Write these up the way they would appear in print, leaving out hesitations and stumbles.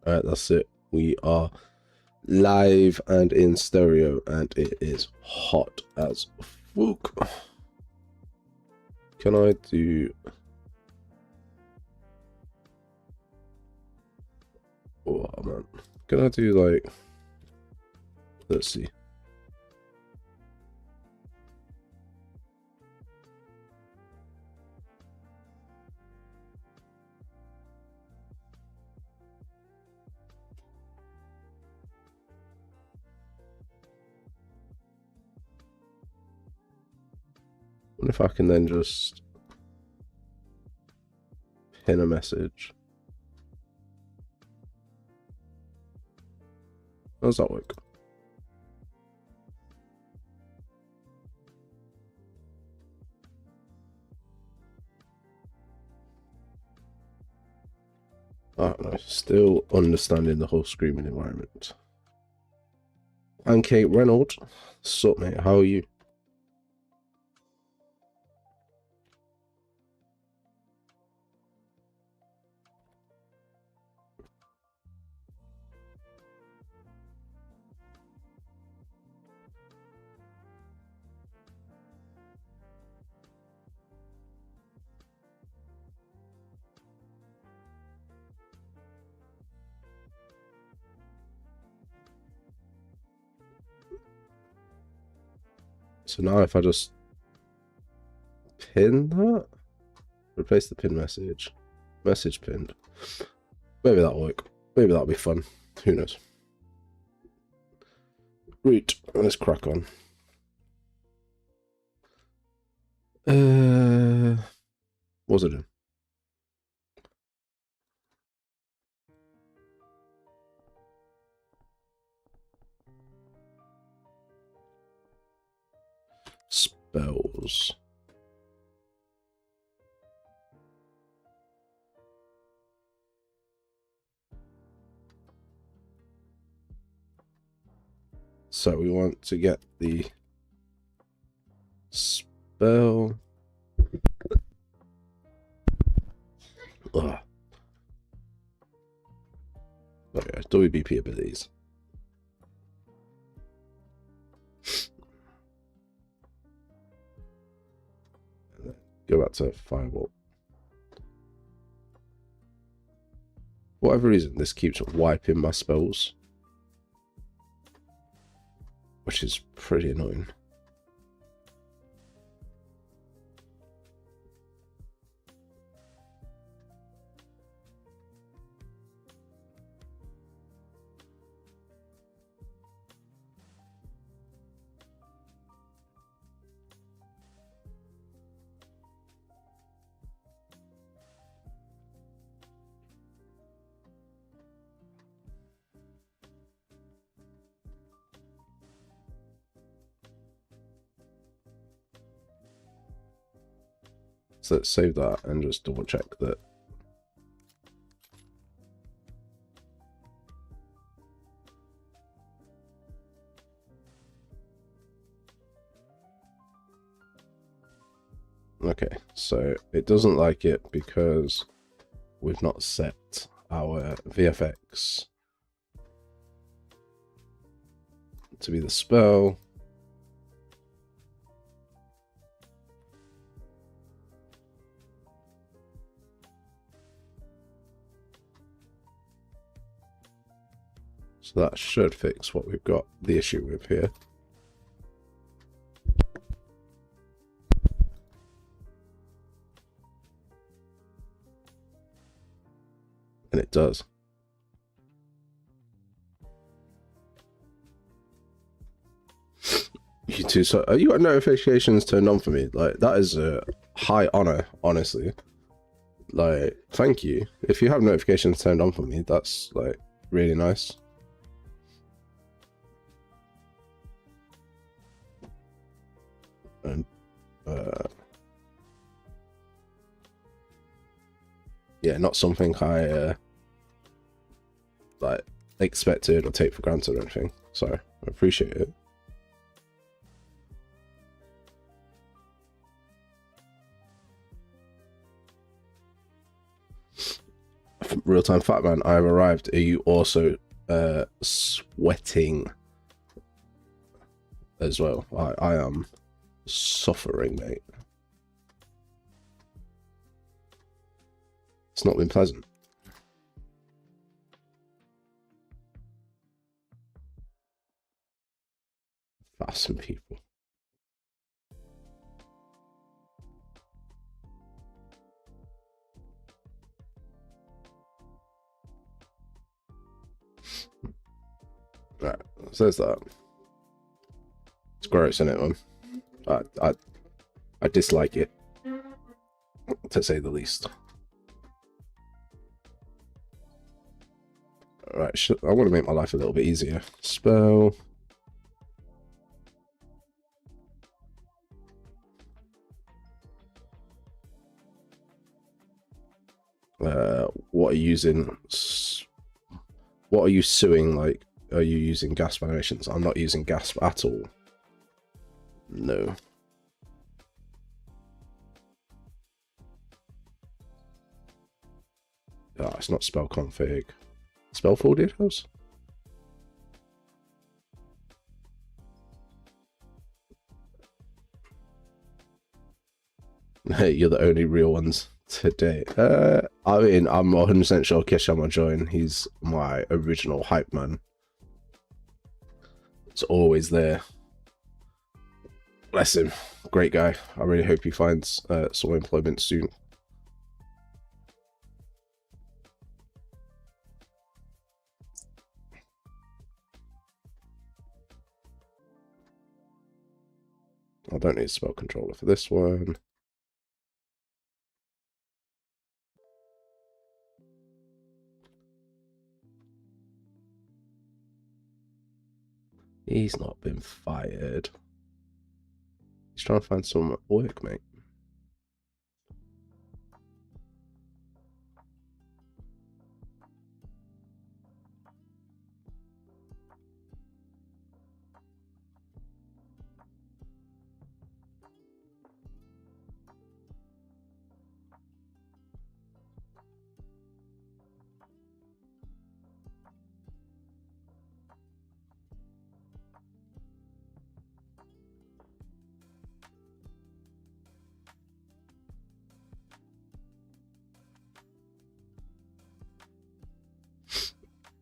All right, that's it. We are live and in stereo, and it is hot as fuck. Can I do... Oh, man. Can I do, like... Let's see. What if I can then just pin a message? How does that work? I don't know. Still understanding the whole screaming environment. And Kate Reynolds. Sup, mate? How are you? So now if I just pin that, replace the pin message pinned, maybe that'll work. Maybe that'll be fun. Who knows? Right, let's crack on. What was it doing? Spells. So we want to get the spell. Ugh. Okay, WBP abilities. Go back to Firebolt. For whatever reason, this keeps wiping my spells, which is pretty annoying. So let's save that and just double check that. Okay, so it doesn't like it because we've not set our VFX to be the spell. So that should fix what we've got the issue with here. And it does. You too. So you got notifications turned on for me. Like, that is a high honor, honestly. Like, thank you. If you have notifications turned on for me, that's like really nice. And yeah, not something I like expected or take for granted or anything. So I appreciate it. I Real-time fat man, I have arrived. Are you also sweating as well? I am suffering, mate. It's not been pleasant. Fasten people. Right, so there's that. It's gross, isn't it, man? I dislike it, to say the least. Alright, I want to make my life a little bit easier. Spell. What are you using? What are you suing? Like, are you using Gasp animations? I'm not using Gasp at all. No. Ah, it's not spell config. Spell full details? Hey, you're the only real ones today. I mean, I'm 100% sure Kisham will join. He's my original hype man. It's always there. Bless him. Great guy. I really hope he finds some employment soon. I don't need a spell controller for this one. He's not been fired. He's trying to find some work, mate.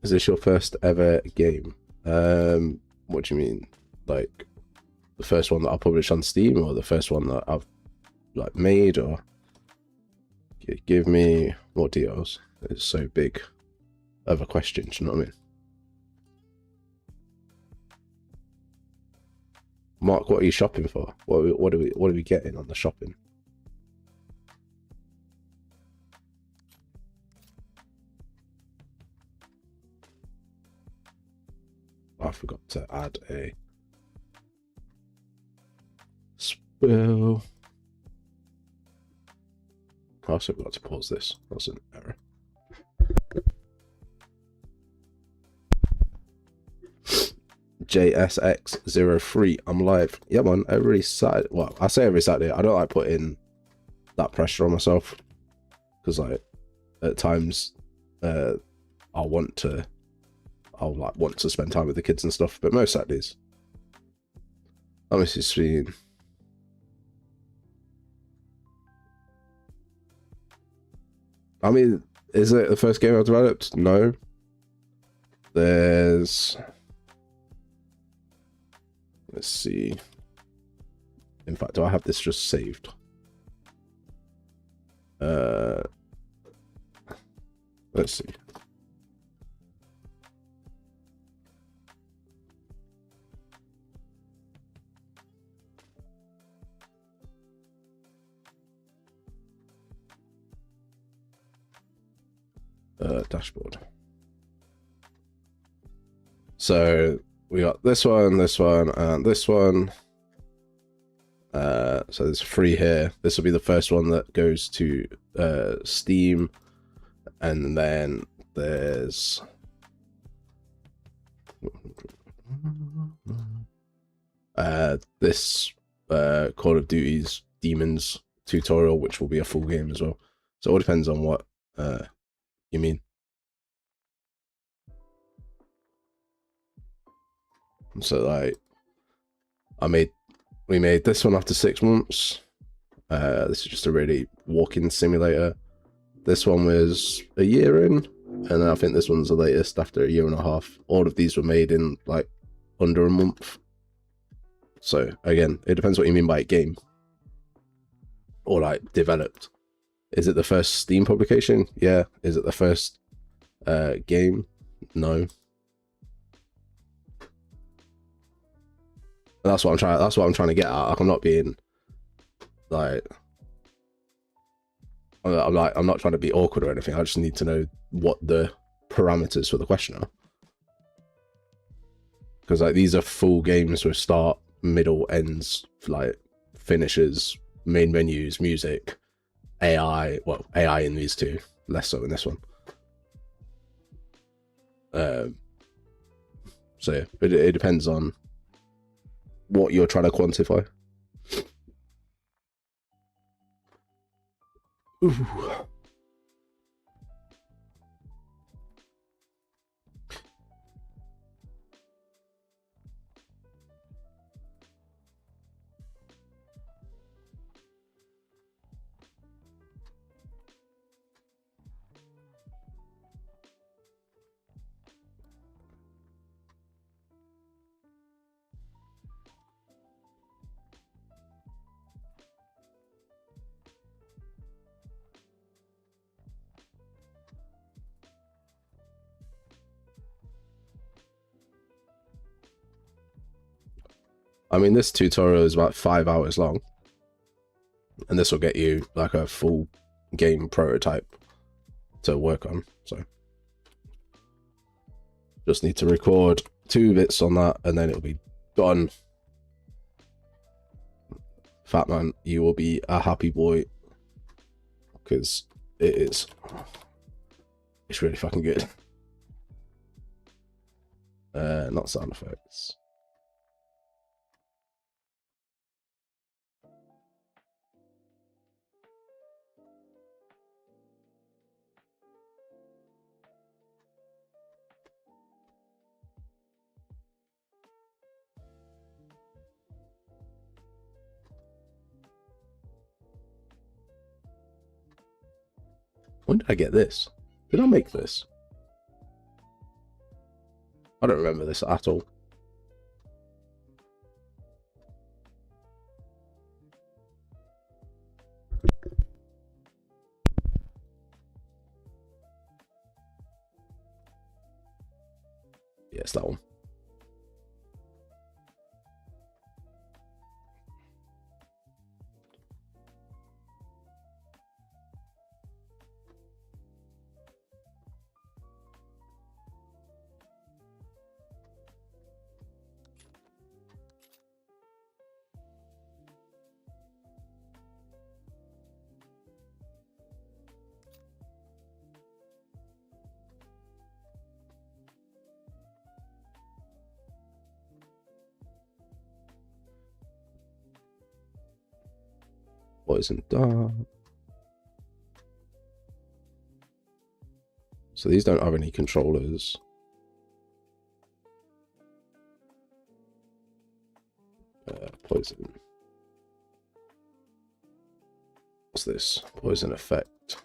Is this your first ever game? What do you mean? Like the first one that I published on Steam, or the first one that I've like made, or give me more details? It's so big of a question. Do you know what I mean? Mark, what are you shopping for? What are we getting on the shopping? I forgot to add a spell. I also forgot to pause this. That's an error. JSX03. I'm live. Yeah, man. Every Saturday. Well, I say every Saturday. I don't like putting that pressure on myself because, like, at times, I'll want to spend time with the kids and stuff. But most Saturdays, let me see. I mean, is it the first game I've developed? No. There's... Let's see. In fact, do I have this just saved? Let's see. Dashboard. So we got this one, and this one. So there's 3 here. This will be the first one that goes to Steam, and then there's this Call of Duty's Demons tutorial, which will be a full game as well. So it all depends on what you mean. So like, we made this one after 6 months. This is just a really walking simulator. This one was a year in, and then I think this one's the latest after a year and a half. All of these were made in like under a month. So again, it depends what you mean by game or like developed. Is it the first Steam publication? Yeah. Is it the first game? No. And that's what I'm trying to get at. Like, I'm not being like, I'm not trying to be awkward or anything. I just need to know what the parameters for the question are. Because like these are full games with start, middle, ends, like finishes, main menus, music, AI. Well, AI in these two, less so in this one. So yeah, it depends on what you're trying to quantify. Ooh. I mean, this tutorial is about 5 hours long, and this will get you like a full game prototype to work on. So just need to record 2 bits on that, and then it'll be done. Fat man, you will be a happy boy, because it's really fucking good. Not sound effects. When did I get this? Did I make this? I don't remember this at all. Yeah, it's that one. Poison dart. So these don't have any controllers. Poison. What's this? Poison effect.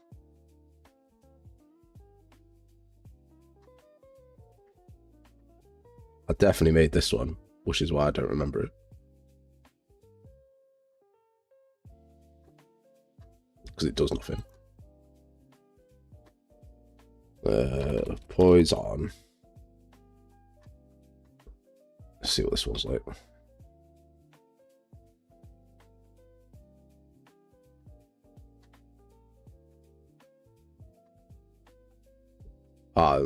I definitely made this one, which is why I don't remember it. Because it does nothing. Poison. Let's see what this one's like.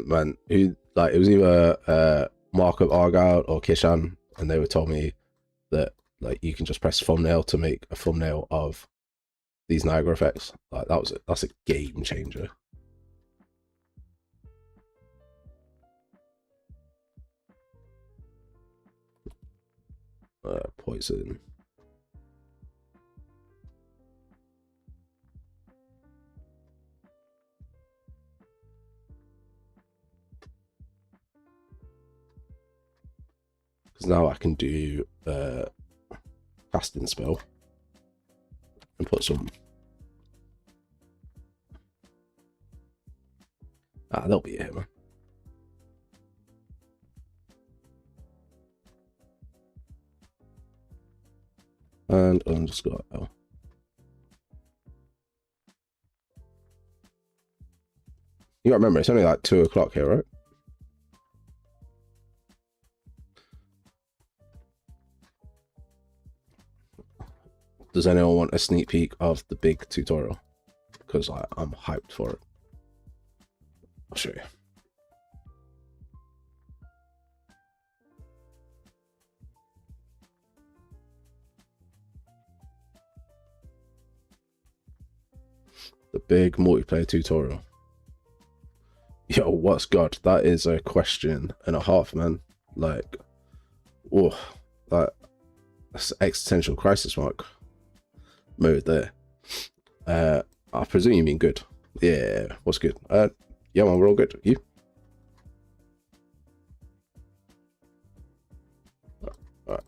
Man, it was either Markup Argyle or Kishan, and they were told me that like you can just press thumbnail to make a thumbnail of these Niagara effects. Like that's a game changer. Poison. Because now I can do casting spell and put some. They'll be here, man. And underscore L. You gotta remember, it's only like 2 o'clock here, right? Does anyone want a sneak peek of the big tutorial? Because I'm hyped for it. I'll show you. The big multiplayer tutorial. Yo, what's God? That is a question and a half, man. Like, oh, that's existential crisis mark mode there. I presume you mean good. Yeah, what's good? Yeah, man, we're all good. You? All right.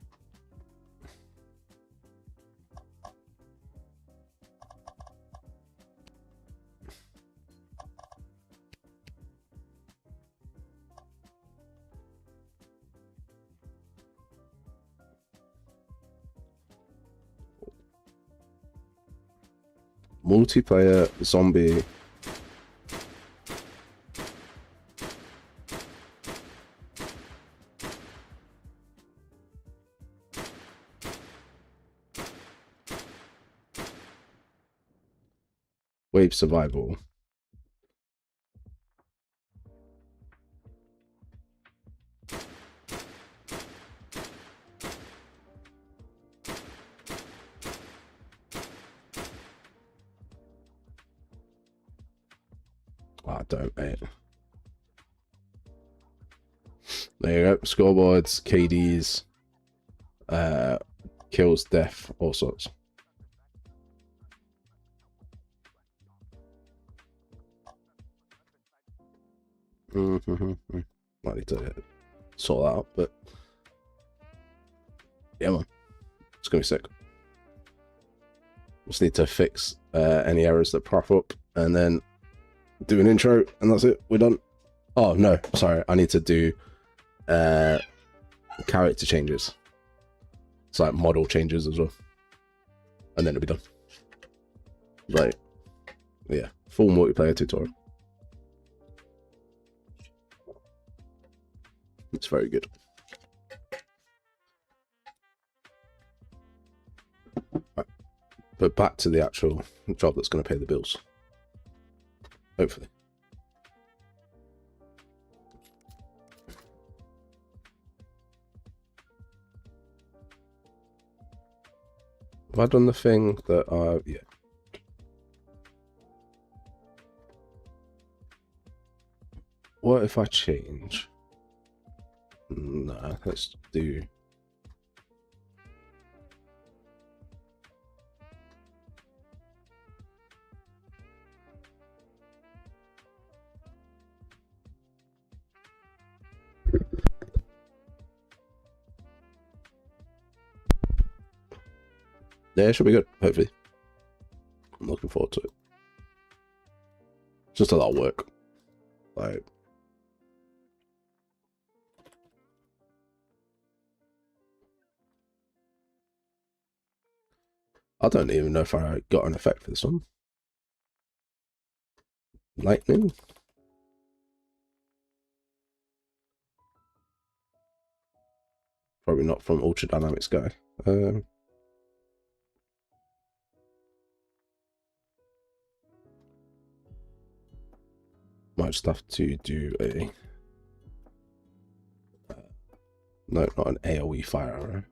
Multiplayer zombie. Wave survival. I don't, mate. There you go. Scoreboards, KDs, kills, death, all sorts. Might need to sort that out, but yeah, man, it's gonna be sick. Just need to fix any errors that prop up, and then do an intro, and that's it. We're done. Oh no, sorry, I need to do character changes. It's like model changes as well, and then it'll be done. Like, yeah, full multiplayer tutorial. It's very good. Right. But back to the actual job that's going to pay the bills. Hopefully. Have I done the thing that yeah. What if I change? No, let's do. Yeah, it should be good, hopefully. I'm looking forward to it. Just a lot of work. Like, I don't even know if I got an effect for this one. Lightning? Probably not from Ultra Dynamic Sky. Might just have to do a... no, not an AoE fire arrow.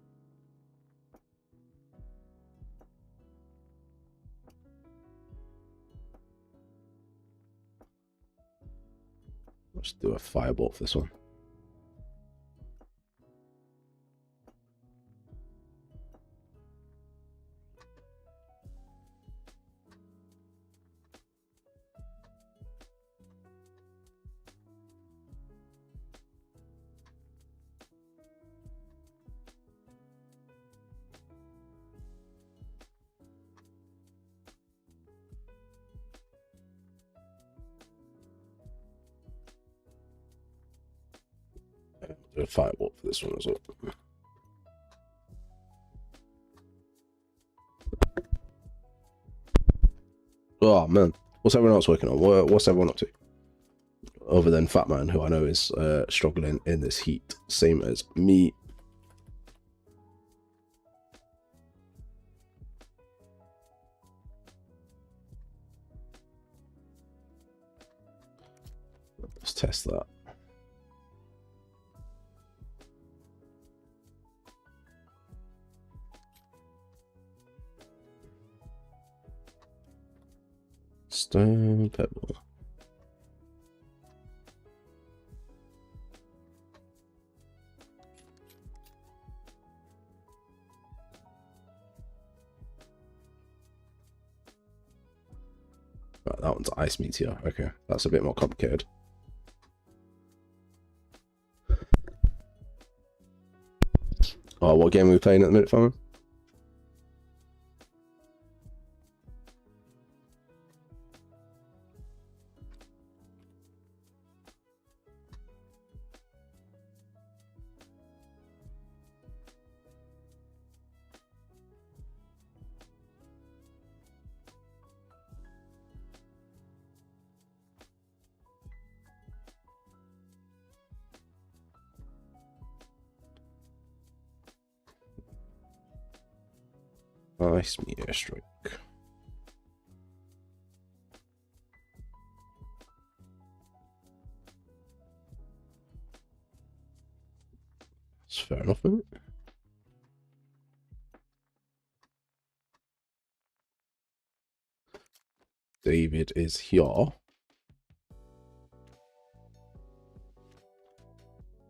Let's do a firebolt for this one. Do a firewall for this one as well. Oh man, what's everyone else working on? What's everyone up to? Other than Fat Man, who I know is struggling in this heat, same as me. Let's test that. Stone pebble. Right, that one's ice meteor. Okay, that's a bit more complicated. Oh, what game are we playing at the minute, Farmer? Ice meteor strike. It's fair enough, isn't it? David is here.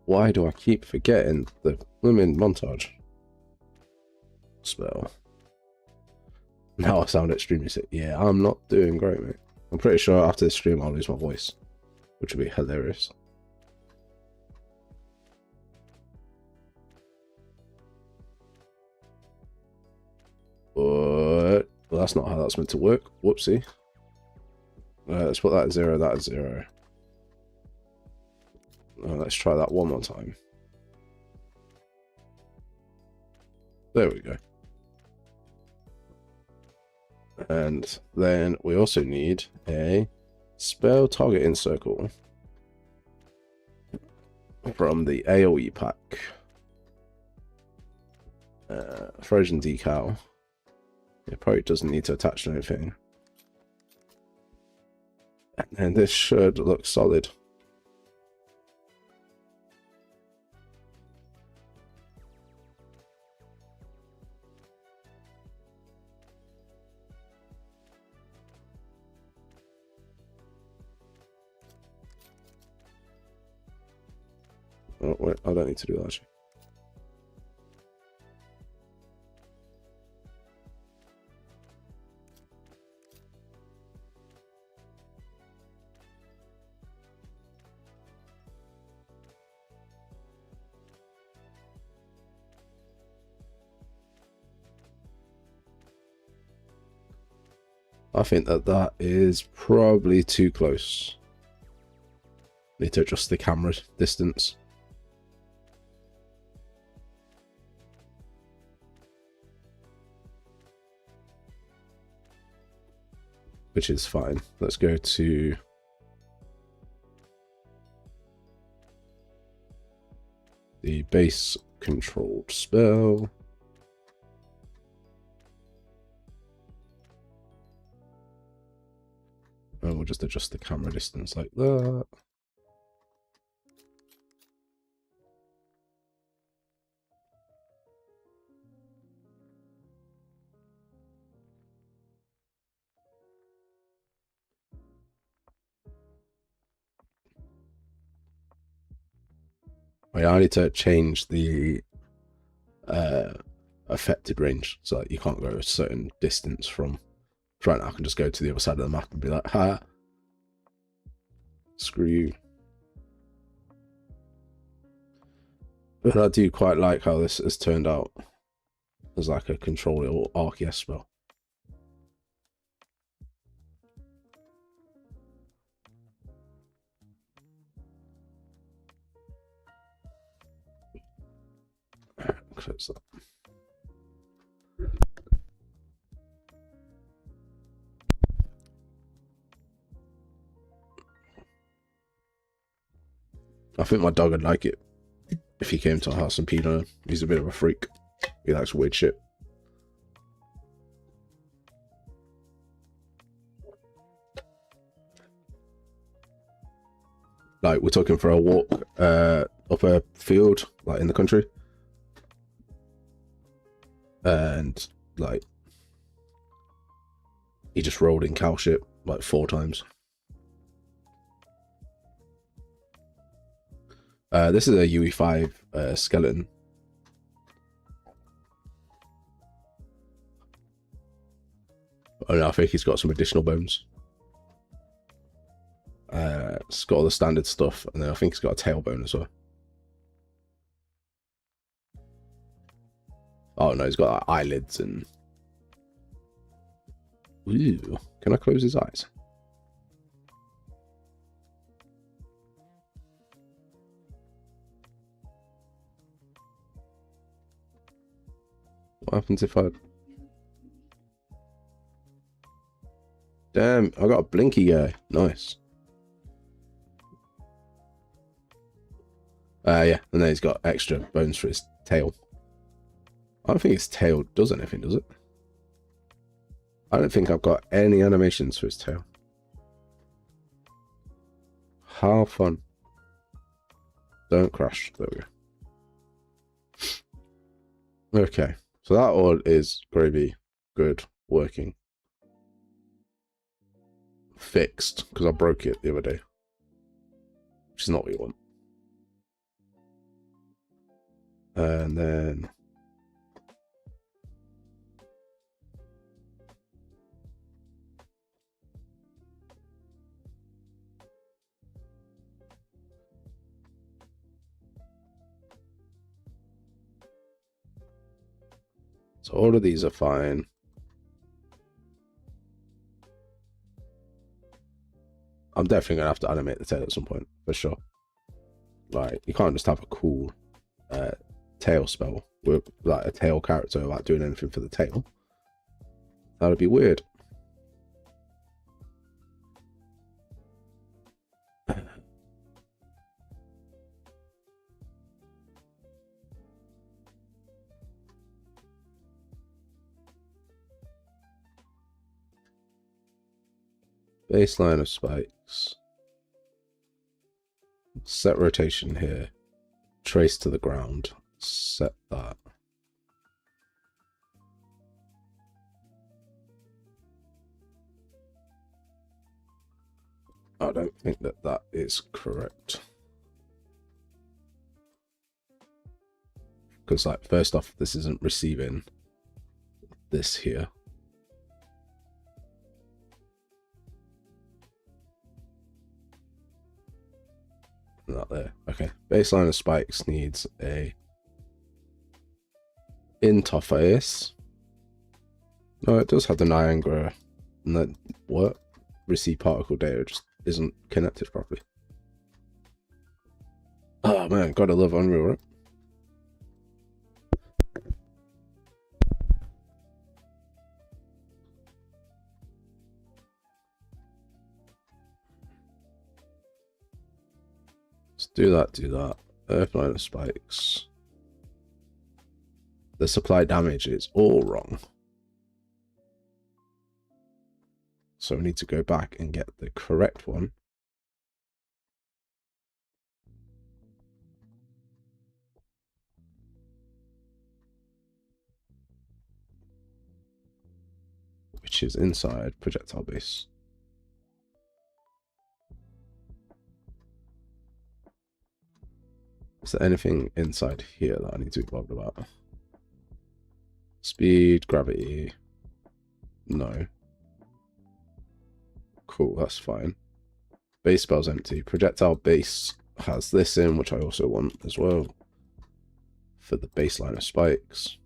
Why do I keep forgetting the women montage spell? Now I sound extremely sick. Yeah, I'm not doing great, mate. I'm pretty sure after this stream I'll lose my voice, which would be hilarious. But well, that's not how that's meant to work. Whoopsie. Let's put that at 0. That is 0. Let's try that one more time. There we go. And then we also need a spell targeting circle from the AoE pack. Frozen decal. It probably doesn't need to attach to anything. And this should look solid. Oh, wait, I don't need to do that actually. I think that is probably too close. Need to adjust the camera distance. Which is fine. Let's go to the base controlled spell. And we'll just adjust the camera distance like that. I need to change the affected range so that you can't go a certain distance from. Right now I can just go to the other side of the map and be like, ha, screw you. But I do quite like how this has turned out as like a control or Arceus spell. fix that. I think my dog would like it if he came to our house and peed on him. He's a bit of a freak. He likes weird shit. Like, we're talking for a walk up a field, like in the country. And, like, he just rolled in cow shit, like 4 times. This is a UE5 skeleton. Oh no, I think he's got some additional bones. It's got all the standard stuff, and then I think he's got a tailbone as well. Oh no, he's got like, eyelids and... Ooh, can I close his eyes? What happens if I... Damn, I got a blinky guy. Nice. Yeah, and then he's got extra bones for his tail. I don't think his tail does anything, does it? I don't think I've got any animations for his tail. How fun. Don't crash. There we go. Okay, so that all is gravy. Good. Working. Fixed, because I broke it the other day. Which is not what you want. And then... So all of these are fine. I'm definitely gonna have to animate the tail at some point, for sure. Like, you can't just have a cool tail spell with like a tail character without doing anything for the tail. That would be weird. Baseline of spikes. Set rotation here. Trace to the ground. Set that. I don't think that that is correct. Because, like, first off, this isn't receiving this here. Not there. Okay. Baseline of spikes needs a interface. No, it does have the Niagara. And then what? Receive particle data just isn't connected properly. Oh man, gotta love Unreal, right? Let's do that. Earthline of spikes. The supply damage is all wrong. So we need to go back and get the correct one. Which is inside projectile base. Is there anything inside here that I need to be bothered about? Speed, gravity. No. Cool, that's fine. Base spell's empty. Projectile base has this in, which I also want as well. For the baseline of spikes.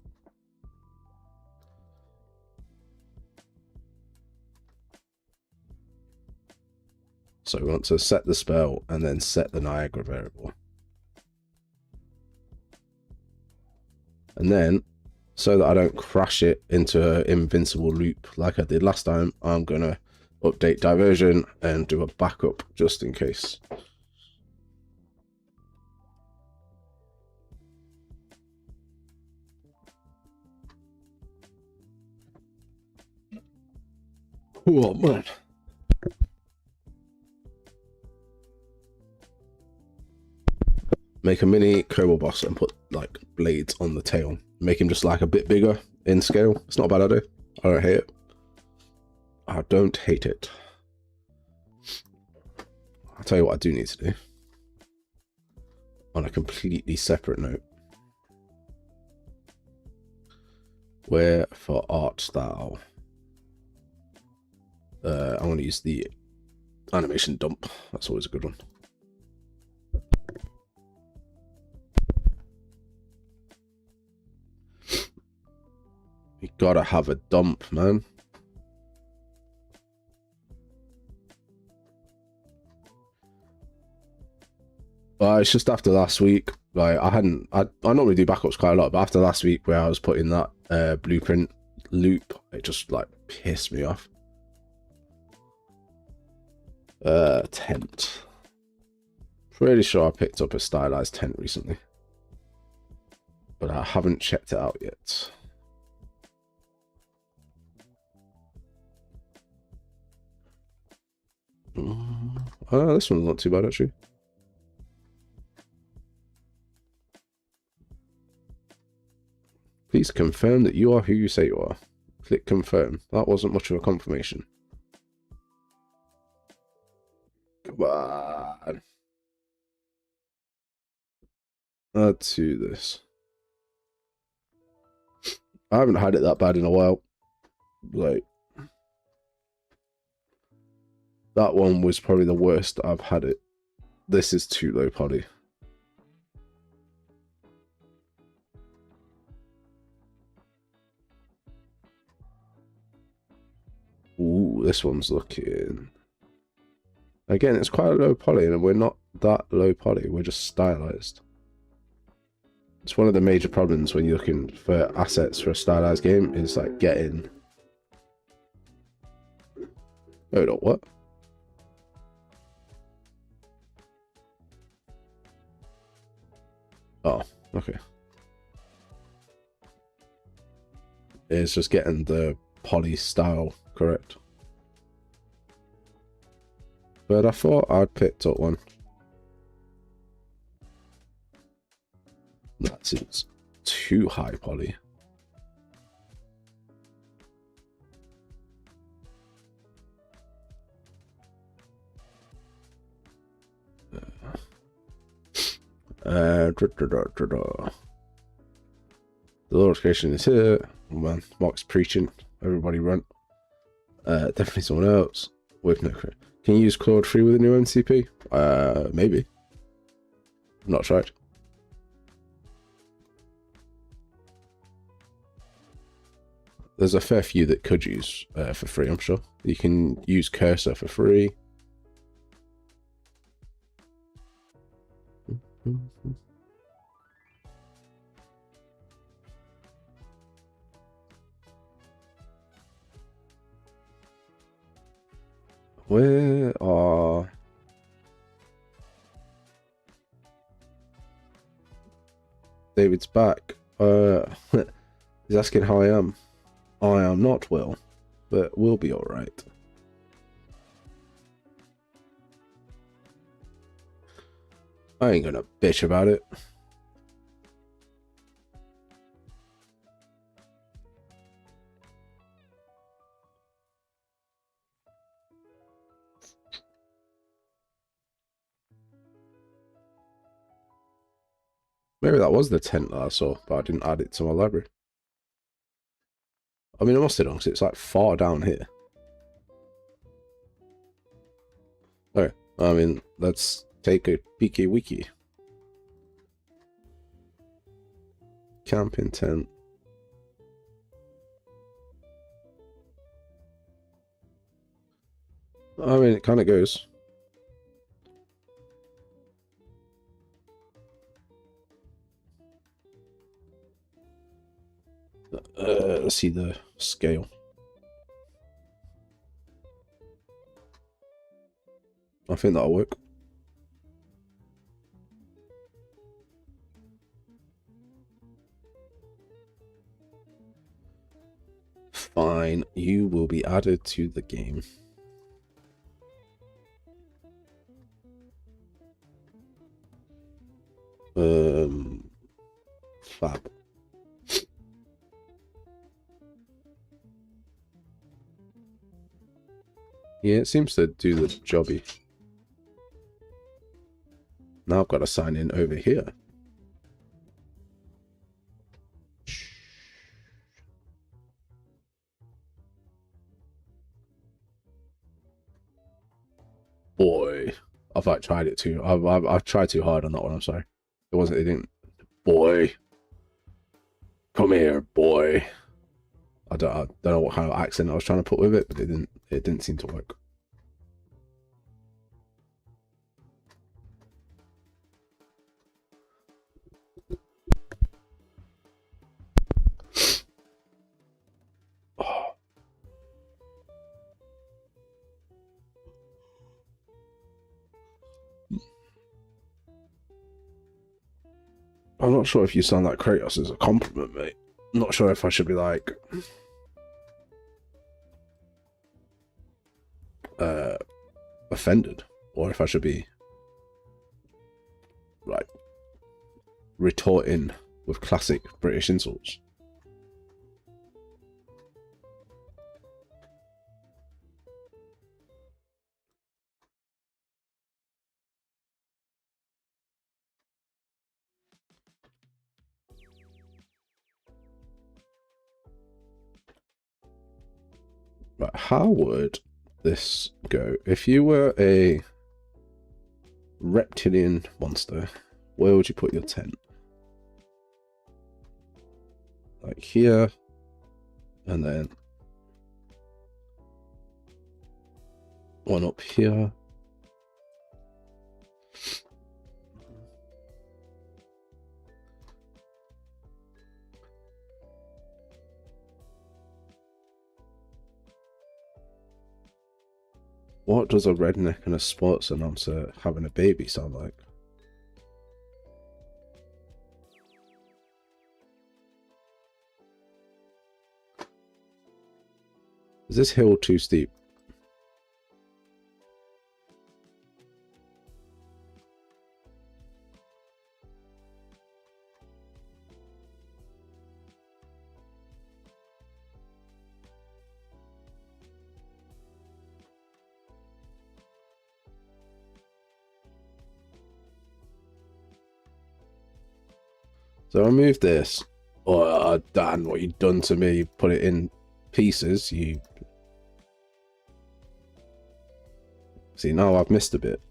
So we want to set the spell and then set the Niagara variable. And then, so that I don't crash it into an invincible loop like I did last time, I'm going to update diversion and do a backup just in case. Oh, man. Make a mini Cobalt boss and put like blades on the tail. Make him just like a bit bigger in scale. It's not a bad idea. I don't hate it. I don't hate it. I'll tell you what I do need to do. On a completely separate note. Where for art style? I want to use the animation dump. That's always a good one. You gotta have a dump, man. It's just after last week. Like I normally do backups quite a lot, but after last week where I was putting that blueprint loop, it just like pissed me off. Tent. Pretty sure I picked up a stylized tent recently, but I haven't checked it out yet. This one's not too bad actually. Please confirm that you are who you say you are. Click confirm. That wasn't much of a confirmation. Come on. Add to this. I haven't had it that bad in a while. Like, that one was probably the worst I've had it. This is too low poly. Ooh, this one's looking... Again, it's quite a low poly, and we're not that low poly. We're just stylized. It's one of the major problems when you're looking for assets for a stylized game is like getting... Oh, no, what? Oh, okay. It's just getting the poly style correct. But I thought I'd picked up one. That seems too high poly. The notification is here. Oh man, Mark's preaching. Everybody run. Definitely someone else. With no credit. Can you use Claude 3 with a new MCP? Maybe. I'm not tried. There's a fair few that could use for free, I'm sure. You can use Cursor for free. Where are... David's back. He's asking how I am. I am not well, but we'll be alright. I ain't gonna bitch about it. Maybe that was the tent that I saw, but I didn't add it to my library. I mean, I must have done, because it's like far down here. Okay, I mean, let's take a peeky wiki. Camping tent. I mean, it kind of goes. Let's see the scale. I think that'll work. Fine, you will be added to the game. Fab. Yeah, it seems to do the jobby. Now I've got to sign in over here. Boy, I've like tried it too. I've tried too hard on that one. I'm sorry. It wasn't. It didn't. Boy, come here, boy. I don't know what kind of accent I was trying to put with it, but it didn't seem to work. Oh. I'm not sure if you sound like Kratos as a compliment, mate. I'm not sure if I should be like offended, or if I should be like retorting with classic British insults. Right, how would this go if you were a reptilian monster? Where would you put your tent? Like here, and then one up here. What does a redneck and a sports announcer having a baby sound like? Is this hill too steep? So I move this. Oh, Dan, what you done to me? You put it in pieces. You see, now I've missed a bit.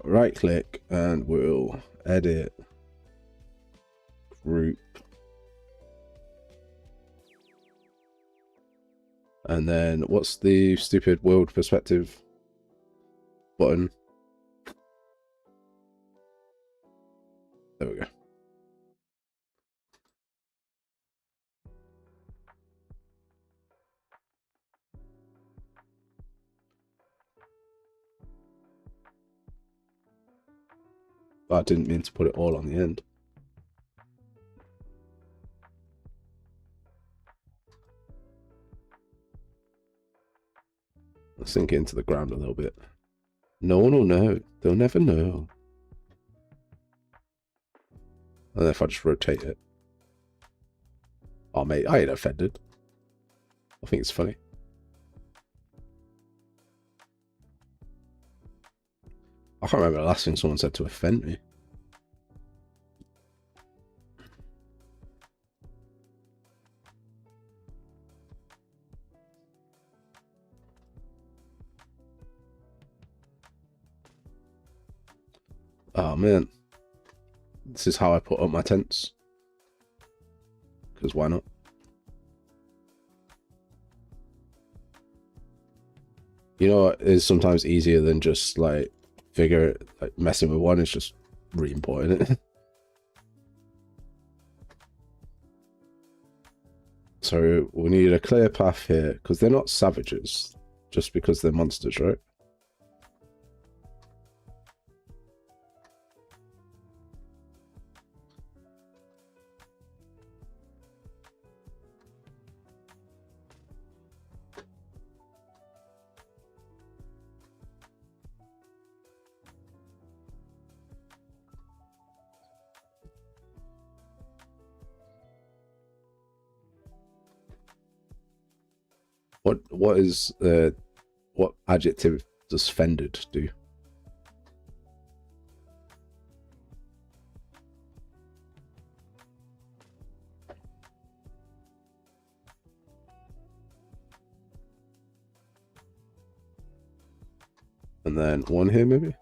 Right click and we'll edit group. And then what's the stupid world perspective button? There we go. I didn't mean to put it all on the end. Let's sink it into the ground a little bit. No one will know. They'll never know. And then if I just rotate it. Oh, mate, I ain't offended. I think it's funny. I can't remember the last thing someone said to offend me. Oh, man. This is how I put up my tents. Because why not? You know what is sometimes easier than just like figure like messing with one is just re-importing it. So we need a clear path here because they're not savages just because they're monsters, right? What adjective does fended do? And then one here maybe?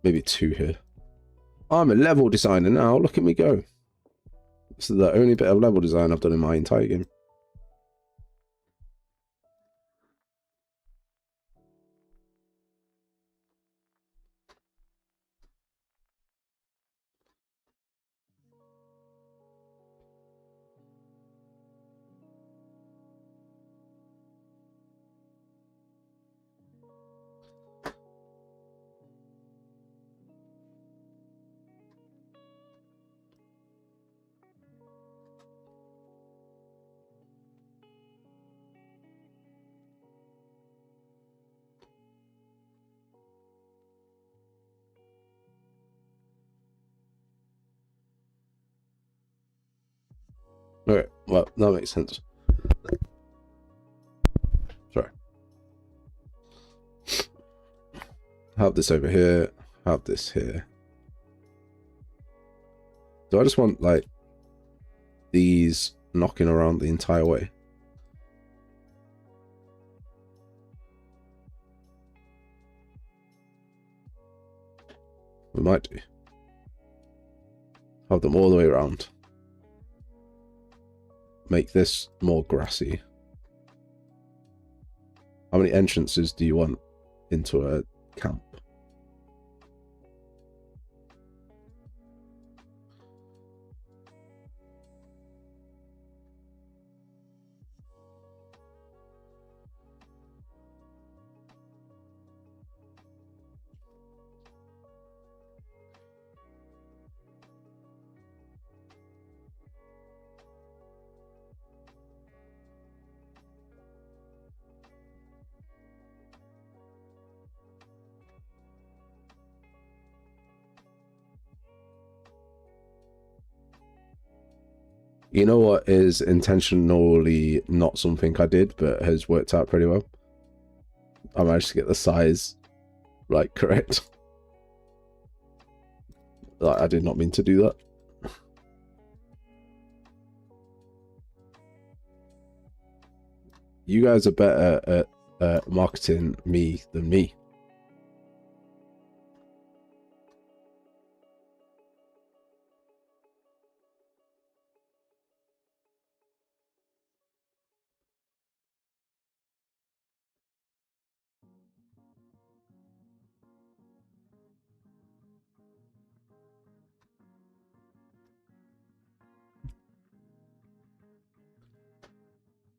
Maybe two here. I'm a level designer now. Look at me go. This is the only bit of level design I've done in my entire game. Okay, well, that makes sense. Sorry. Have this over here. Have this here. Do I just want, like, these knocking around the entire way? We might do. Have them all the way around. Make this more grassy. How many entrances do you want into a camp? You know what is intentionally not something I did, but has worked out pretty well? I managed to get the size like correct. Like, I did not mean to do that. You guys are better at marketing me than me.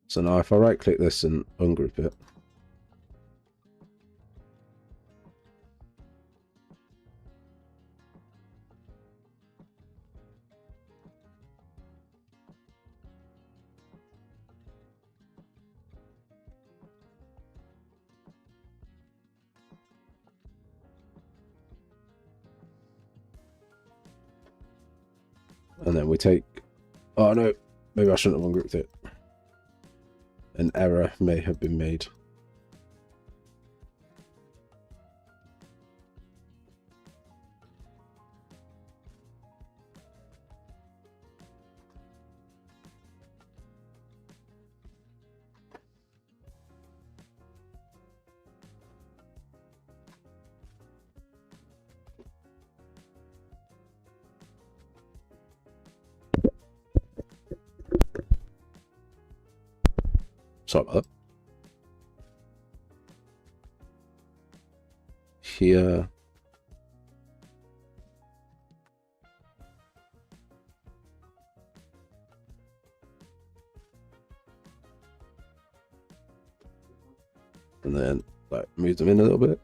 So now if I right click this and ungroup it, and then we take, oh no, maybe I shouldn't have ungrouped it. An error may have been made. Sorry about that. Here. And then like move them in a little bit.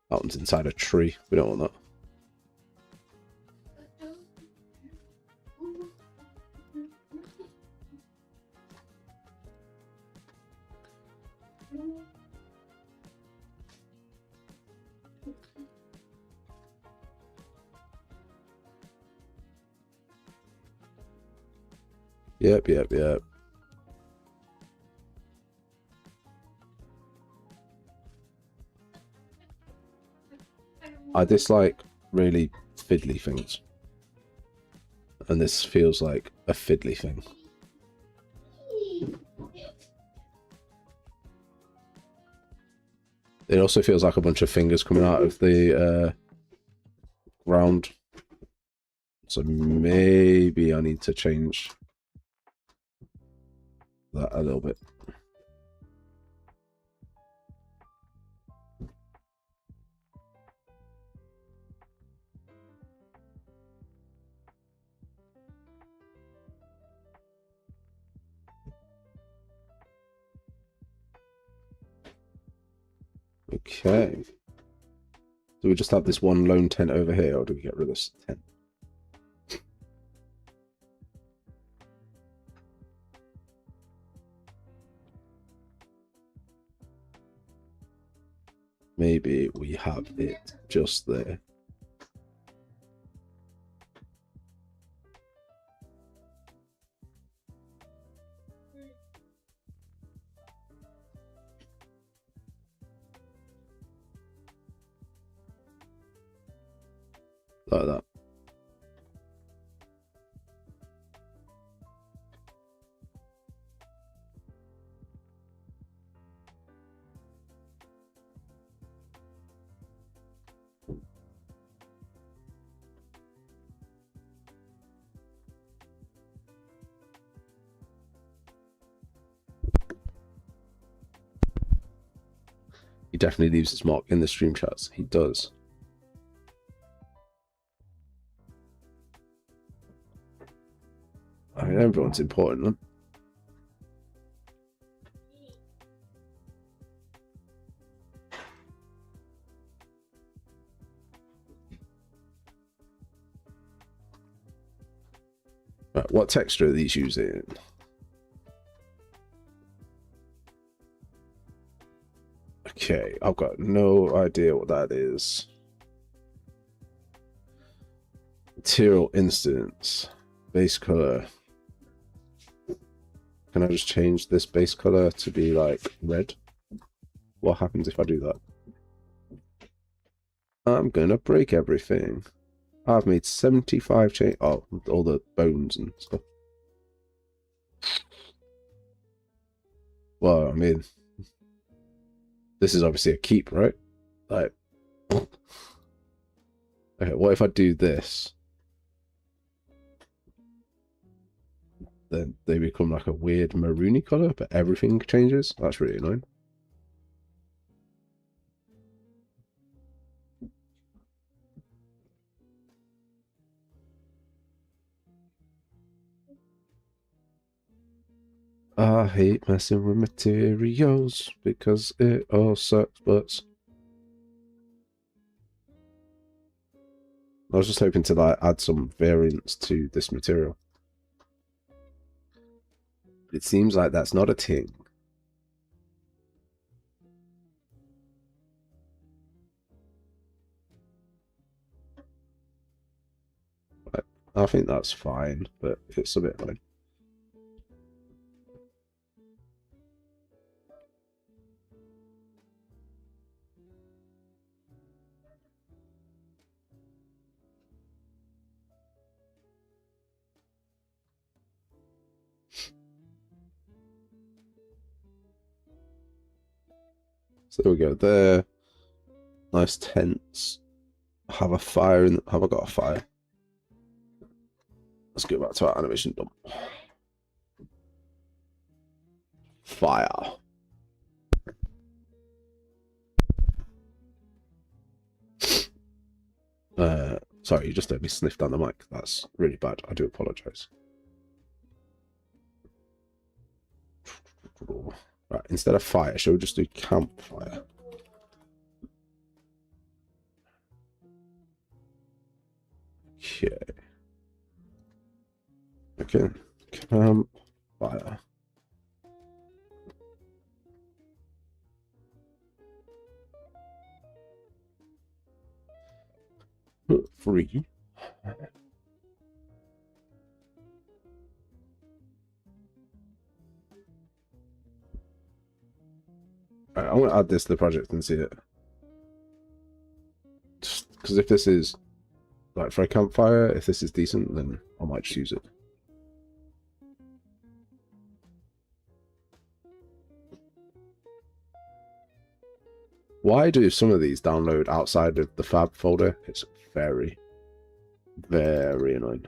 That one's inside a tree. We don't want that. Yep. I dislike really fiddly things. And this feels like a fiddly thing. It also feels like a bunch of fingers coming out of the ground. So maybe I need to change that a little bit. Okay. Do we just have this one lone tent over here, or do we get rid of this tent? Maybe we have it just there. Like that. He definitely leaves his mark in the stream chats. He does. I mean, everyone's important, huh? Right, what texture are these using? Okay, I've got no idea what that is. Material instance. Base color. Can I just change this base color to be like red? What happens if I do that? I'm gonna break everything. I've made 75 change. Oh, all the bones and stuff. Well, I mean, this is obviously a keep, right? Like, okay, what if I do this? Then they become like a weird maroony color, but everything changes. That's really annoying. I hate messing with materials because it all sucks, but I was just hoping to like add some variance to this material. It seems like that's not a thing. I think that's fine, but it's a bit annoying. So there we go there. Nice tents. Have a fire in. Have I got a fire? Let's go back to our animation dump. Fire. Sorry, you just heard me sniff down the mic. That's really bad. I do apologize. Right, instead of fire, shall we just do campfire? Okay. Okay. Campfire. Free. Right, I'm gonna add this to the project and see it. Just because if this is like for a campfire, if this is decent, then I might just use it. Why do some of these download outside of the fab folder? It's very, very annoying.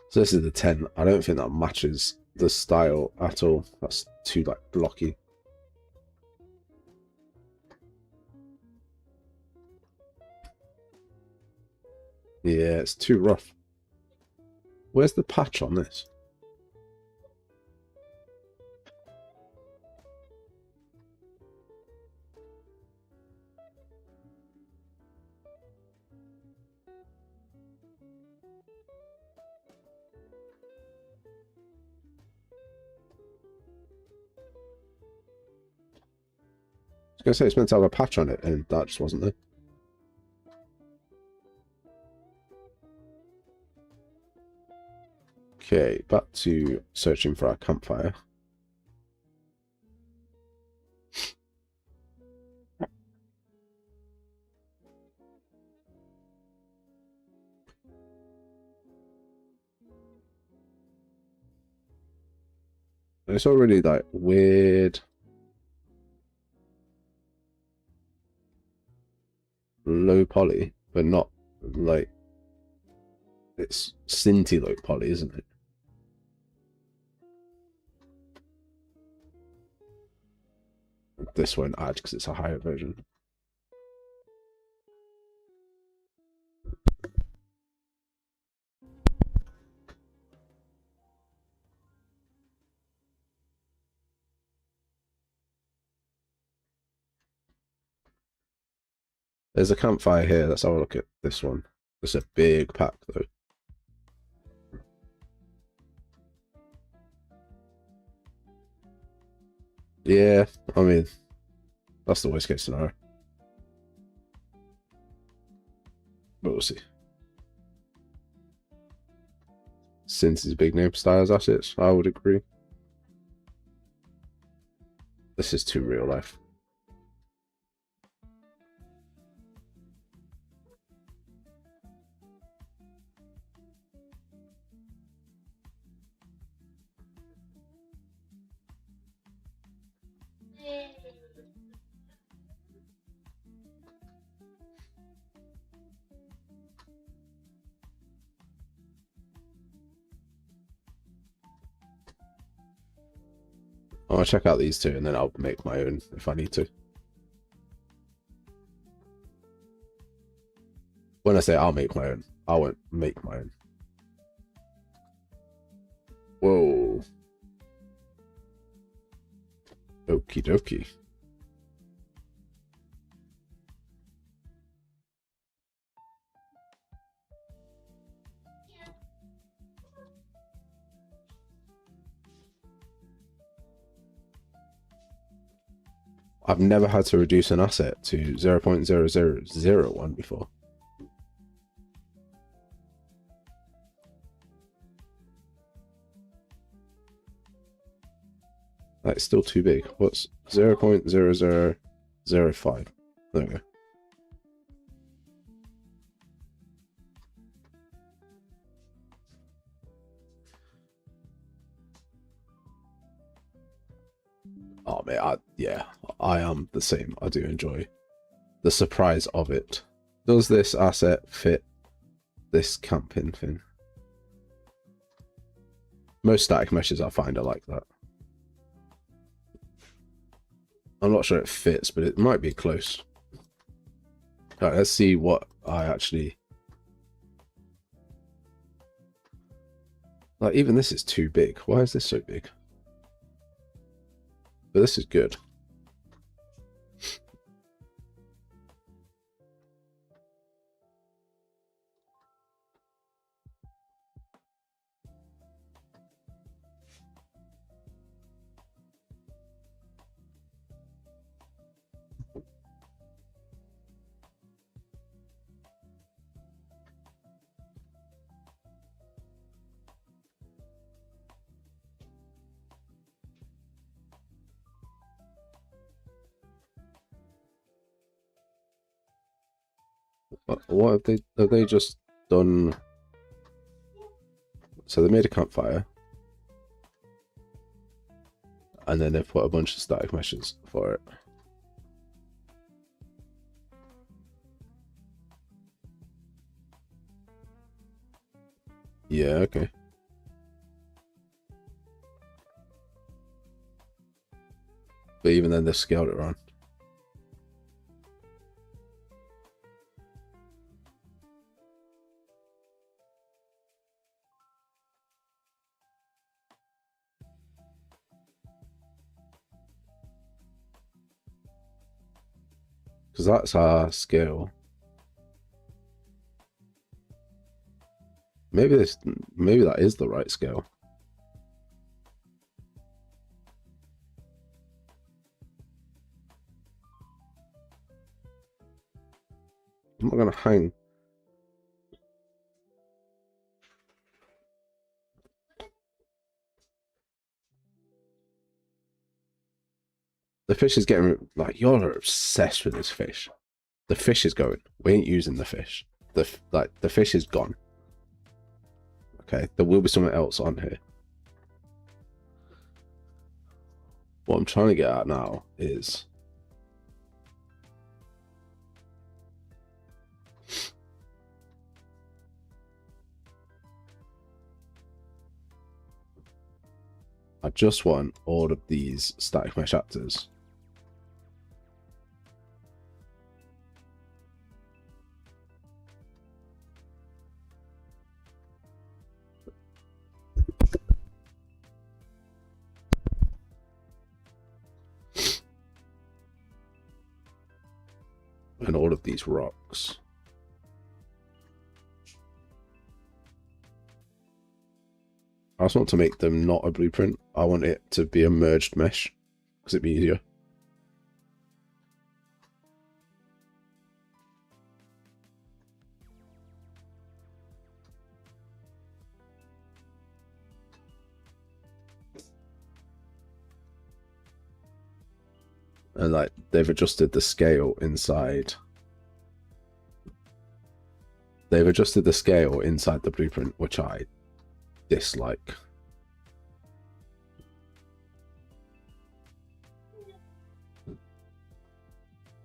So this is the 10. I don't think that matches the style at all. That's too like blocky. Yeah, it's too rough. Where's the patch on this? I was gonna say it's meant to have a patch on it, and that just wasn't there. Okay, back to searching for our campfire. It's already like weird low poly, but not like it's Cinti low poly, isn't it? This won't add because it's a higher version. There's a campfire here. Let's have a look at this one. It's a big pack though. Yeah, I mean, that's the worst case scenario. But we'll see. Since his big name styles assets, I would agree. This is too real life. I'll check out these two and then I'll make my own if I need to. When I say I'll make my own, I won't make my own. Whoa. Okie dokie. I've never had to reduce an asset to 0.0001 before. That's still too big. What's 0.0005? There we go. Oh man, yeah, I am the same. I do enjoy the surprise of it. Does this asset fit this camping thing? Most static meshes I find are like that. I'm not sure it fits, but it might be close. All right, let's see what I actually... Like, even this is too big. Why is this so big? But this is good. What have they just done? So they made a campfire, and then they've put a bunch of static meshes for it. Yeah, okay. But even then, they've scaled it wrong. Because that's our scale. Maybe that is the right scale. I'm not gonna hang. The fish is getting like, you're obsessed with this fish. The fish is going. We ain't using the fish. The fish is gone. Okay, there will be something else on here. What I'm trying to get at now is I just want all of these static mesh actors. And all of these rocks. I just want to make them not a blueprint. I want it to be a merged mesh because it'd be easier. And like they've adjusted the scale inside. They've adjusted the scale inside the blueprint, which I dislike.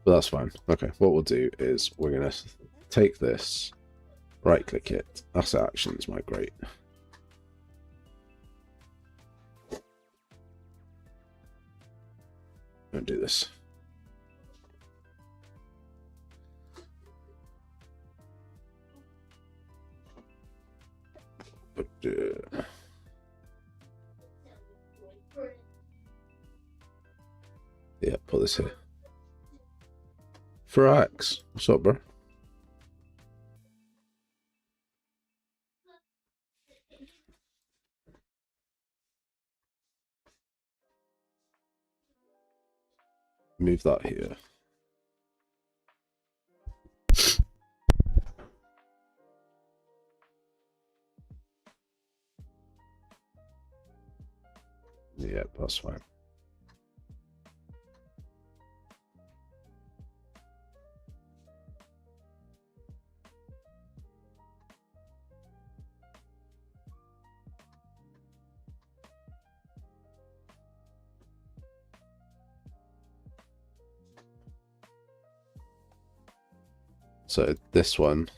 But that's fine. Okay, what we'll do is we're gonna take this, right click it, asset actions, migrate. Don't do this. But yeah, put this here. Frax, what's up, bro? Move that here. Yeah, that's fine. So this one.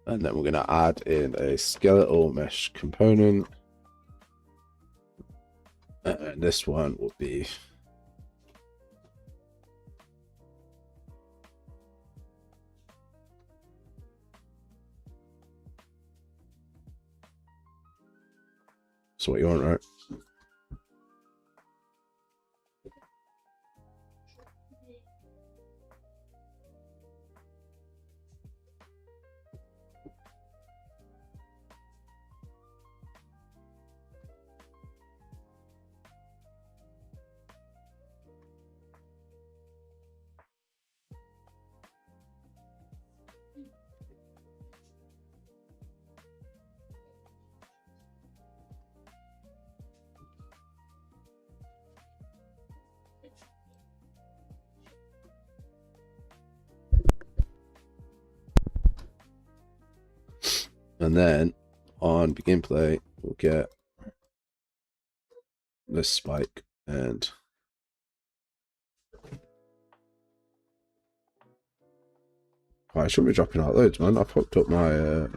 And then we're going to add in a skeletal mesh component. And this one will be that's what you want, right? And then on begin play, we'll get this spike and I shouldn't be dropping out loads, man. I've hooked up my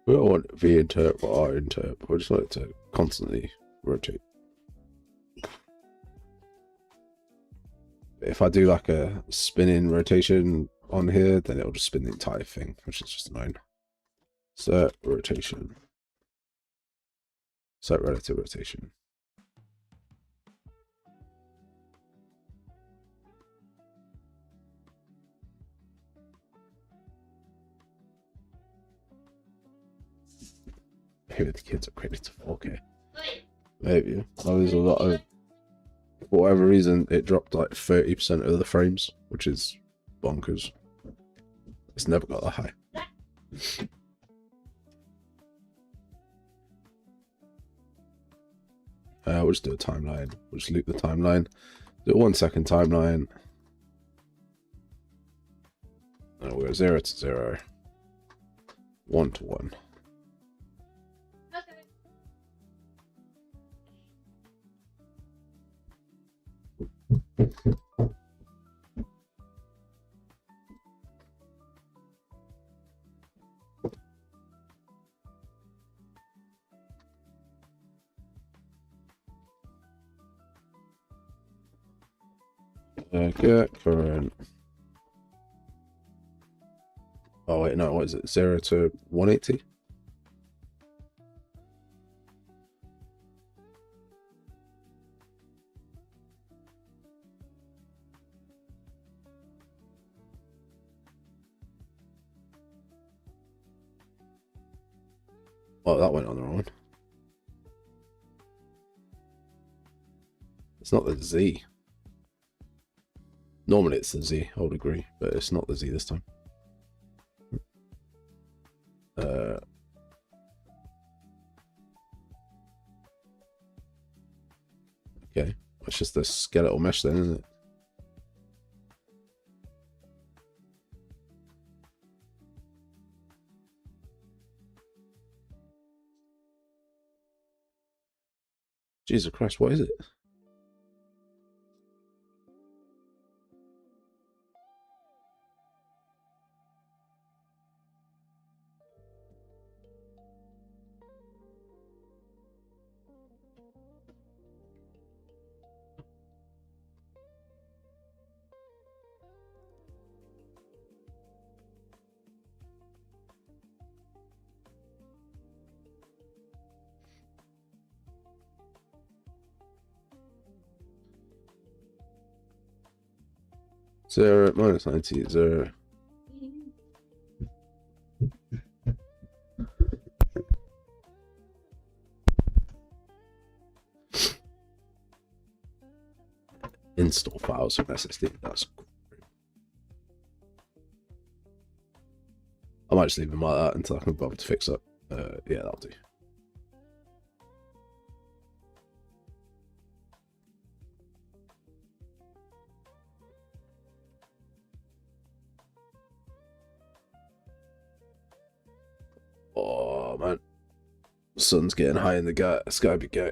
we don't want V interp or R interp. We just want it to constantly rotate. If I do like a spinning rotation on here, then it'll just spin the entire thing, which is just annoying. Set rotation. Set relative rotation. Maybe the kids upgraded to 4K. Maybe. Oh, there's a lot of, for whatever reason, it dropped like 30% of the frames, which is bonkers. It's never got that high. We'll just do a timeline. We'll just loop the timeline. Do a 1 second timeline. And we'll go 0 to 0. 1 to 1. Get current. Oh wait, no, what is it? 0 to 180? Oh, that went on the wrong one. It's not the Z. Normally it's the Z, I would agree, but it's not the Z this time. Okay, it's just a skeletal mesh then, isn't it? Jesus Christ, what is it? Zero minus 90, 0. install files from SSD. That's great. I might just leave them like that until I can bother to fix it. Yeah, that'll do. Oh man, the sun's getting high in the sky. Be go.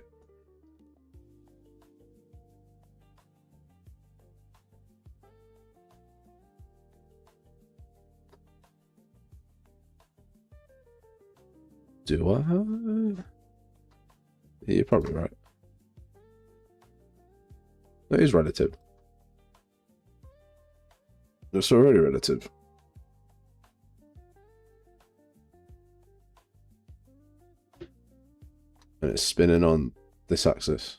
Do I? Yeah, you're probably right. That is relative. It's already relative. And it's spinning on this axis.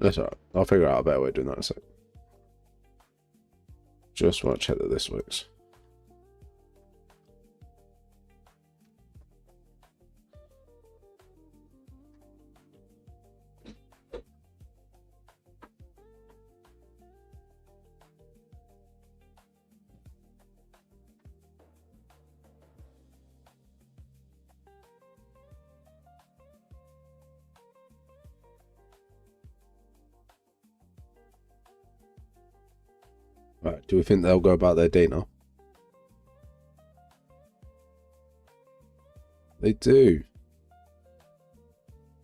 That's alright. I'll figure out a better way of doing that in a sec. Just want to check that this works. Right, do we think they'll go about their day now? They do.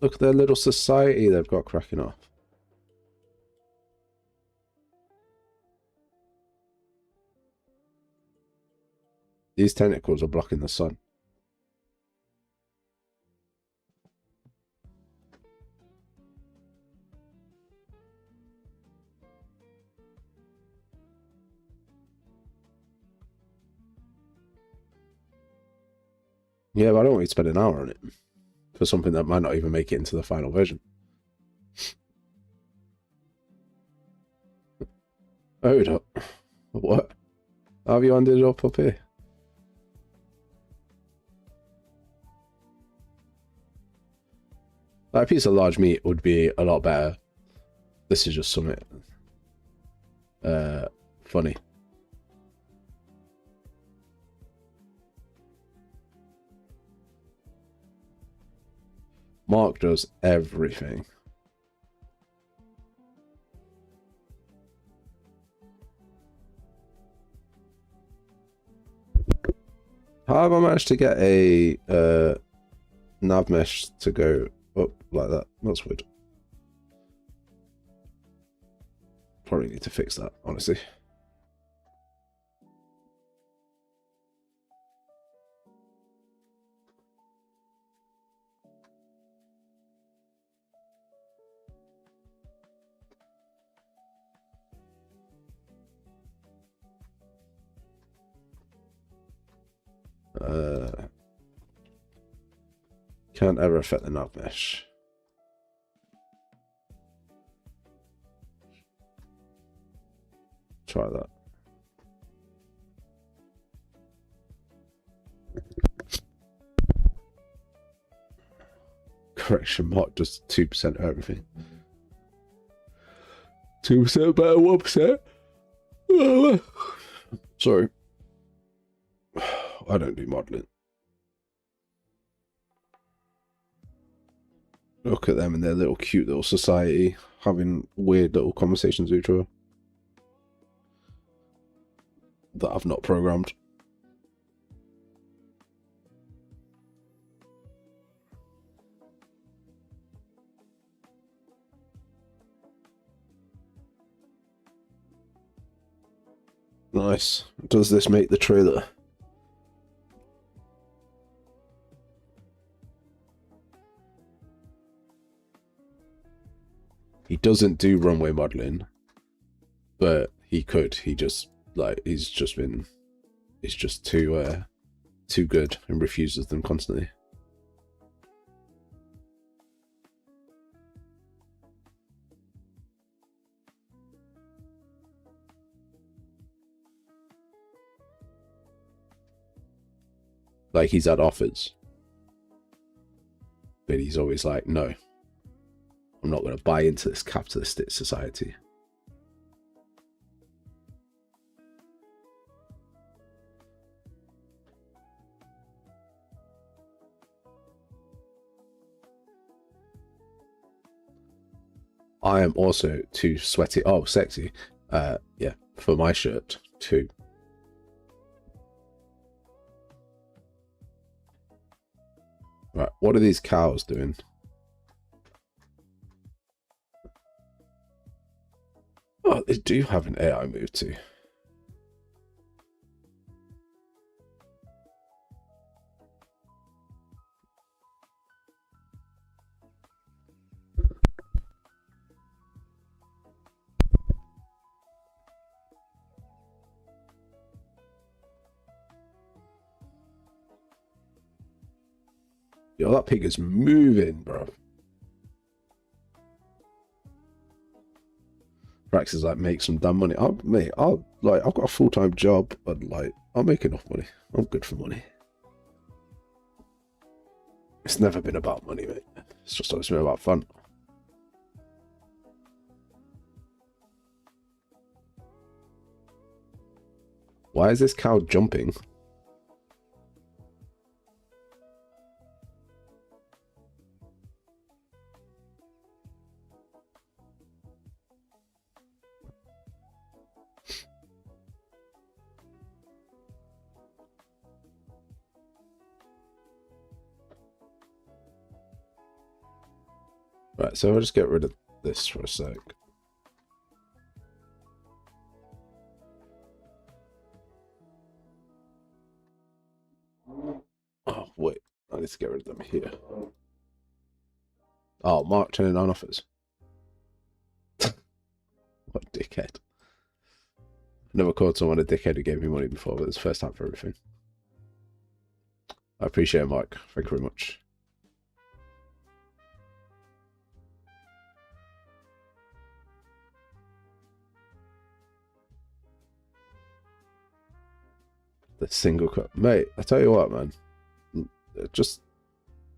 Look at their little society they've got cracking off. These tentacles are blocking the sun. Yeah, but I don't want you to spend an hour on it for something that might not even make it into the final version. Hold up. What? How have you ended up here? Like, a piece of large meat would be a lot better. This is just something funny. Mark does everything. How have I managed to get a nav mesh to go up like that? That's weird. Probably need to fix that, honestly. Can't ever affect the nav mesh. Try that. Correction, Mark does 2% of everything. 2% better, 1%. Sorry. I don't do modeling. Look at them and their little cute little society having weird little conversations with each other that I've not programmed. Nice. Does this make the trailer? He doesn't do runway modeling, but he could. He just, like, he's just too too good and refuses them constantly. Like, he's had offers, but he's always like, no, I'm not going to buy into this capitalistic society. I am also too sweaty. Oh, sexy. Yeah, for my shirt too. Right, what are these cows doing? Oh, they do have an AI move too. Yo, that pig is moving, bro. Brax is like, make some damn money. I've got a full-time job, but like, I'll make enough money. I'm good for money. It's never been about money, mate. It's just always been about fun. Why is this cow jumping? Right, so I'll just get rid of this for a sec. Oh, wait. I need to get rid of them here. Oh, Mark turning down offers. What a dickhead. Never called someone a dickhead who gave me money before, but it's the first time for everything. I appreciate it, Mark. Thank you very much. The single cut. Mate, I tell you what, man. Just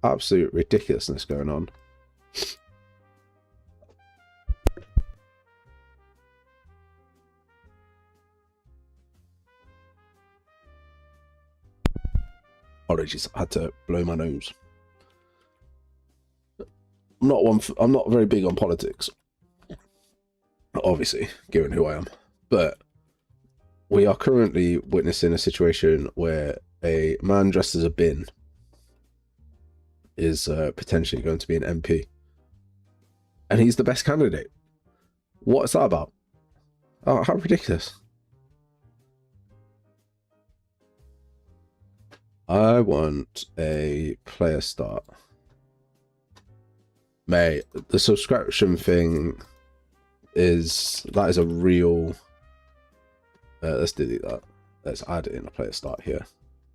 absolute ridiculousness going on. I just had to blow my nose. I'm not very big on politics, obviously, given who I am. But we are currently witnessing a situation where a man dressed as a bin is potentially going to be an MP, and he's the best candidate. What is that about? Oh, how ridiculous! I want a player start. Mate, the subscription thing is a real. Let's delete that. Let's add it in a player start here.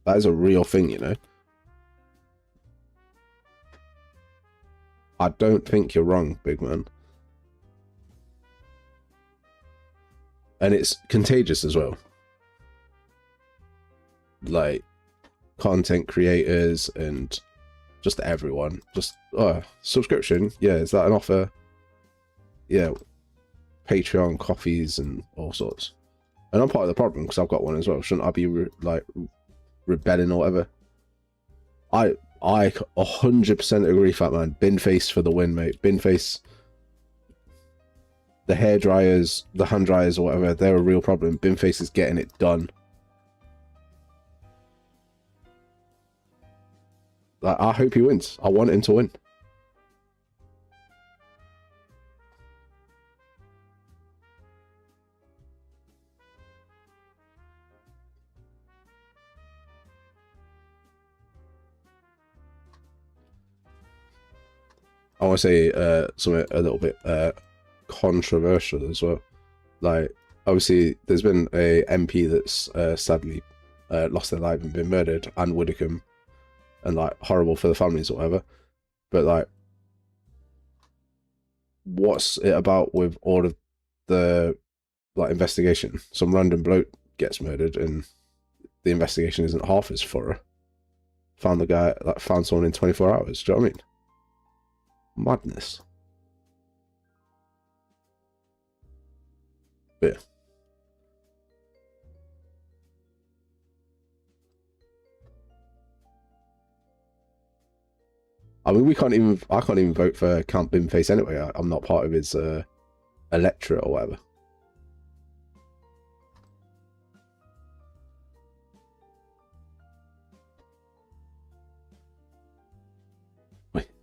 That is a real thing, you know. I don't think you're wrong, big man. And it's contagious as well. Like, content creators and just everyone. Just, subscription. Yeah, is that an offer? Yeah. Patreon, coffees, and all sorts. And I'm part of the problem because I've got one as well. Shouldn't I be rebelling or whatever? I 100% agree, fat man. Bin face for the win, mate. Bin face. The hair dryers, the hand dryers or whatever, they're a real problem. Bin face is getting it done. Like, I hope he wins. I want him to win. I want to say something a little bit controversial as well. Like, obviously, there's been a MP that's sadly lost their life and been murdered, and Widdicombe, and like horrible for the families or whatever. But like, what's it about with all of the like investigation? Some random bloke gets murdered and the investigation isn't half as thorough. Found the guy, like found someone in 24 hours. Do you know what I mean? Madness. But yeah. I mean, I can't even vote for Count Bimface anyway. I'm not part of his electorate or whatever.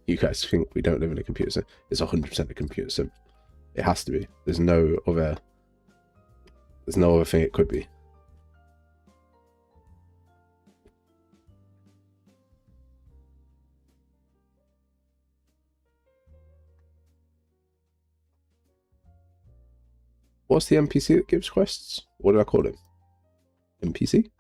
You guys think we don't live in a computer sim? It's 100% a computer sim. It has to be. There's no other thing it could be. What's the NPC that gives quests? What do I call him? NPC?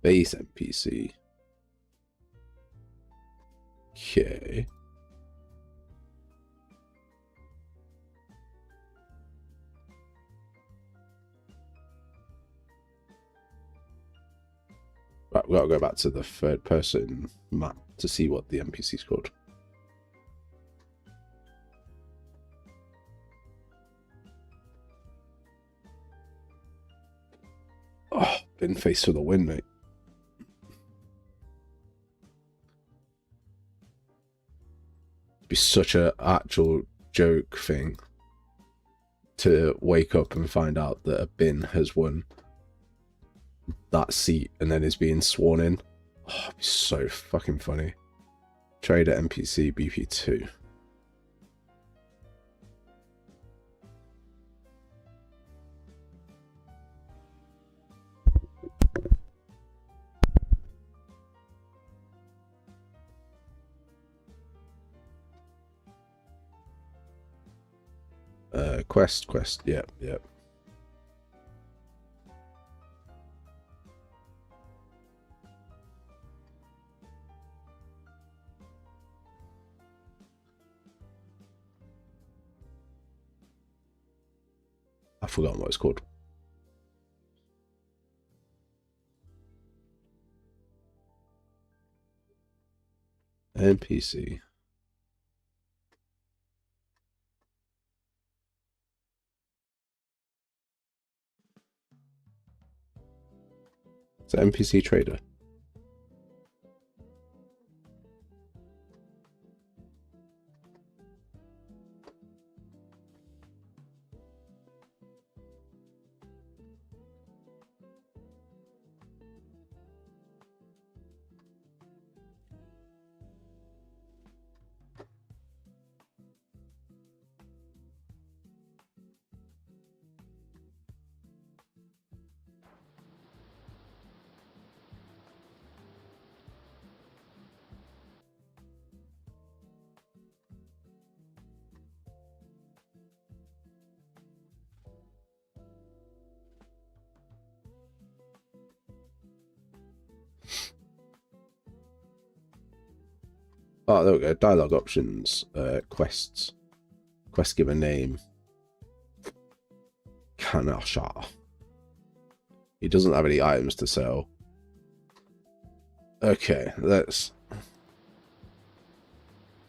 Base NPC. Okay. Right, we've got to go back to the third person map to see what the NPC's called. Oh, been face for the win, mate. It'd be such a actual joke thing to wake up and find out that a bin has won that seat and then is being sworn in. Oh, it'd be so fucking funny. Trader NPC BP2. Quest, yep. I've forgotten what it's called. NPC. It's an NPC trader. Oh, there we go. Dialogue options. Quests. Quest giver name. Kanasha. He doesn't have any items to sell. Okay, let's...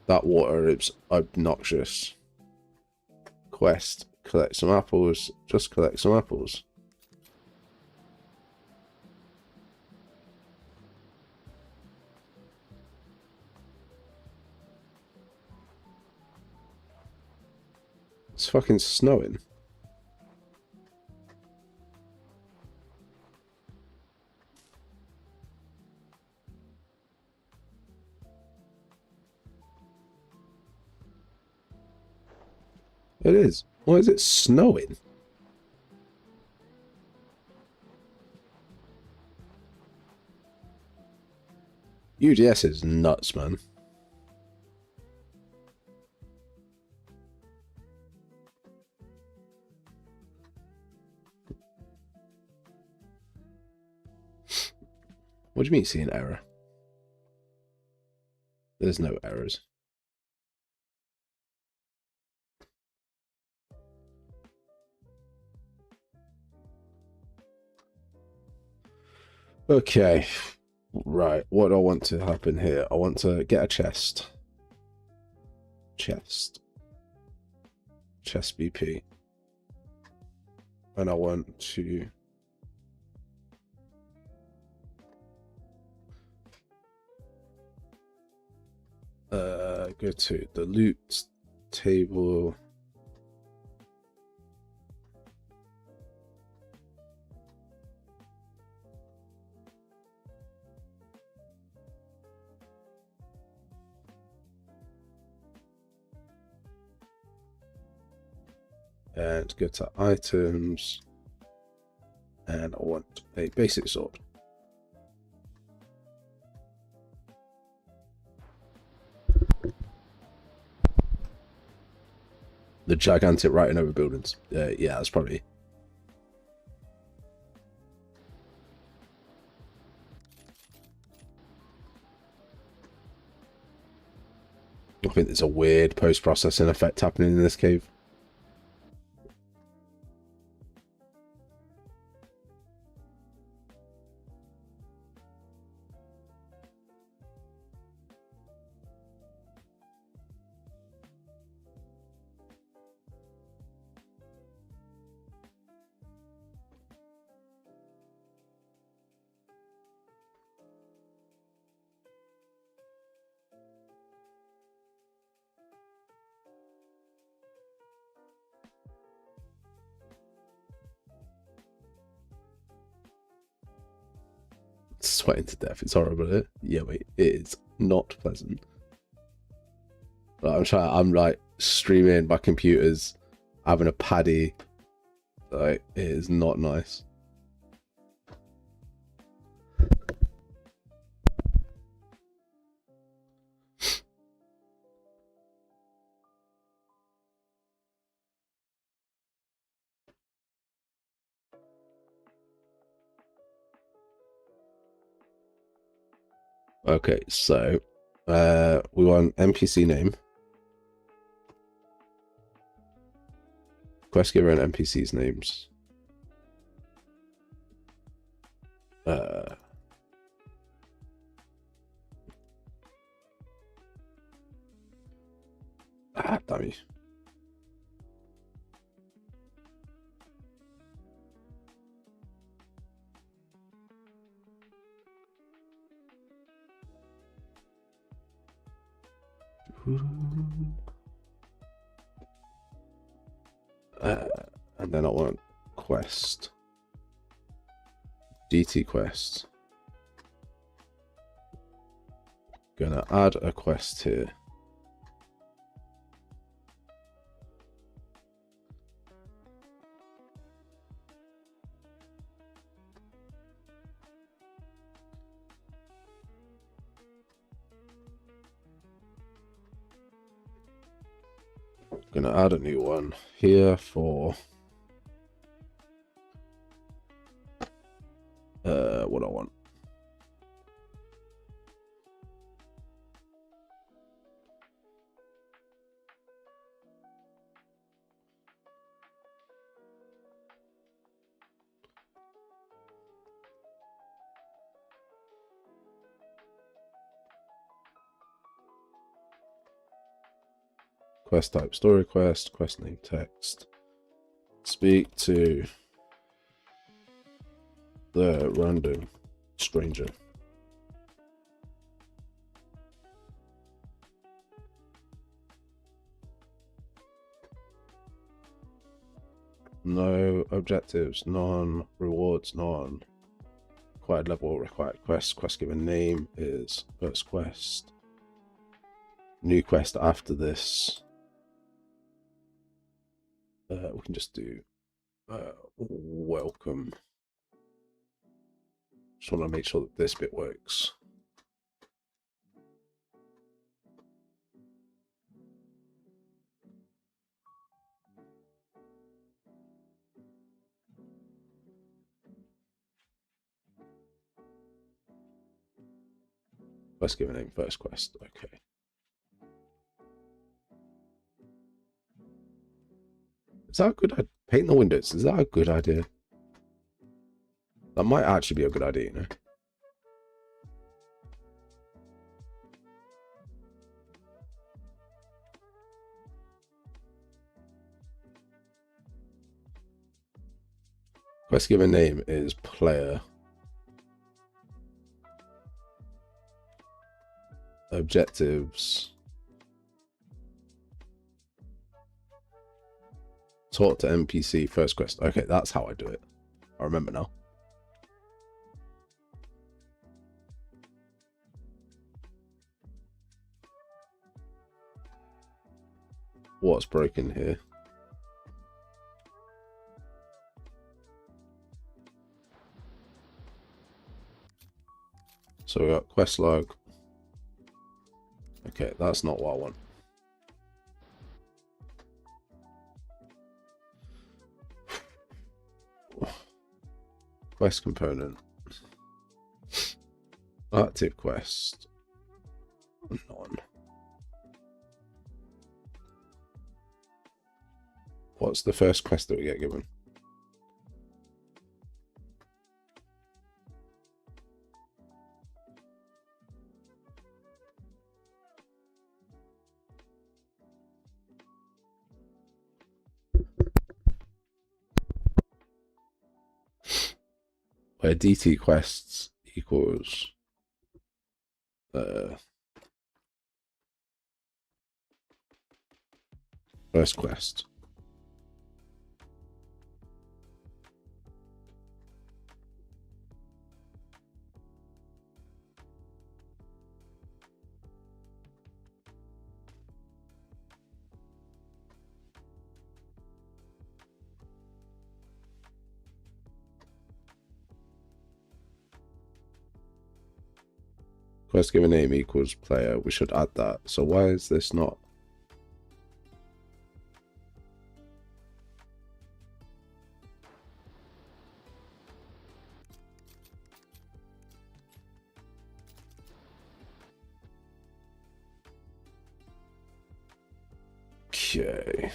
That water is obnoxious. Quest. Collect some apples. Just collect some apples. It's fucking snowing. It is. Why is it snowing? UDS is nuts, man. What do you mean see an error? There's no errors. Okay, right. What do I want to happen here? I want to get a chest. Chest BP. And I want to go to the loot table. And go to items, and I want a basic sword. The gigantic writing over buildings. Yeah, that's probably. I think there's a weird post-processing effect happening in this cave. Sweating to death. It's horrible, isn't it? Yeah, wait, it is not pleasant. Like, I'm like streaming my computer's having a paddy. Like, it is not nice. Okay, so we want NPC name. Quest giver and NPCs names. Damn you. And then I want quest. DT quest. Gonna add a quest here. Gonna add a new one here for what I want. Quest type story quest, quest name text. Speak to the random stranger. No objectives, none. Rewards, none. Required level, required quest. Quest given name is first quest. New quest after this. We can just do welcome. Just want to make sure that this bit works. Let's give a name first quest. Okay. Is that a good idea? Paint the windows. Is that a good idea? That might actually be a good idea, you know? Quest given name is player. Objectives. Talk to NPC first quest. Okay, that's how I do it. I remember now. What's broken here? So we got quest log. Okay, that's not what I want. Quest component. Active quest. None. What's the first quest that we get given? Where DT quests equals first quest. Quest given name equals player. We should add that. So why is this not? Okay.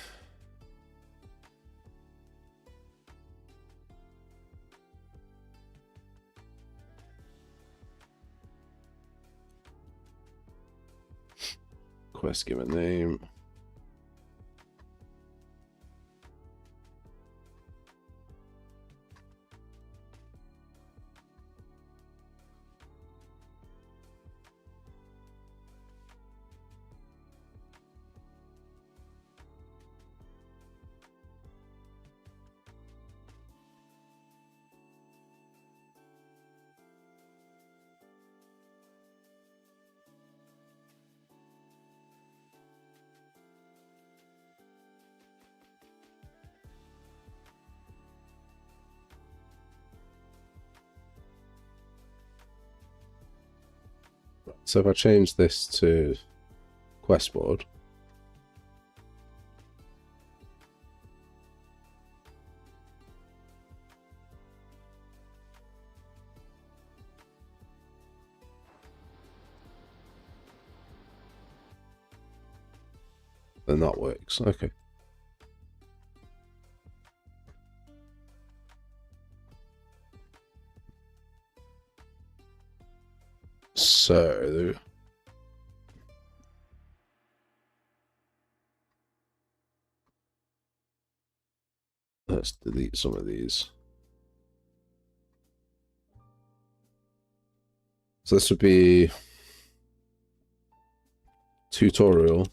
Quest given name. So if I change this to quest board, then that works. Okay. So let's delete some of these. So this would be tutorial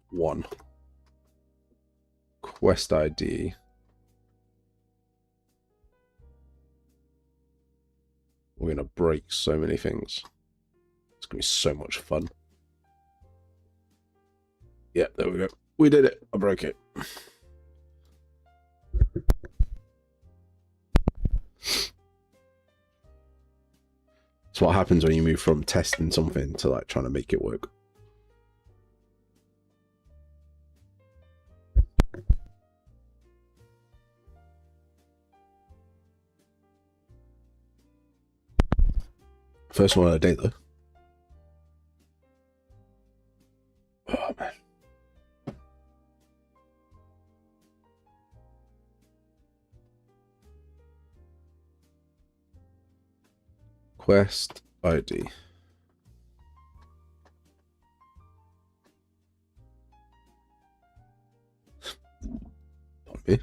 1. Quest ID. We're going to break so many things. It's going to be so much fun. Yeah, there we go. We did it. I broke it. It's what happens when you move from testing something to like trying to make it work. First one of the day though. Quest ID. It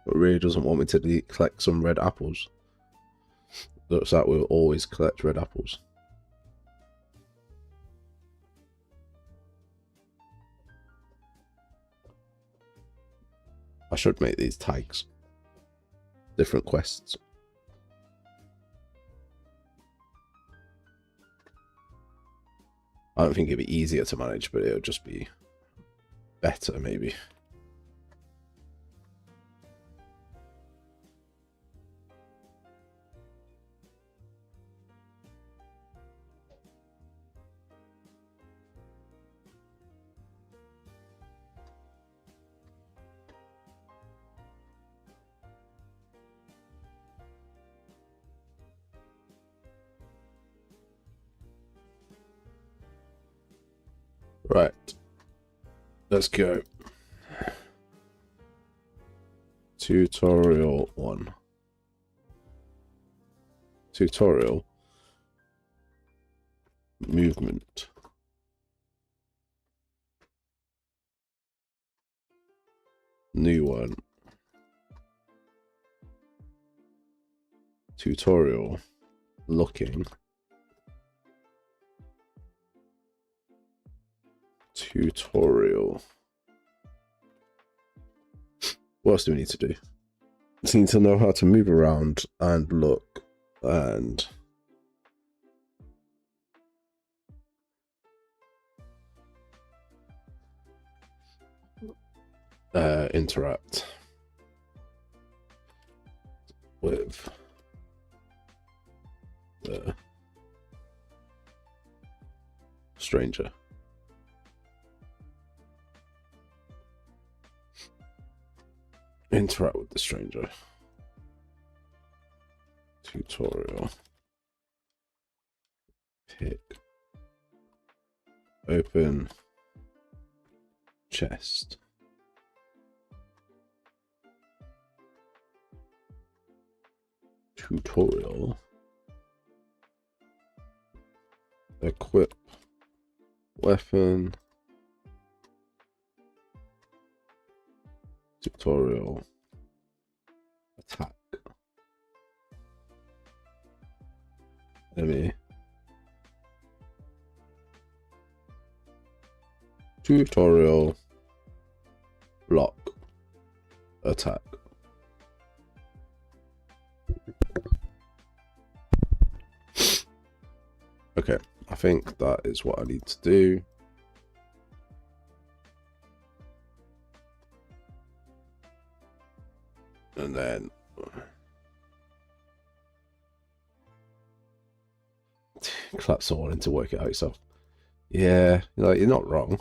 really doesn't want me to collect some red apples. Looks like we'll always collect red apples. I should make these tags. Different quests. I don't think it'd be easier to manage, but it'll just be better, maybe. Right. Let's go. Tutorial 1. Tutorial. Movement. New one. Tutorial. Looking. Tutorial. What else do we need to do? Just need to know how to move around and look and interact with the stranger. Interact with the stranger. Tutorial. Pick. Open. Chest. Tutorial. Equip. Weapon. Tutorial. Attack. Enemy. Tutorial. Block. Attack. Okay, I think that is what I need to do. And then clap someone in to work it out yourself. Yeah, like you're not wrong.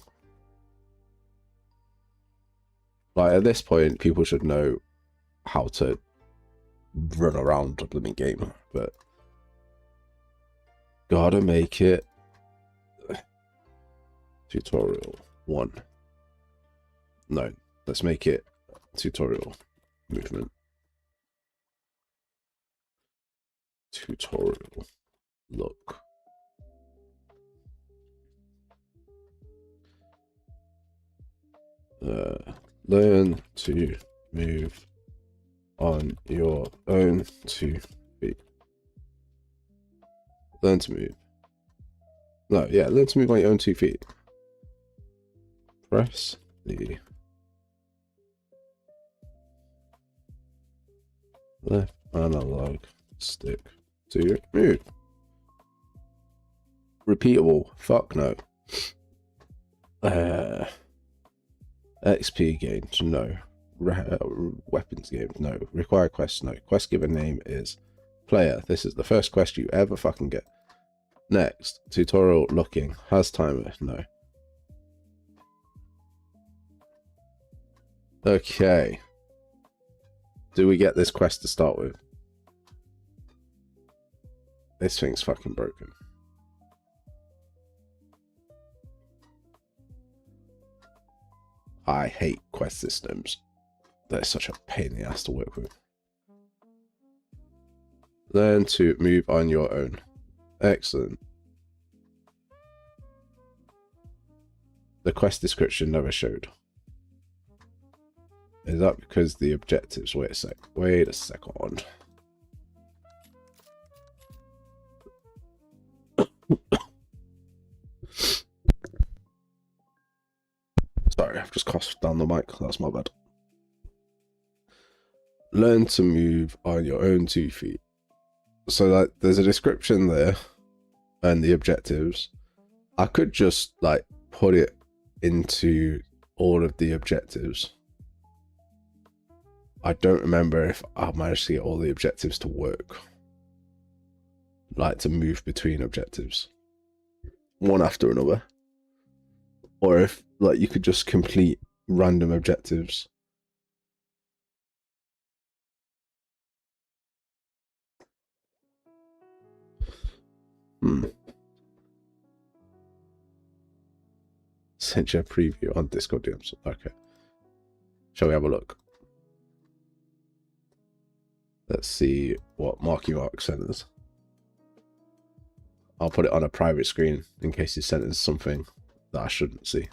Like at this point, people should know how to run around a blooming game, but gotta make it. Tutorial 1. No, let's make it tutorial movement. Tutorial look. Learn to move on your own 2 feet. Learn to move. No, yeah, learn to move on your own 2 feet. Press the left analog stick to move. Repeatable. Fuck no. XP gains, no. Weapons gained, no. Required quest, no. Quest given name is player. This is the first quest you ever fucking get. Next, tutorial looking. Has timer, no. Okay. Do we get this quest to start with? This thing's fucking broken. I hate quest systems. They're such a pain in the ass to work with. Learn to move on your own. Excellent. The quest description never showed. Is that because the objectives? Wait a second. Sorry, I've just coughed down the mic. That's my bad. Learn to move on your own 2 feet. So like, there's a description there and the objectives. I could just like put it into all of the objectives. I don't remember if I managed to get all the objectives to work. Like to move between objectives. One after another. Or if like you could just complete random objectives. Sent you a preview on Discord DMs. Okay. Shall we have a look? Let's see what Marky Mark sent us. I'll put it on a private screen in case he sent us something that I shouldn't see.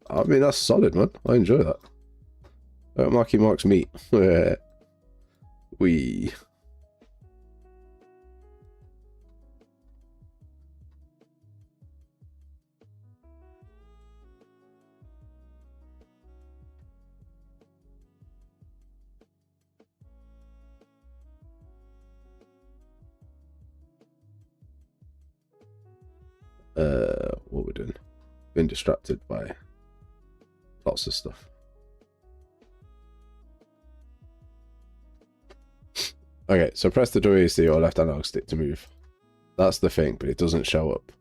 I mean, that's solid, man. I enjoy that. Marky Mark's meat. We. What we're doing? Been distracted by lots of stuff. Okay, so press the WASD or left analog stick to move. That's the thing, but it doesn't show up,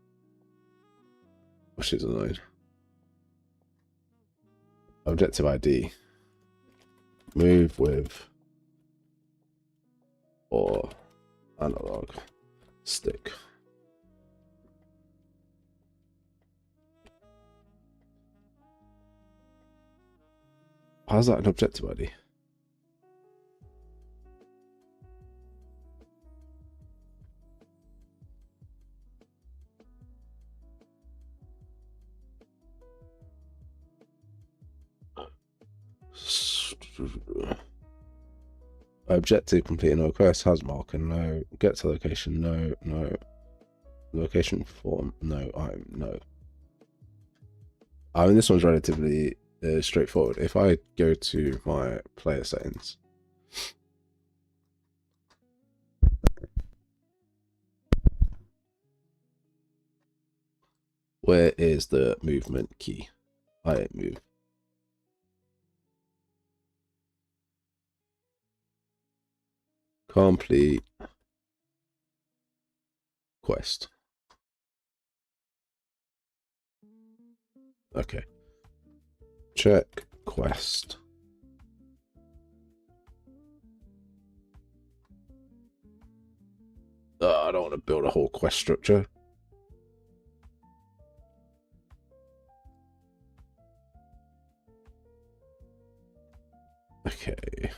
which is annoying. Objective ID. Move with or analog stick. How's that an objective ID? Objective completing no quest has marker, no. Get to location, no. Location form, no. No. I mean, this one's relatively straightforward. If I go to my player settings, where is the movement key? I move. Complete quest. Okay. Check quest. I don't want to build a whole quest structure. Okay.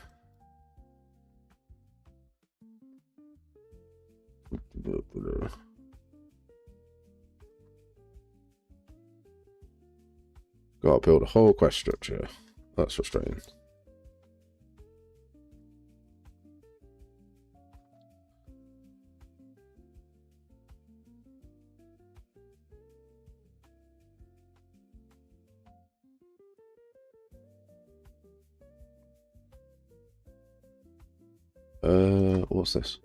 Gotta build a whole quest structure. That's frustrating. What's this?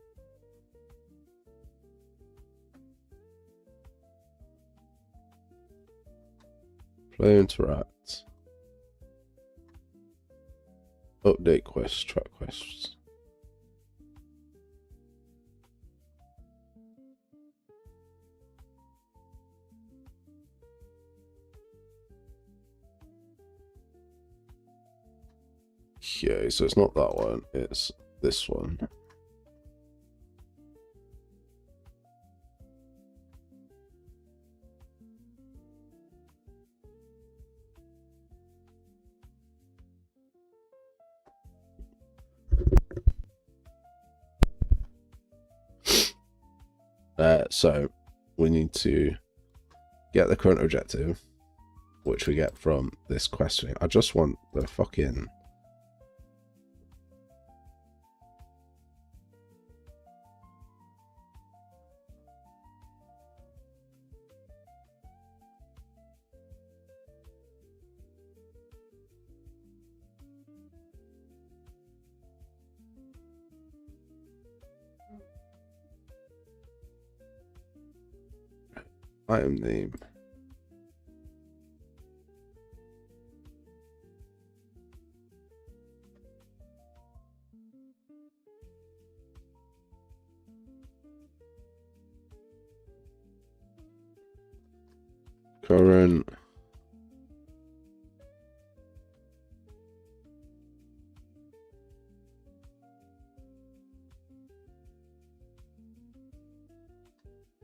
Play interact. Update quests, track quests. Okay, so it's not that one, it's this one. So we need to get the current objective, which we get from this quest thing. I just want the fucking... item name. Current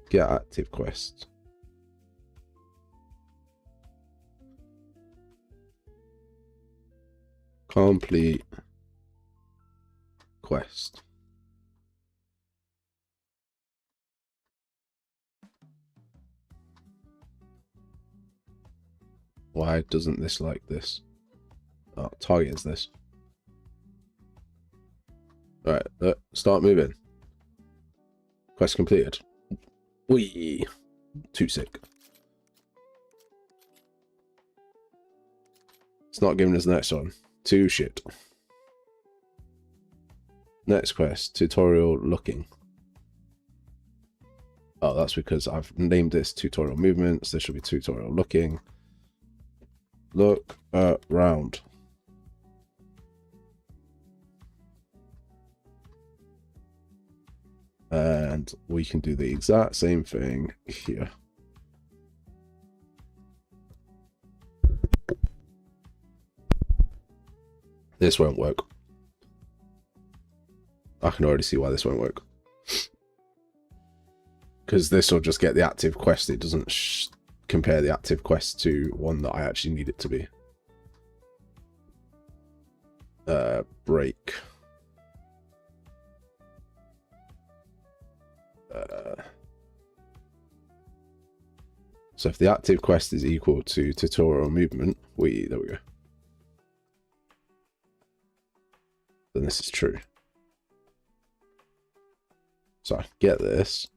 get active quest. Complete quest. Why doesn't this like this? Oh, target is this. Alright, start moving. Quest completed. Wee! Too sick. It's not giving us the next one. Too shit. Next quest, tutorial looking. Oh, that's because I've named this tutorial movements. This should be tutorial looking. Look around. And we can do the exact same thing here. This won't work. I can already see why this won't work. Because this will just get the active quest. It doesn't compare the active quest to one that I actually need it to be. Break. So if the active quest is equal to tutorial movement, there we go. Then this is true. So I get this.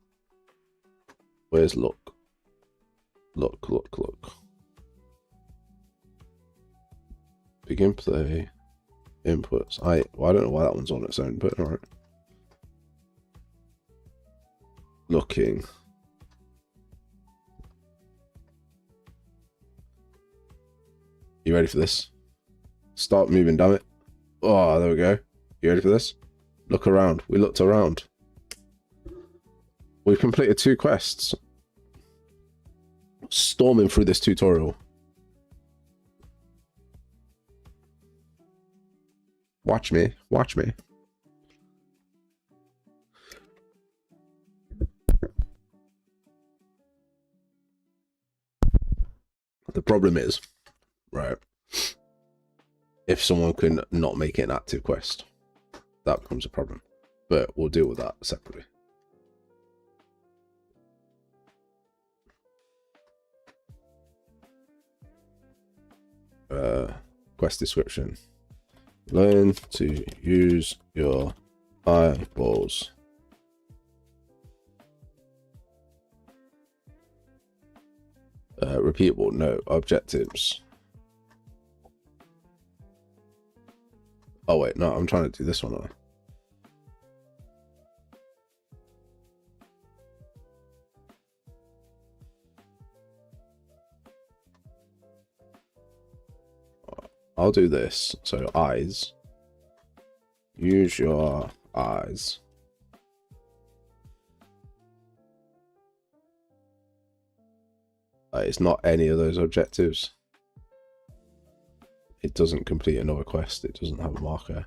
Where's look? Look. Begin play. Inputs. Well, I don't know why that one's on its own, but alright. Looking. You ready for this? Start moving, damn it. Oh, there we go. You ready for this? Look around. We looked around. We've completed 2 quests. Storming through this tutorial. Watch me. Watch me. The problem is, right, if someone can not make it an active quest, that becomes a problem. But we'll deal with that separately. Quest description. Learn to use your eyeballs. Repeatable, no. Objectives. Oh wait, no, I'm trying to do this one. I'll do this. So eyes. Use your eyes. It's not any of those objectives. It doesn't complete another quest. It doesn't have a marker.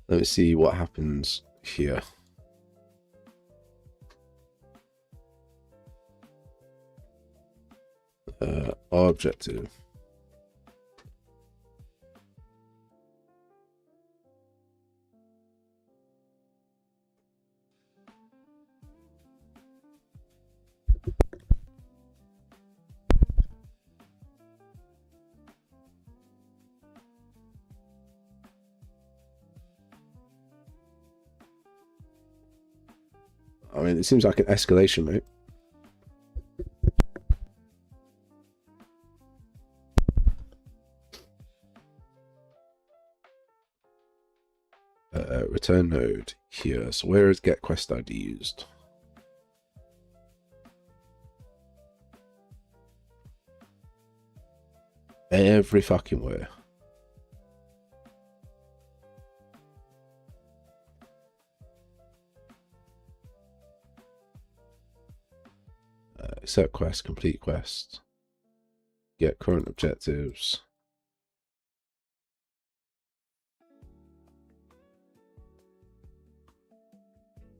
Let me see what happens here. Objective. I mean, it seems like an escalation, mate. Return node here. So where is get quest ID used? Every fucking where. Accept quest, complete quest, get current objectives.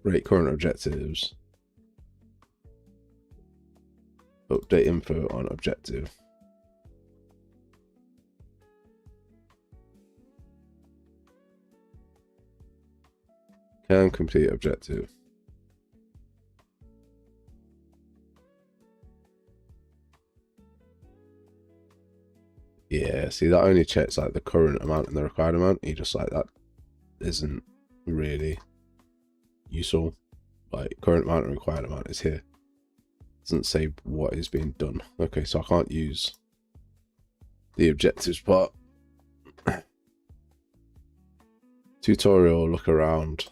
Rate current objectives. Update info on objective. Can complete objective. Yeah, see, that only checks like the current amount and the required amount. You just like that isn't really useful. Like current amount and required amount is here. Doesn't say what is being done. Okay, so I can't use the objectives part. Tutorial, look around.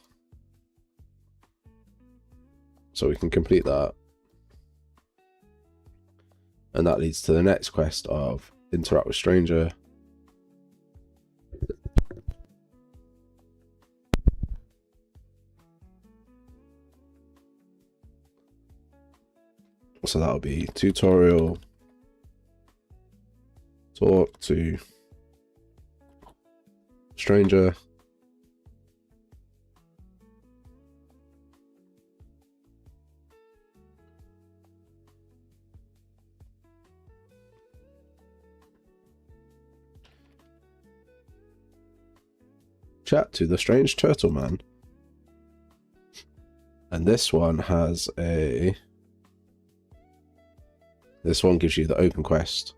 So we can complete that. And that leads to the next quest of interact with stranger. So that'll be tutorial, talk to stranger. Chat to the strange turtle man. And this one has a... This one gives you the open quest.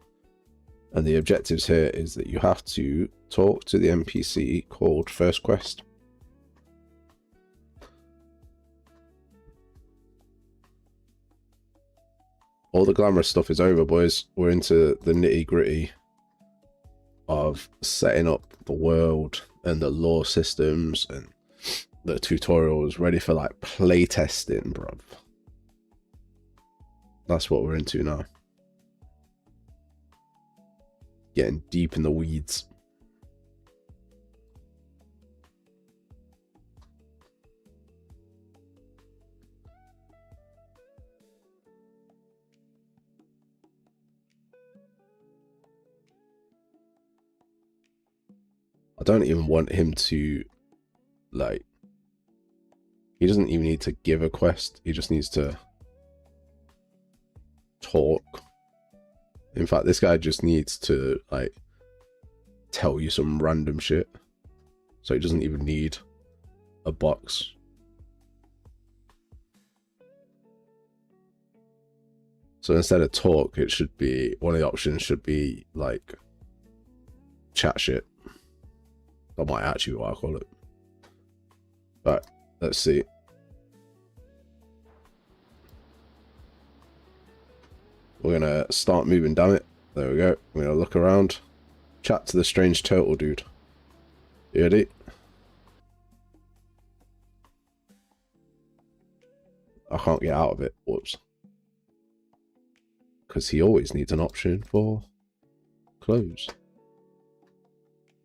And the objectives here is that you have to talk to the NPC called First Quest. All the glamorous stuff is over, boys. We're into the nitty-gritty of setting up the world and the lore systems and the tutorials ready for like playtesting, bruv. That's what we're into now. Getting deep in the weeds. I don't even want him to, like, he doesn't even need to give a quest. He just needs to talk. In fact, this guy just needs to, like, tell you some random shit. So he doesn't even need a box. So instead of talk, it should be, one of the options should be, like, chat shit. That might actually be what I call it. But let's see. We're gonna start moving, damn it. There we go. We're gonna look around. Chat to the strange turtle dude. You ready? I can't get out of it. Whoops. Because he always needs an option for close.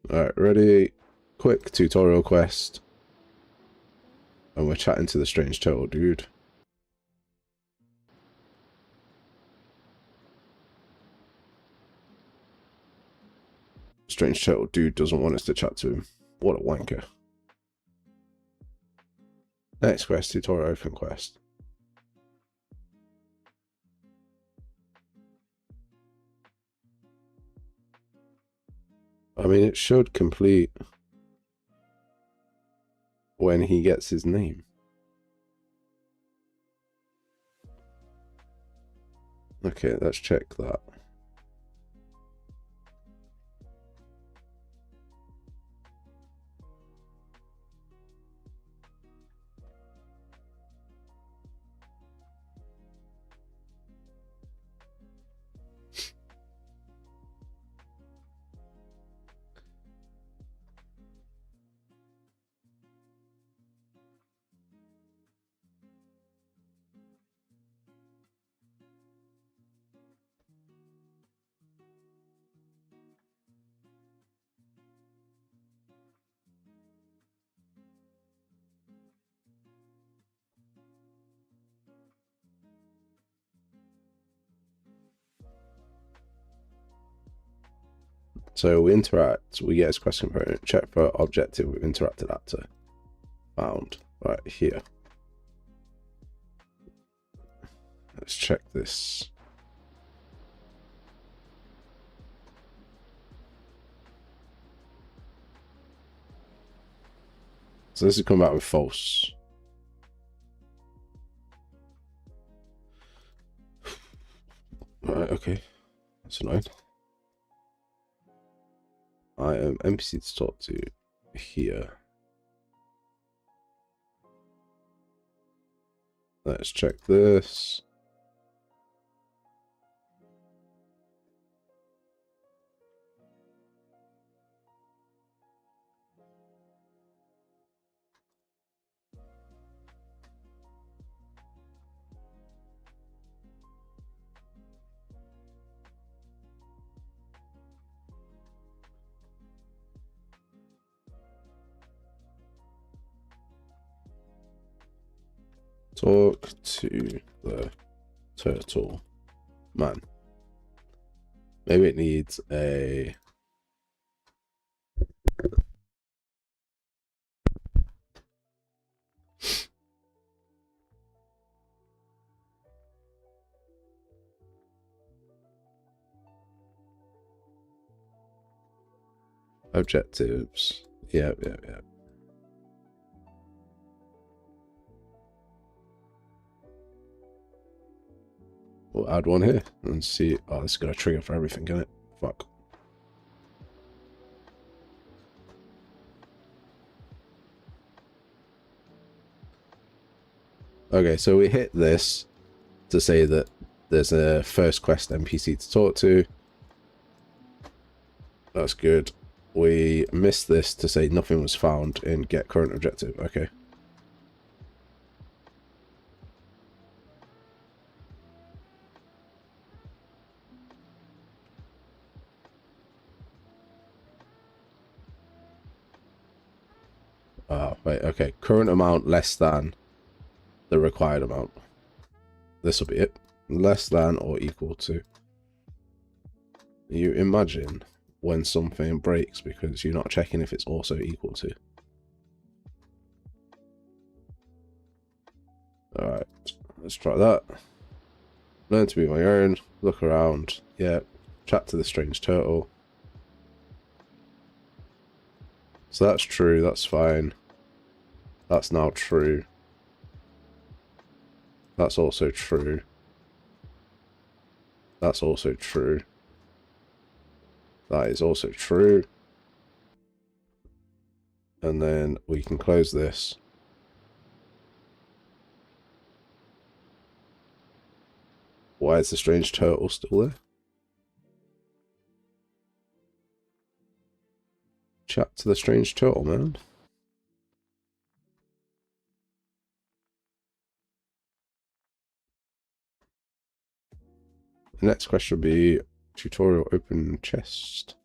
Alright, ready? Quick tutorial quest. And we're chatting to the strange turtle dude. Strange turtle dude doesn't want us to chat to him. What a wanker. Next quest, tutorial open quest. I mean, it should complete when he gets his name. Okay, let's check that. So we interact, we get as quest component, check for objective we've interacted at to found right here. Let's check this. So this is coming back with false. Right, okay. That's annoying. I am NPC to talk to here. Let's check this. Talk to the turtle man. Maybe it needs a objectives. Yeah. We'll add one here and see. Oh, this is gonna trigger for everything, isn't it? Fuck. Okay, so we hit this to say that there's a first quest NPC to talk to. That's good. We missed this to say nothing was found in get current objective. Okay. Oh, wait, okay. Current amount less than the required amount. This will be it. Less than or equal to. You imagine when something breaks because you're not checking if it's also equal to. Alright, let's try that. Learn to be my own. Look around. Yeah. Chat to the strange turtle. So that's true, that's fine. That's now true. That's also true. That's also true. That is also true. And then we can close this. Why is the strange turtle still there? Chat to the strange turtle, man. The next question would be tutorial open chest.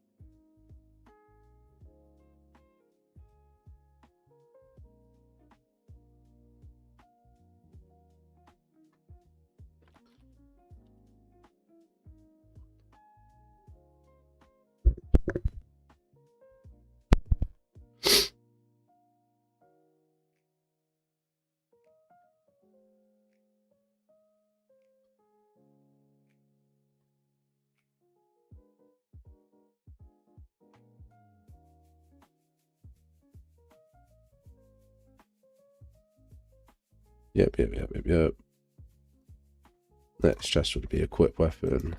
Yep. Next chest would be equip weapon.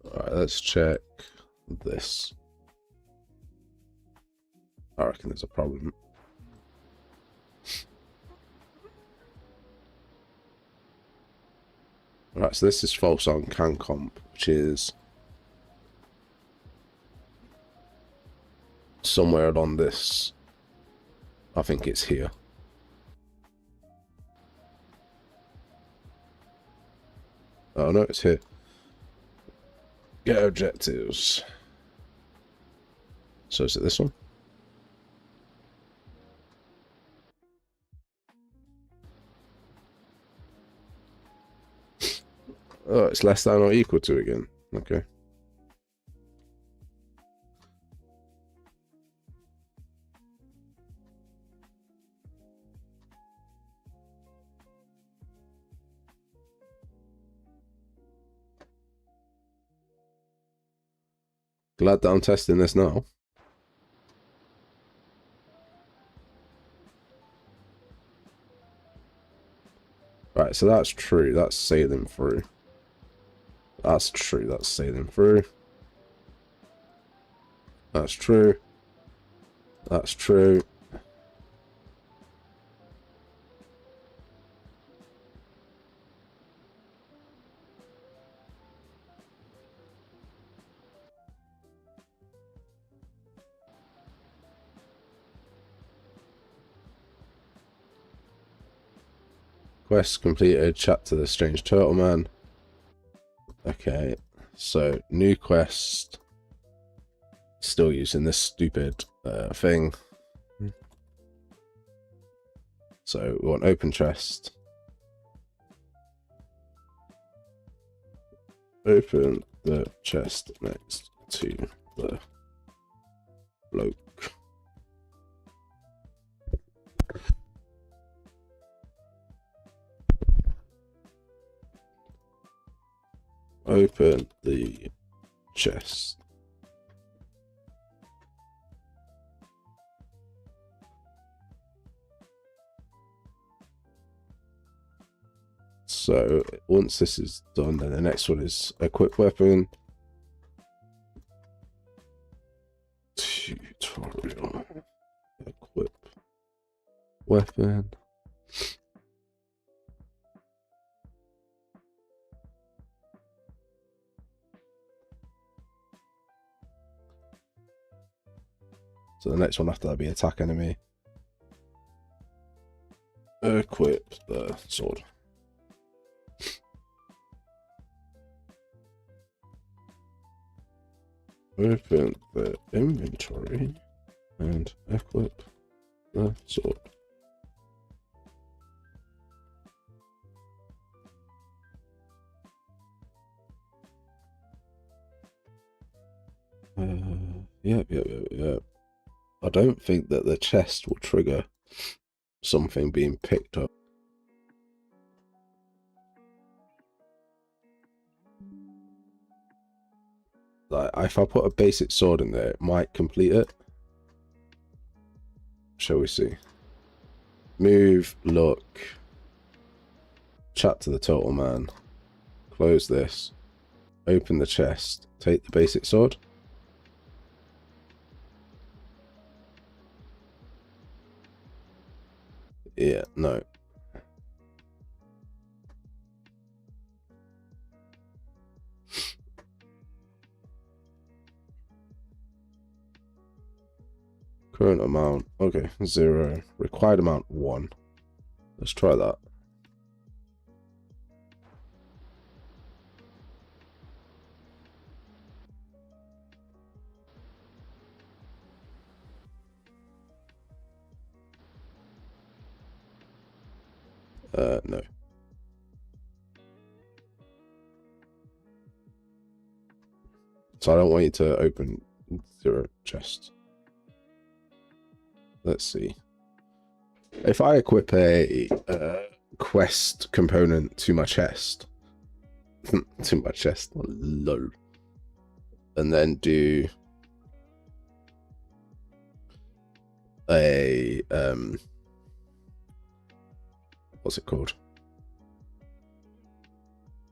Alright, let's check this. I reckon there's a problem. Right, so this is false on CanComp, which is somewhere along this. I think it's here. Oh no, it's here. Get objectives. So is it this one? Oh, it's less than or equal to again. Okay. Glad that I'm testing this now. Right, so that's true. That's sailing through. That's true. That's sailing through. That's true. That's true. Quest completed. Chat to the strange turtle man. Okay, so new quest. Still using this stupid thing. So we want open chest. Open the chest next to the bloke. Open the chest. So once this is done, then the next one is equip weapon. Tutorial. Equip weapon. So the next one after that be attack enemy. Equip the sword. Open the inventory and equip the sword. Yep. I don't think that the chest will trigger something being picked up. Like, if I put a basic sword in there, it might complete it. Shall we see? Move, look. Chat to the turtle man. Close this. Open the chest. Take the basic sword. Yeah, no. Current amount. Okay, 0. Required amount 1. Let's try that. No. So I don't want you to open 0 chest. Let's see. If I equip a quest component to my chest, lol, and then do a what's it called?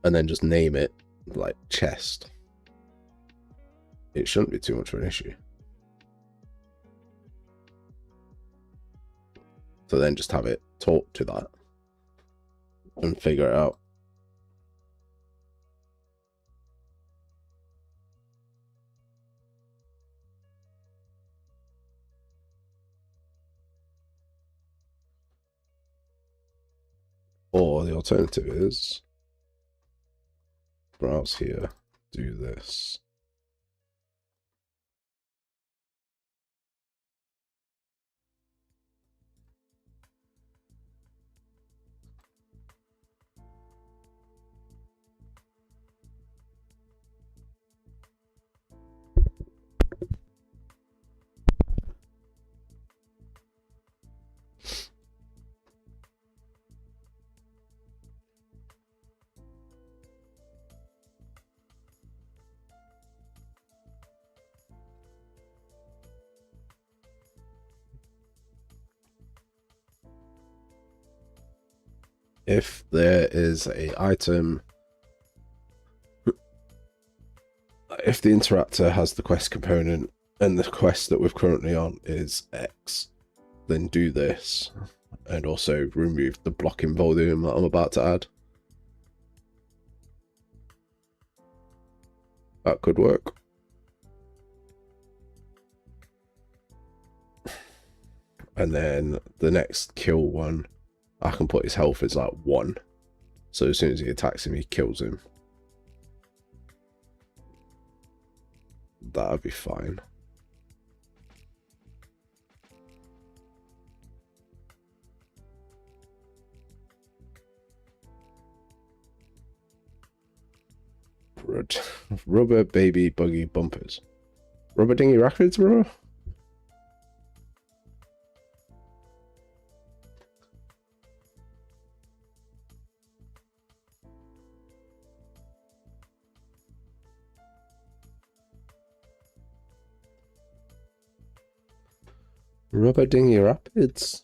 And then just name it like chest. It shouldn't be too much of an issue. So then just have it talk to that and figure it out. Or the alternative is browse here, do this. If there is a item, if the interactor has the quest component and the quest that we're currently on is X, then do this, and also remove the blocking volume that I'm about to add. That could work. And then the next kill one, I can put his health as like 1. So as soon as he attacks him, he kills him. That'd be fine. Rubber baby buggy bumpers. Rubber dinghy rapids, bro? Rubber dinghy rapids?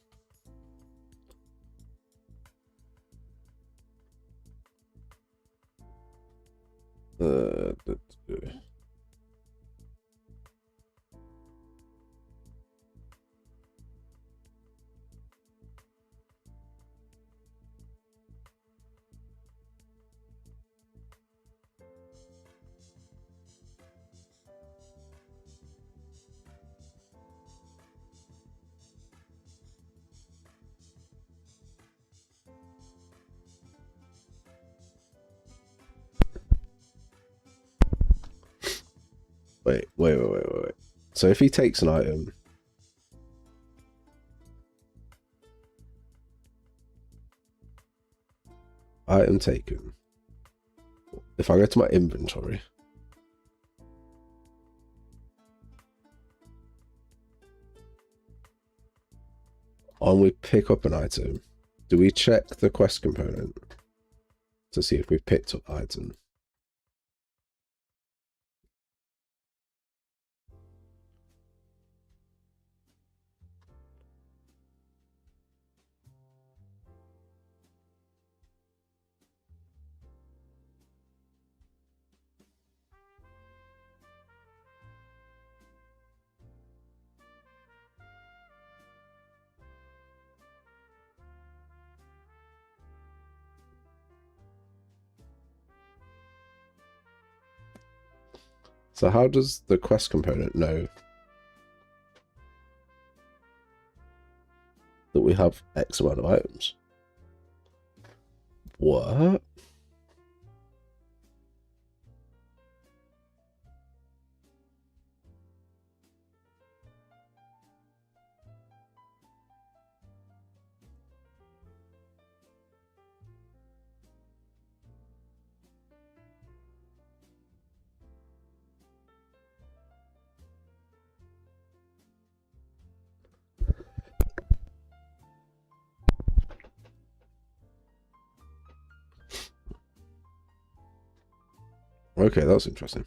Wait. So if he takes an item, item taken. If I go to my inventory, and we pick up an item, do we check the quest component to see if we've picked up the item? So how does the quest component know that we have X amount of items? What? Okay, that's interesting.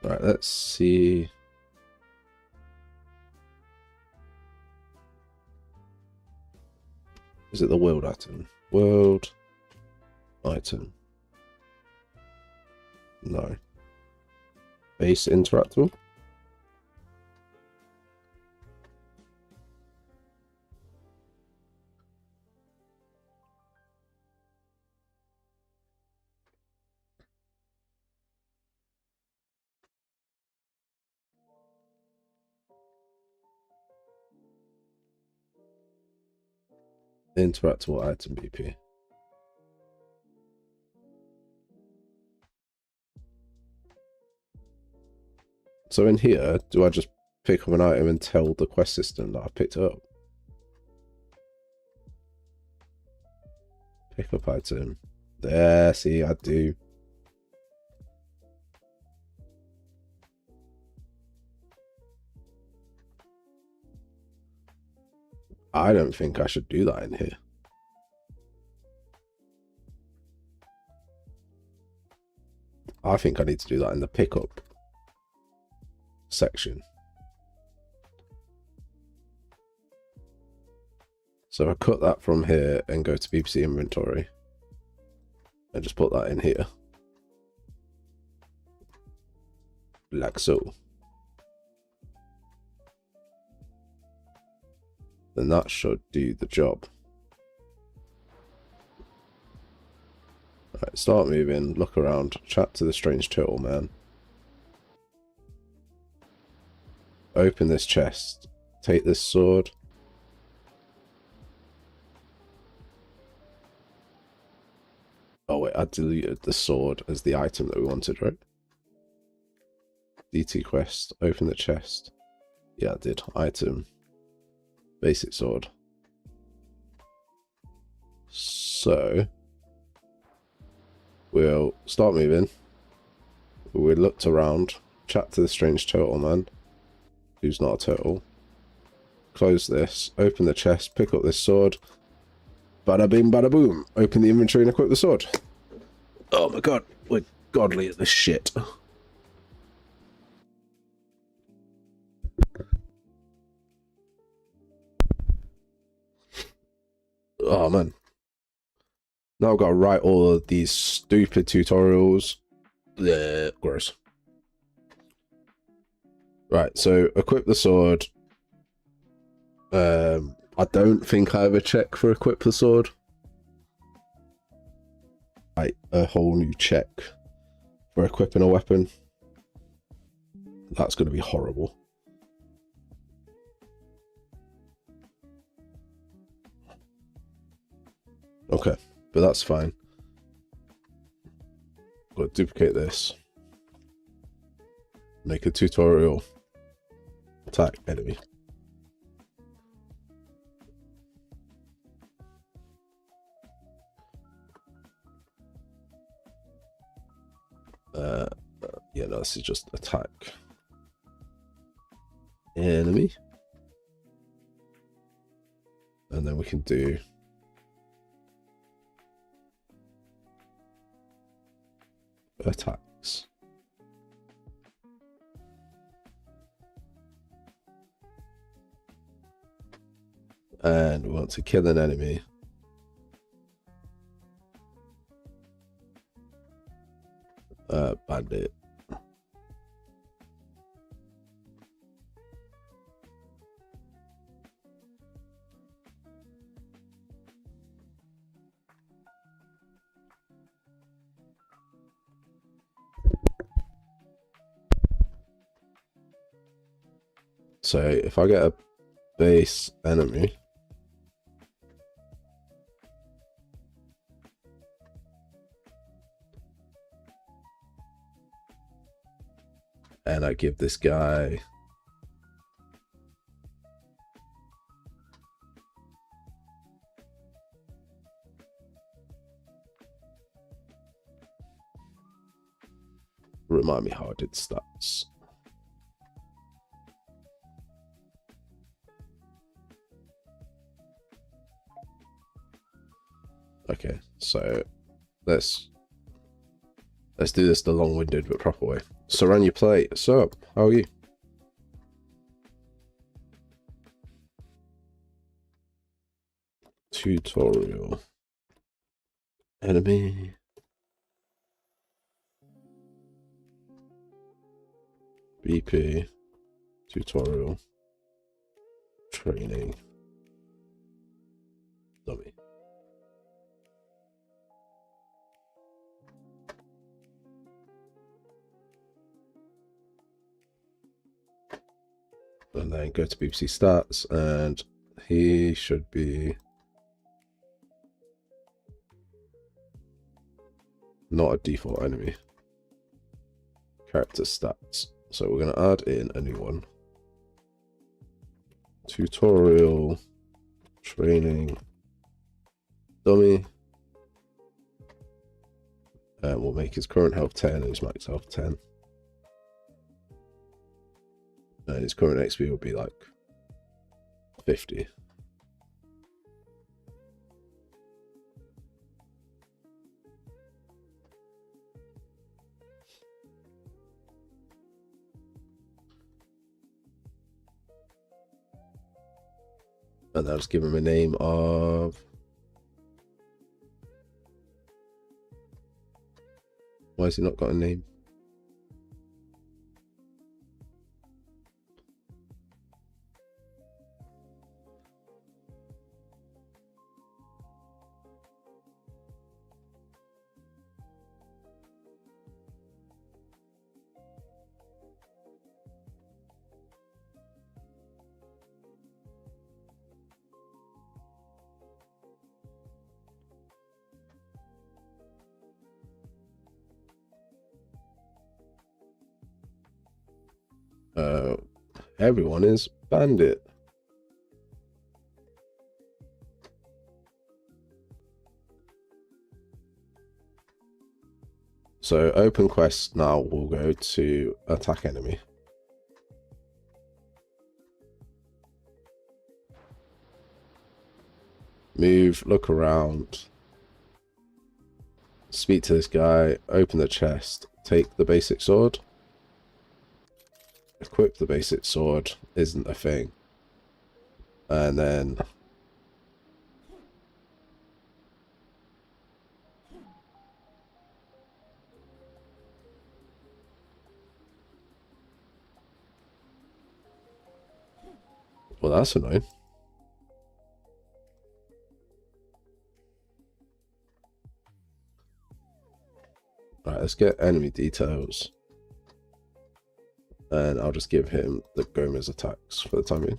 All right, let's see. Is it the world item? World item. No. Base interactable. Interactable item BP. So in here, do I just pick up an item and tell the quest system that I picked it up? Pick up item. There, see, I do. I don't think I should do that in here. I think I need to do that in the pickup section. So if I cut that from here and go to BBC inventory and just put that in here. Like so. Then that should do the job. Alright, start moving, look around, chat to the strange turtle man. Open this chest, take this sword. Oh wait, I deleted the sword as the item that we wanted, right? DT quest, open the chest. Yeah, I did. Item. Basic sword. So we'll start moving. We looked around, chat to the strange turtle man, who's not a turtle. Close this, open the chest, pick up this sword. Bada bing, bada boom. Open the inventory and equip the sword. Oh my god, we're godly at this shit. Oh man. Now I've got to write all of these stupid tutorials. Blech, gross. Right, so equip the sword. I don't think I have a check for equip the sword. Like a whole new check for equipping a weapon. That's going to be horrible. Okay, but that's fine. Got to duplicate this. Make a tutorial. Attack enemy. Yeah, no, this is just attack enemy. And then we can do attacks. And we want to kill an enemy. Bandit. So if I get a base enemy, and I give this guy remind me how I did stats. Okay, so let's do this the long-winded but proper way. Surround your plate. So, how are you? Tutorial. Enemy. BP. Tutorial. Training. Dummy. And then go to BBC stats, and he should be not a default enemy. Character stats. So we're going to add in a new one. Tutorial training dummy. And we'll make his current health 10 and his max health 10. And his current XP will be like 50. And I'll just give him a name of... Why has he not got a name? Everyone is Bandit. So open quest now will go to attack enemy. Move, look around. Speak to this guy, open the chest, take the basic sword. Equip the basic sword isn't a thing. And then well, that's annoying. Right, let's get enemy details. And I'll just give him the Gomez attacks for the time being.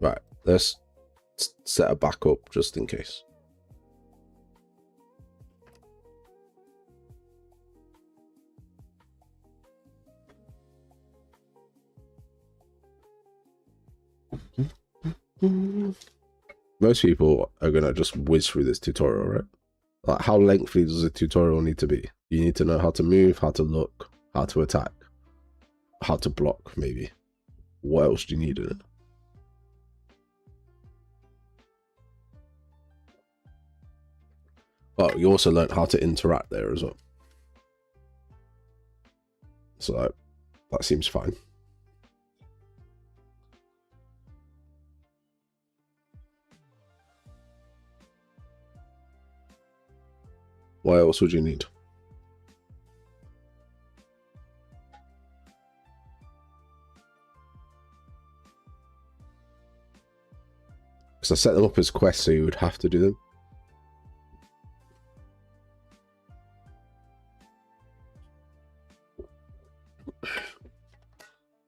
Right, let's set a backup just in case. Most people are gonna just whiz through this tutorial, right? Like, how lengthy does a tutorial need to be? You need to know how to move, how to look, how to attack, how to block, maybe. What else do you need in it? Oh, you also learned how to interact there as well. So that seems fine. What else would you need? Because I set them up as quests, so you would have to do them.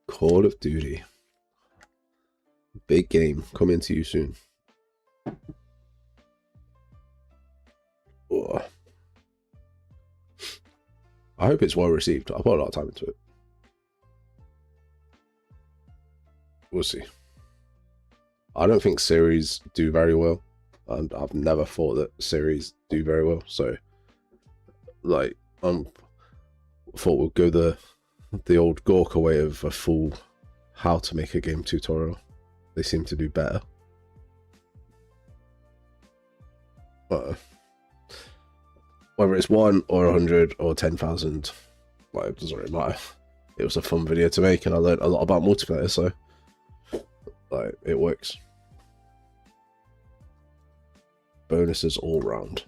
Call of Duty. Big game coming to you soon. Oh. I hope it's well received. I put a lot of time into it. We'll see. I don't think series do very well, and I've never thought that series do very well. So, like, thought we'll go the old Gorka way of a full how to make a game tutorial. They seem to do better. But whether it's 1 or 100 or 10,000, like, it doesn't really matter. It was a fun video to make, and I learned a lot about multiplayer, so like, it works. Bonuses all round.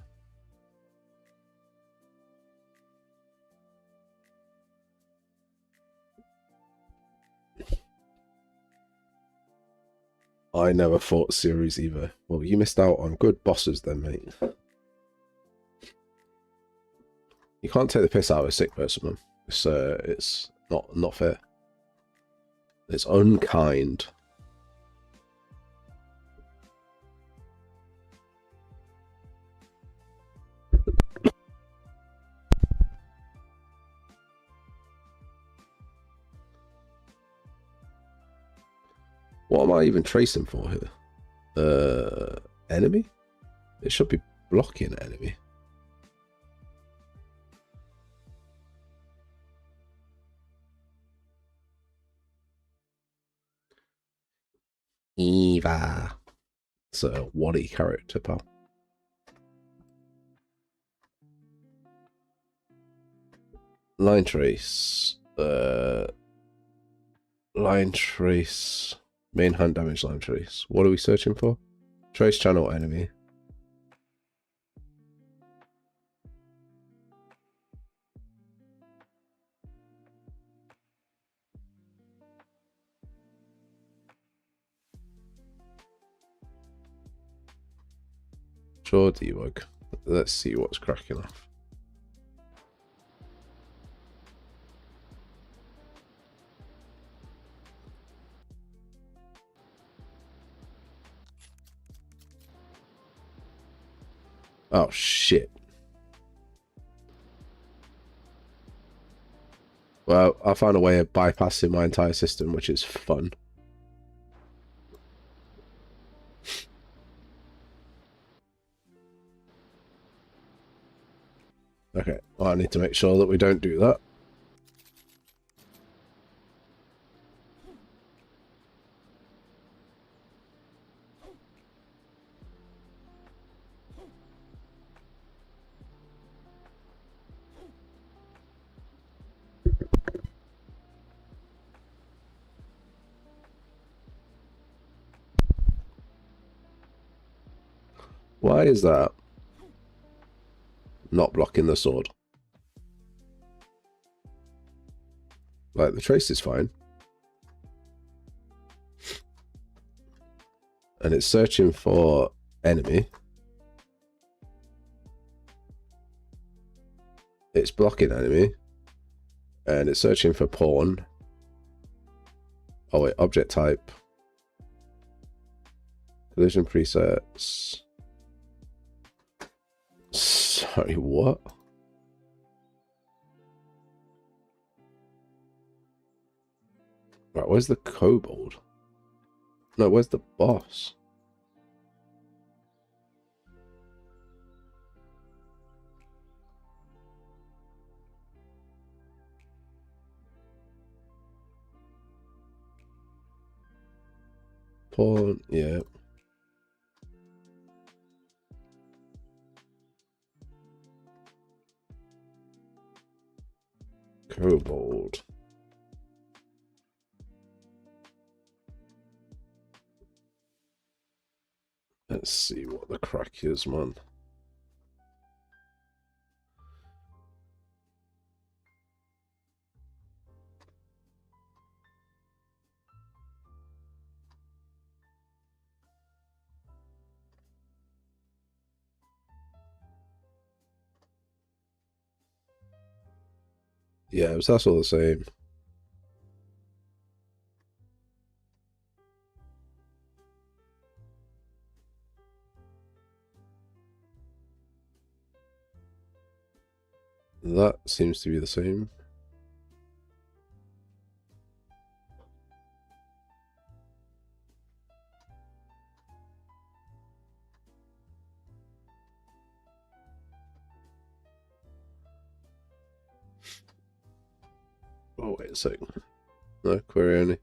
I never fought series either. Well, you missed out on good bosses then, mate. You can't take the piss out of a sick person, man. It's not fair. It's unkind. What am I even tracing for here? Enemy? It should be blocking enemy. Eva. It's a Wally character, pal. Line trace. Line trace. Main hand damage line trace. What are we searching for? Trace channel enemy. Sure, debug. Let's see what's cracking off. Oh shit. Well, I found a way of bypassing my entire system, which is fun. Okay, well, I need to make sure that we don't do that. Why is that not blocking the sword? Like, the trace is fine. And it's searching for enemy. It's blocking enemy. And it's searching for pawn. Oh wait, object type. Collision presets. Sorry, what? Right, where's the kobold? No, where's the boss? Pawn, yeah. Kobold. Let's see what the crack is, man. Yeah, that's all the same. That seems to be the same. Oh, wait a second. No, query only.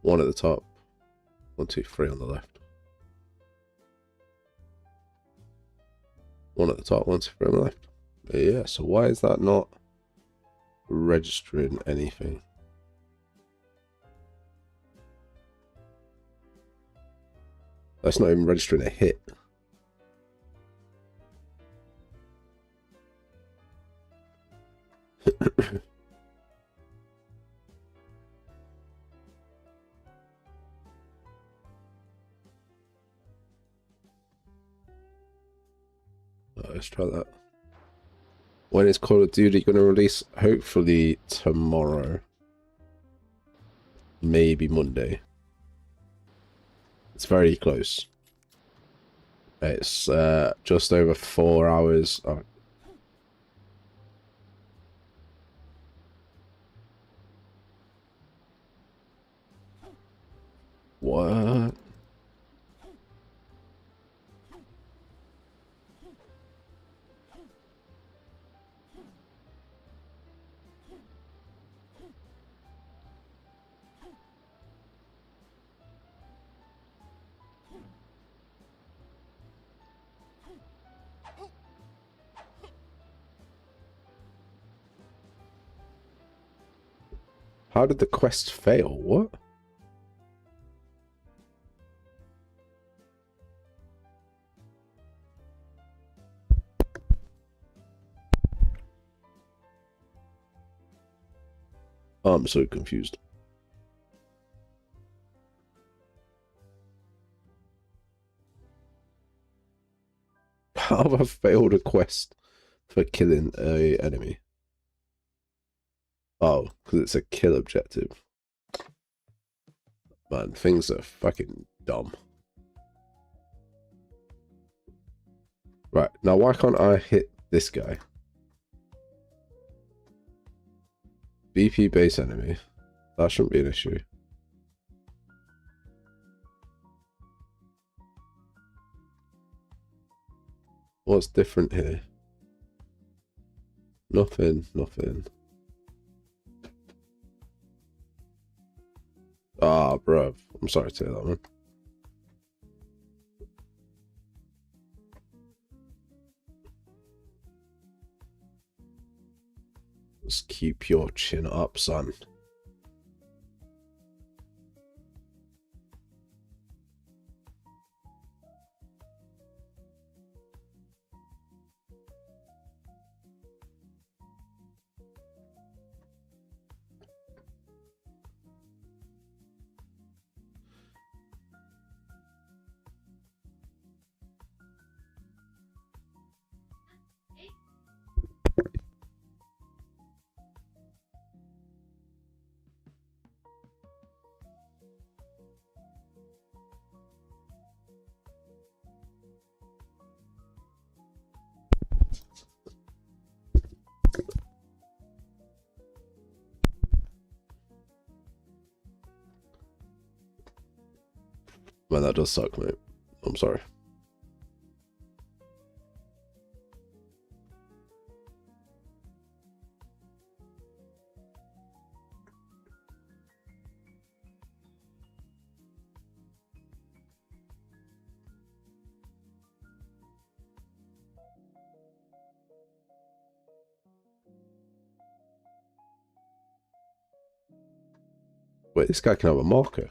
One at the top. 1, 2, 3 on the left. One at the top, 1, 2, 3 on the left. Yeah, so why is that not registering anything? That's not even registering a hit. Let's try that. When is Call of Duty going to release? Hopefully tomorrow. Maybe Monday. It's very close. It's just over 4 hours. Oh. What? How did the quest fail? What? I'm so confused. How have I failed a quest for killing a enemy? Oh, because it's a kill objective. Man, things are fucking dumb. Right, now why can't I hit this guy? BP base enemy. That shouldn't be an issue. What's different here? Nothing, nothing. Ah, bruv. I'm sorry to hear that, man. Just keep your chin up, son. Man, that does suck, mate. I'm sorry. Wait, this guy can have a marker.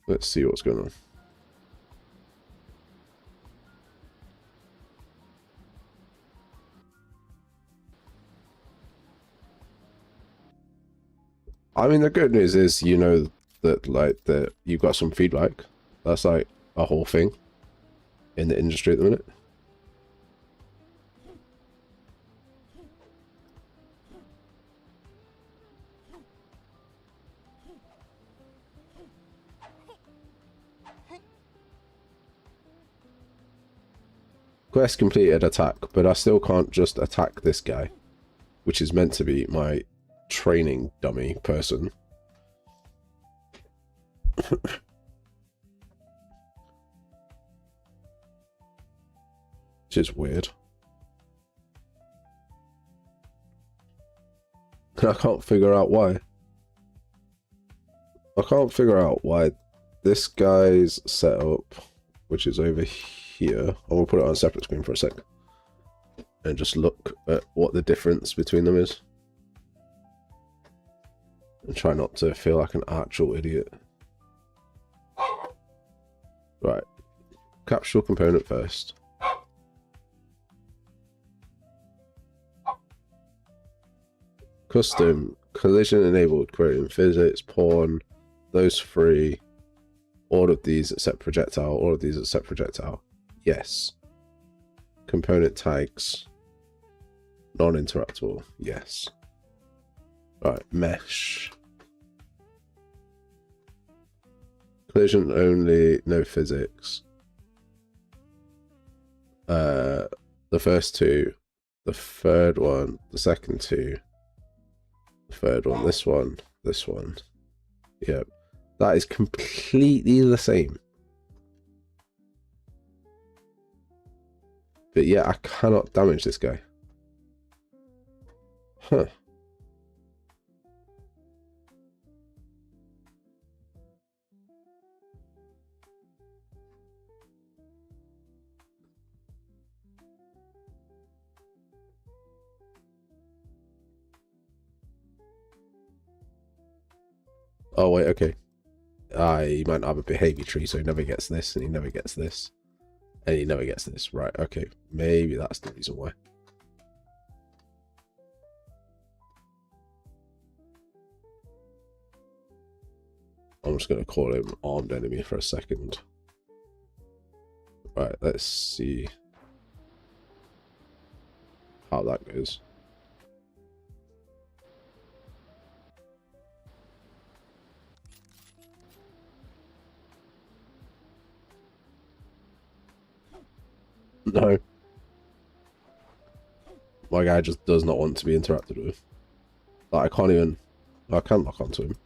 Let's see what's going on. I mean, the good news is, you know, that like that you've got some feedback. That's like a whole thing in the industry at the minute. Quest completed, attack, but I still can't just attack this guy, which is meant to be my training dummy person. Which is weird. I can't figure out why. I can't figure out why this guy's setup, which is over here, I will put it on a separate screen for a sec and just look at what the difference between them is and try not to feel like an actual idiot. Right, capsule component first. Custom, collision enabled, creating physics, pawn, those three, all of these except projectile, all of these except projectile. Yes. Component tags, non-interactable. Yes. Right, mesh. collision only, no physics. The first two, the third one, the second two, the third one, this one, this one. Yep, that is completely the same. But yeah, I cannot damage this guy. Huh. Oh wait, okay. He might not have a behavior tree, so he never gets this, and he never gets this, and he never gets this. Right, okay. Maybe that's the reason why. I'm just going to call him armed enemy for a second. Right, let's see how that goes. No. My guy just does not want to be interacted with. Like, I can't even... I can't lock onto him.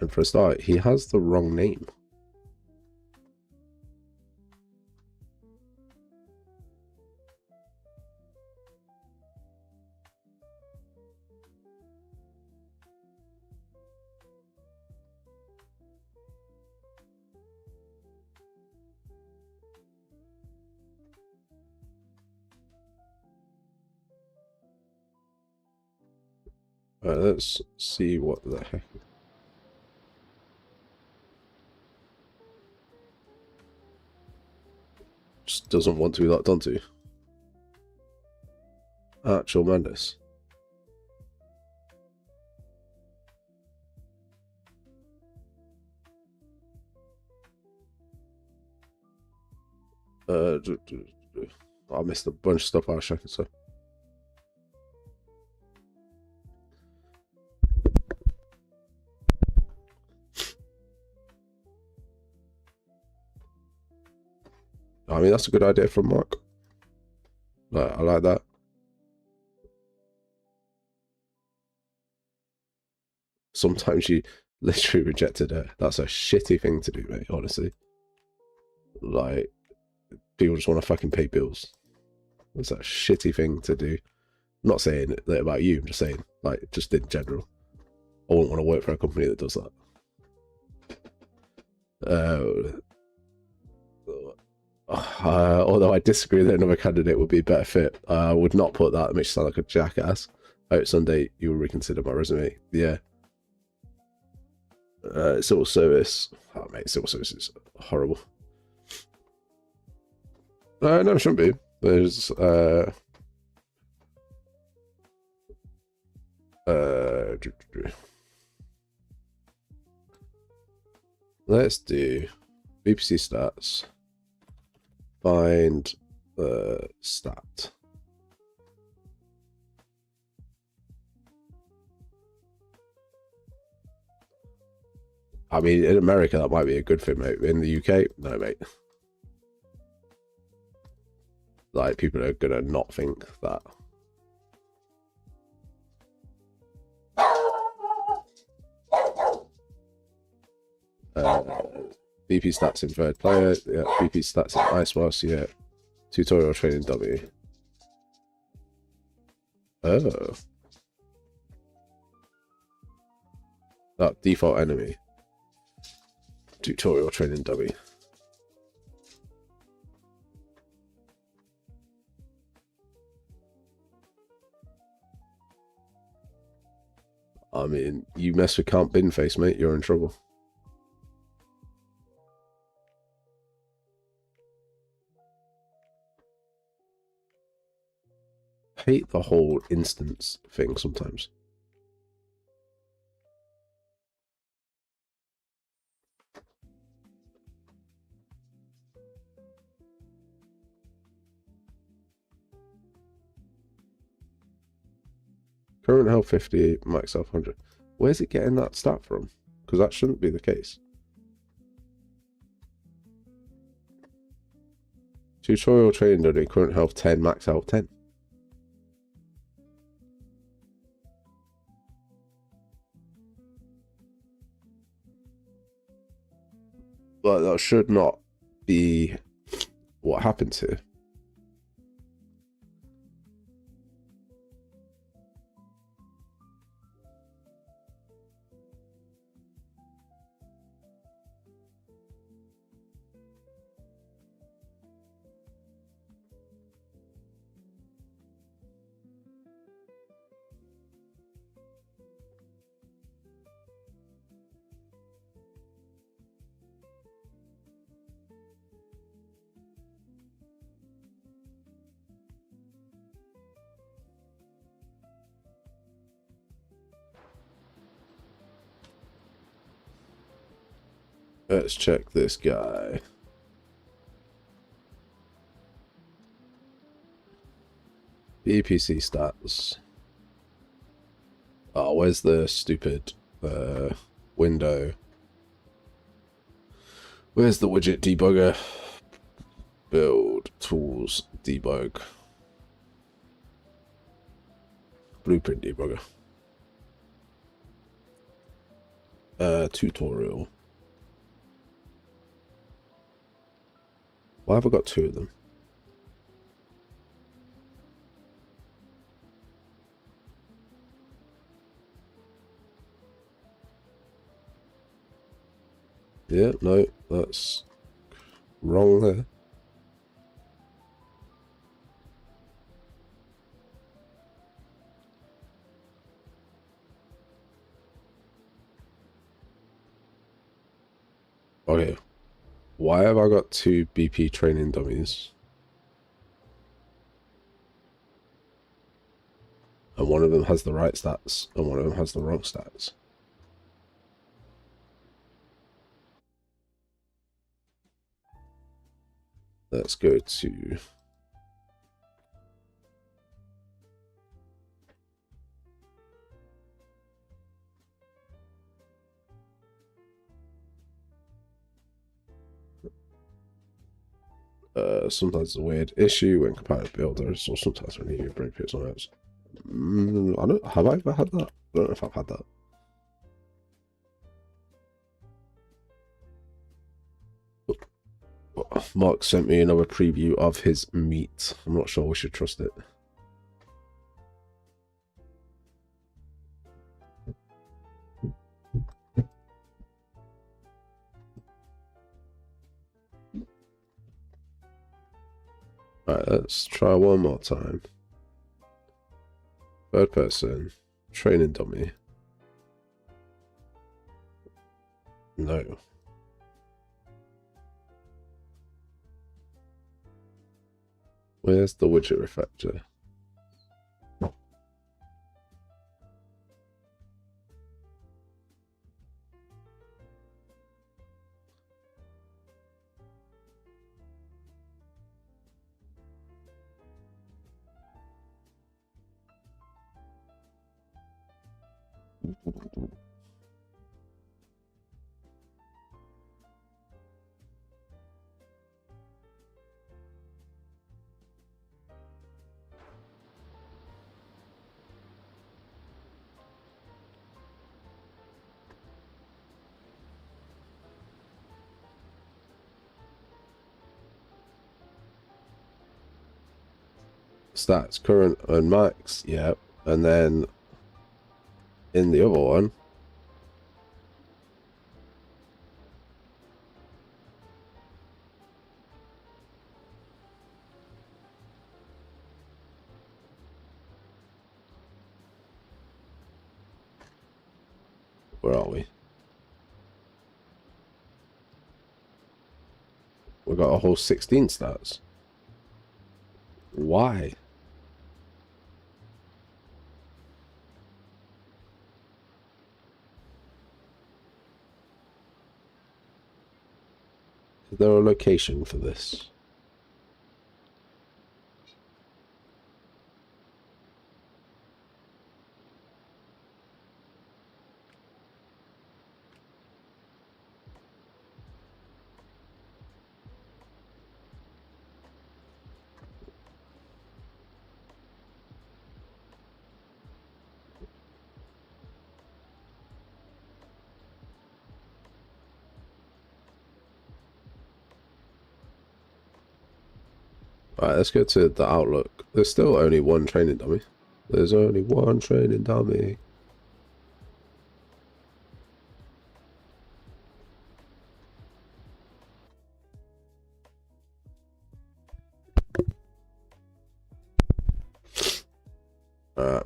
And for a start, he has the wrong name. Let's see what the heck. Just doesn't want to be locked onto. Actual madness. I missed a bunch of stuff I was checking, so. I mean, that's a good idea from Mark. I like that. Sometimes you literally rejected her. That's a shitty thing to do, mate, honestly. Like, people just want to fucking pay bills. That's a shitty thing to do. I'm not saying that about you, I'm just saying, like, just in general. I wouldn't want to work for a company that does that. Although I disagree that another candidate would be a better fit, I would not put that. It makes you sound like a jackass. I hope someday you will reconsider my resume. Yeah. Civil service. Oh, mate, civil service is horrible. No, it shouldn't be. There's let's do VPC stats. Find the stat. I mean, in America, that might be a good thing, mate. In the UK, no, mate. Like, people are gonna not think that. VP stats in third player, yeah. VP stats in Icebox, yeah. Tutorial training W. Oh. That default enemy. Tutorial training W. I mean, you mess with Count Binface, mate, you're in trouble. I hate the whole instance thing sometimes. Current health 50, max health 100. Where's it getting that stat from? Because that shouldn't be the case. Tutorial training during current health 10, max health 10. But that should not be what happened here. Let's check this guy. BPC stats. Oh, where's the stupid window? Where's the widget debugger? Build, tools, debug. Blueprint debugger. Tutorial. Why have I got two of them? Yeah, no, that's wrong there. Okay. Why have I got two BP training dummies? And one of them has the right stats, and one of them has the wrong stats. Let's go to... sometimes it's a weird issue when compiling builders, or sometimes when you break pits on it. I don't... Have I ever had that? I don't know if I've had that. Mark sent me another preview of his meat. I'm not sure we should trust it. Alright, let's try one more time. Third person. Training dummy. No. Where's the widget refactor? Stats, current and max, yep. And then in the other one, where are we? We got a whole 16 stats. Why? Is there a location for this? Alright, let's go to the Outlook. There's still only one training dummy. There's only one training dummy.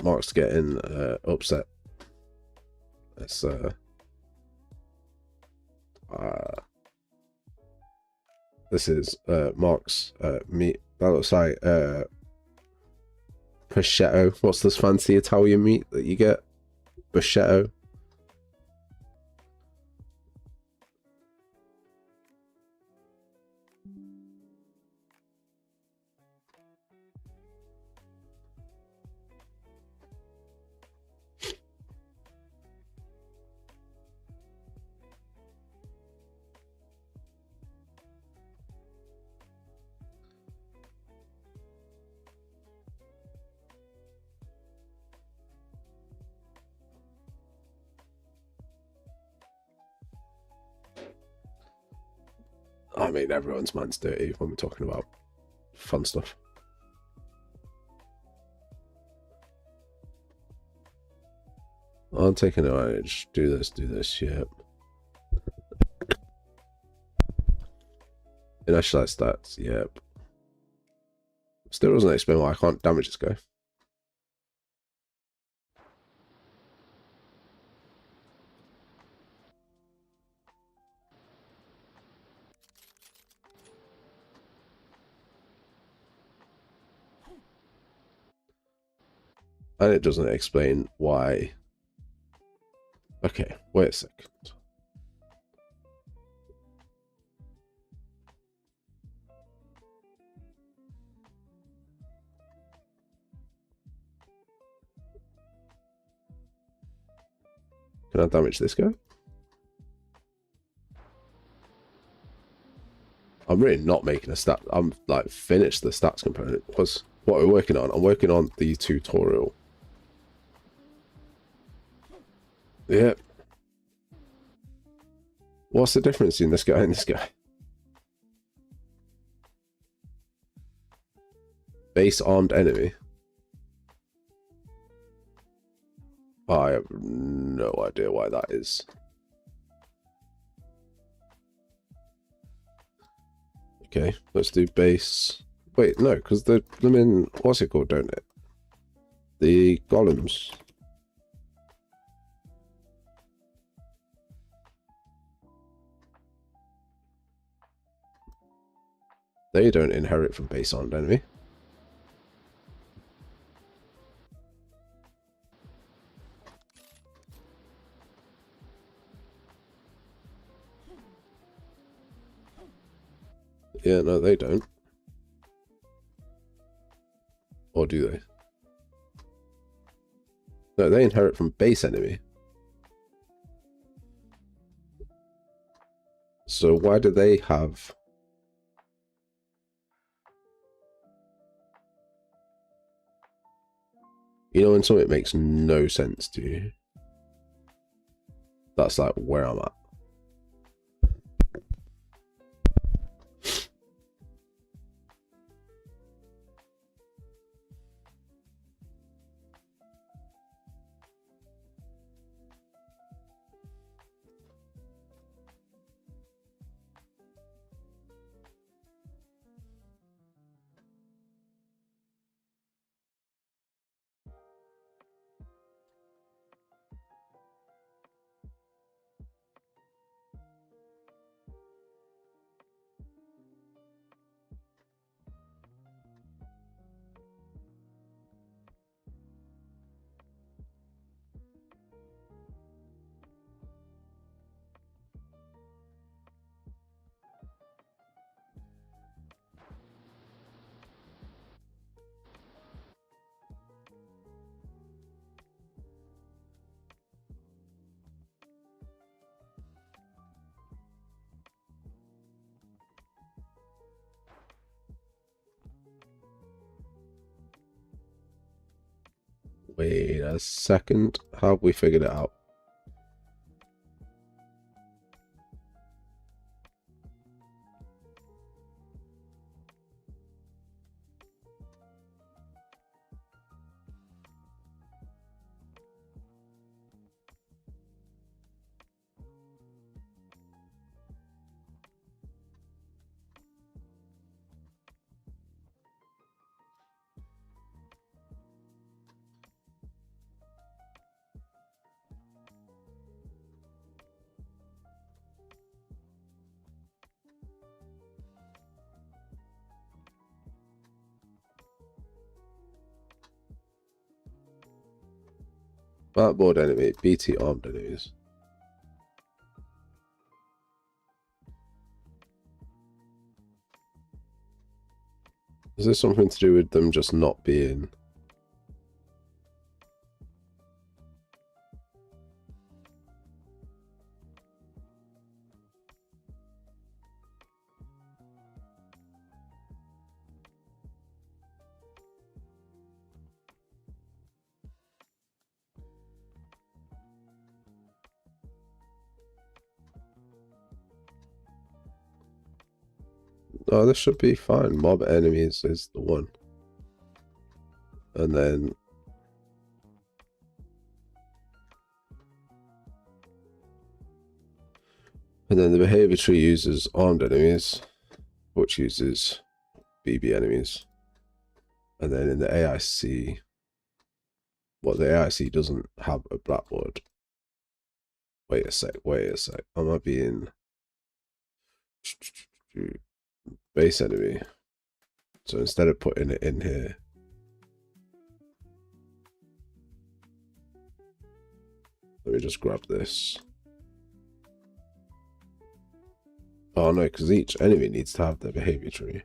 Mark's getting upset. Let's this is Mark's meat. That looks like prosciutto. What's this fancy Italian meat that you get? Prosciutto. I mean, everyone's mind's dirty when we're talking about fun stuff. I'm taking advantage. Do this, yep. Initialize stats, yep. Still doesn't explain why I can't damage this guy. And it doesn't explain why. Okay, wait a second. Can I damage this guy? I'm really not making a stat. I'm like finished the stats component. Because what we're working on, I'm working on the tutorial. Yep. What's the difference in this guy and this guy? Base armed enemy. I have no idea why that is. Okay, let's do base. Wait, no, because the blooming, what's it called, don't it? The golems. They don't inherit from base armed enemy. Yeah, no, they don't. Or do they? No, they inherit from base enemy. So why do they have... You know when something makes no sense to you? That's like where I'm at. Wait a second. How have we figured it out? Blackboard enemy, BT armed enemies. Is this something to do with them just not being... Oh, this should be fine. Mob enemies is the one. And then... And then the behavior tree uses armed enemies, which uses BB enemies. And then in the AIC... Well, the AIC doesn't have a blackboard. Wait a sec. Am I being... Base enemy. So instead of putting it in here, let me just grab this. Oh no, because each enemy needs to have their behavior tree.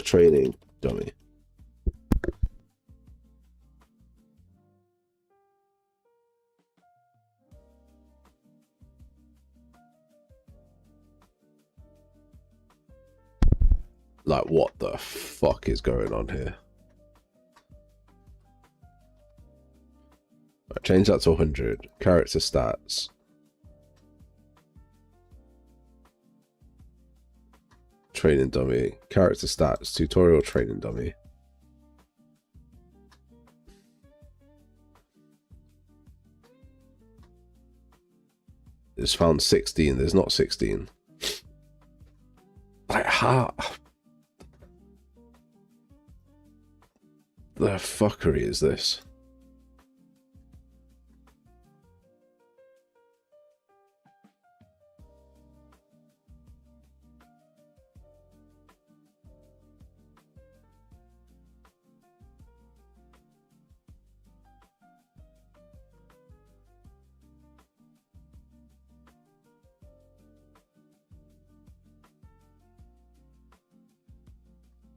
Training dummy. Like, what the fuck is going on here? Right, change that to 100. Character stats. Training dummy. Character stats. Tutorial training dummy. It's found 16. There's not 16. Like, how? The fuckery is this?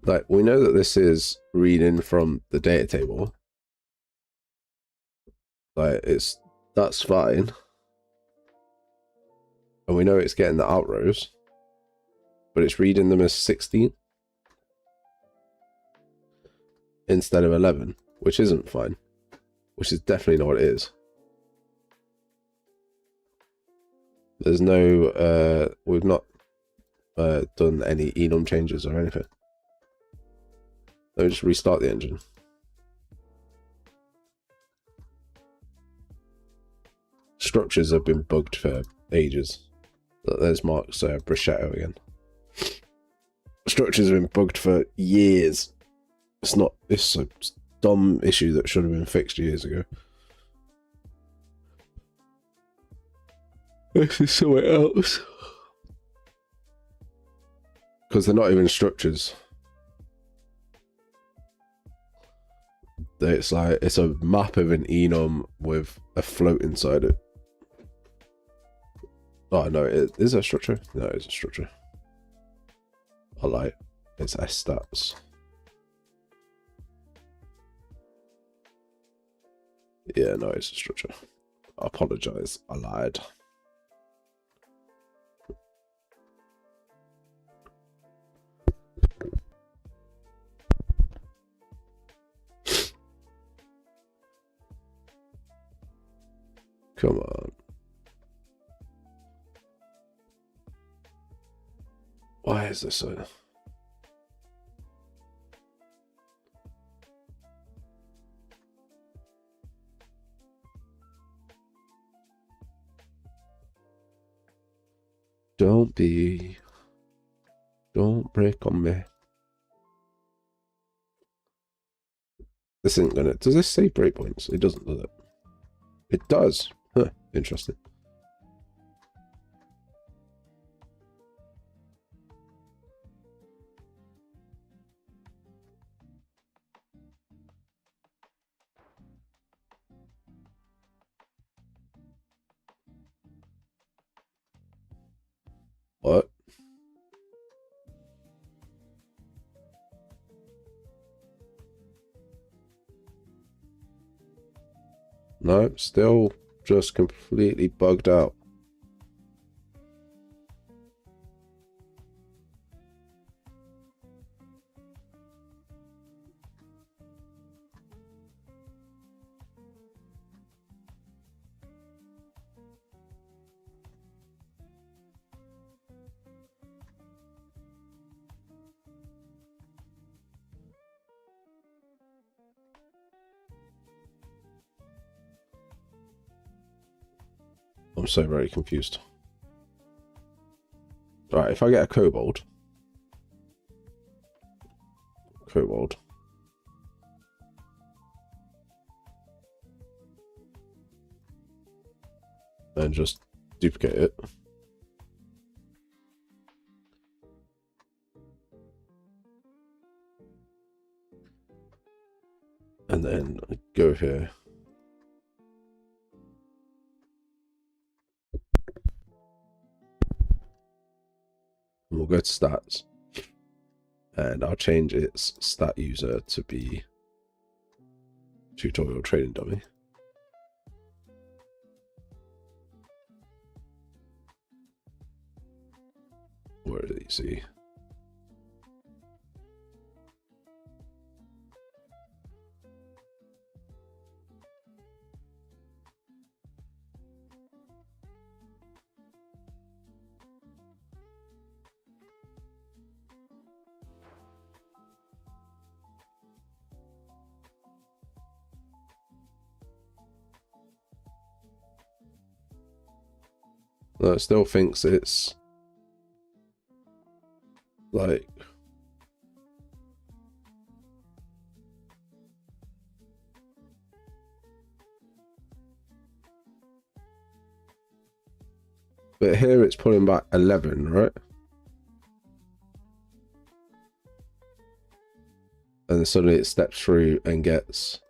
Like, we know that this is reading from the data table. Like, that's fine. And we know it's getting the out rows. But it's reading them as 16 instead of 11, which isn't fine. Which is definitely not what it is. There's no, we've not done any enum changes or anything. Let me just restart the engine. Structures have been bugged for ages. There's Mark's bruschetto again. Structures have been bugged for years. It's a dumb issue that should have been fixed years ago. This is somewhere else. Because they're not even structures. It's like, it's a map of an enum with a float inside it. Oh no, it is a structure. No, it's a structure. I lie. It's S stats. Yeah, no, it's a structure. I apologize. I lied. Come on. Why is this so? Don't break on me. This isn't gonna, does this say breakpoints? It doesn't, does it? It does. Huh, interesting. What? No, still just completely bugged out. I'm so very confused. Right, if I get a kobold. And just duplicate it. And then go here. And we'll go to stats. and I'll change its stat user to be tutorial trading dummy. Where did you see? No, it still thinks it's like but here it's pulling back 11, right? And then suddenly it steps through and gets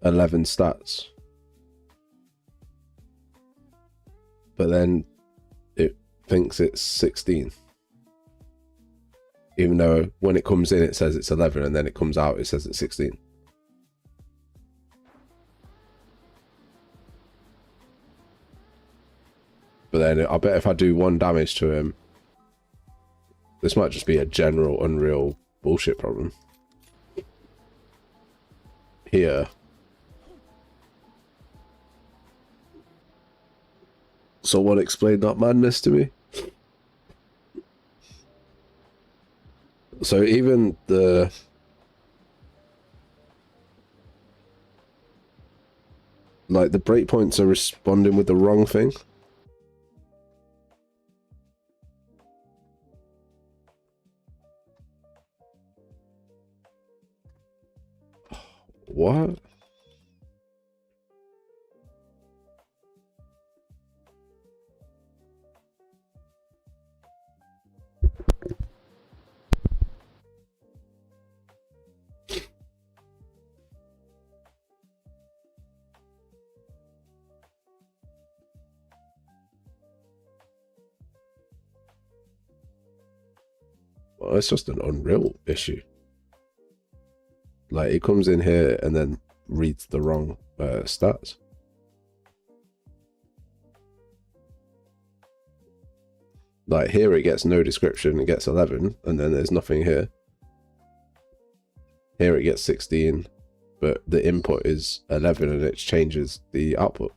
11 stats. But then it thinks it's 16. Even though when it comes in it says it's 11 and then it comes out it says it's 16. But then I bet if I do 1 damage to him, this might just be a general Unreal bullshit problem. Here. Someone explain that madness to me. So even the like the breakpoints are responding with the wrong thing. What? Well, it's just an Unreal issue. Like it comes in here and then reads the wrong stats. Like here it gets no description, it gets 11, and then there's nothing here. Here it gets 16, but the input is 11 and it changes the output.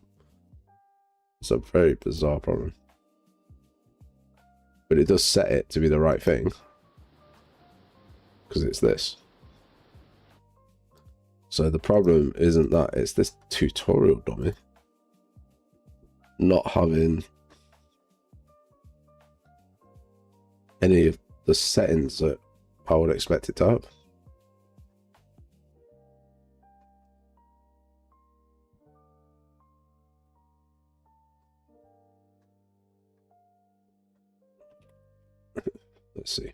It's a very bizarre problem. But it does set it to be the right thing. Because it's this. So the problem isn't that, it's this tutorial dummy not having any of the settings that I would expect it to have. Let's see.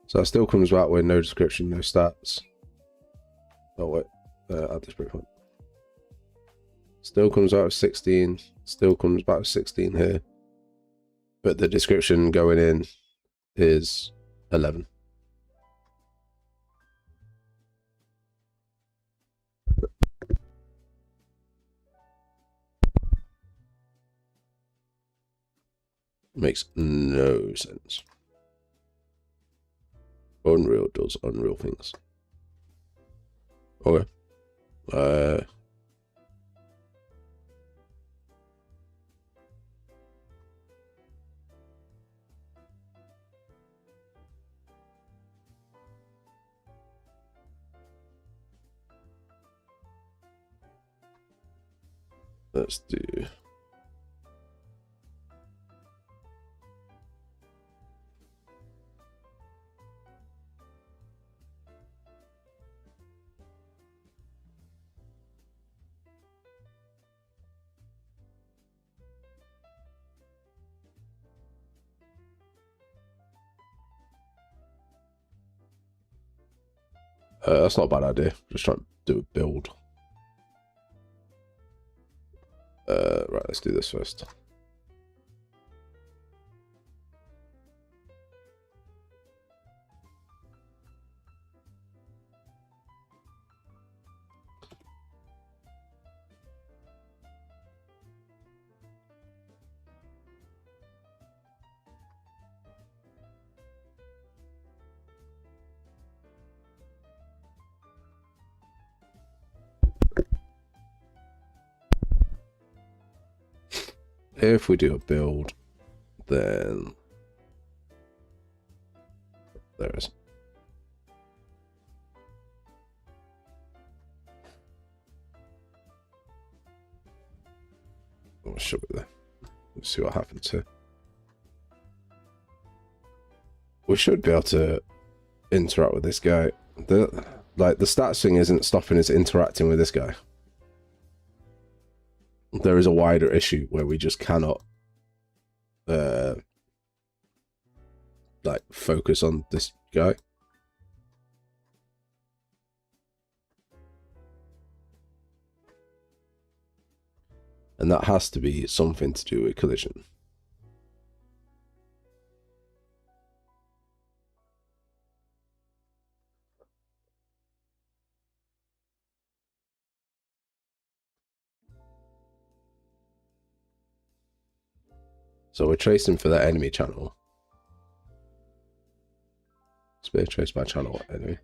So that still comes back with no description, no stats. Oh wait, at this breakpoint. Still comes out with 16, still comes back with 16 here. But the description going in is 11. Makes no sense. Unreal does Unreal things. Okay. Let's do. That's not a bad idea. Just trying to do a build. Right, let's do this first. If we do a build, then there is. Oh, should be there. Let's see what happens here. We should be able to interact with this guy. The stats thing isn't stopping us interacting with this guy. There is a wider issue where we just cannot like focus on this guy. And that has to be something to do with collision. So we're tracing for that enemy channel. Spear traced by channel enemy.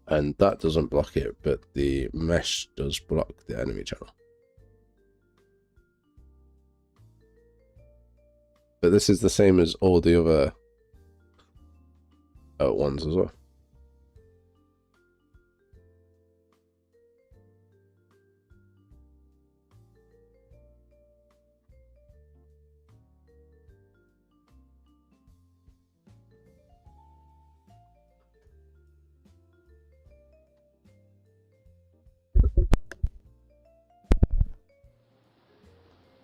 And that doesn't block it, but the mesh does block the enemy channel. But this is the same as all the other ones as well.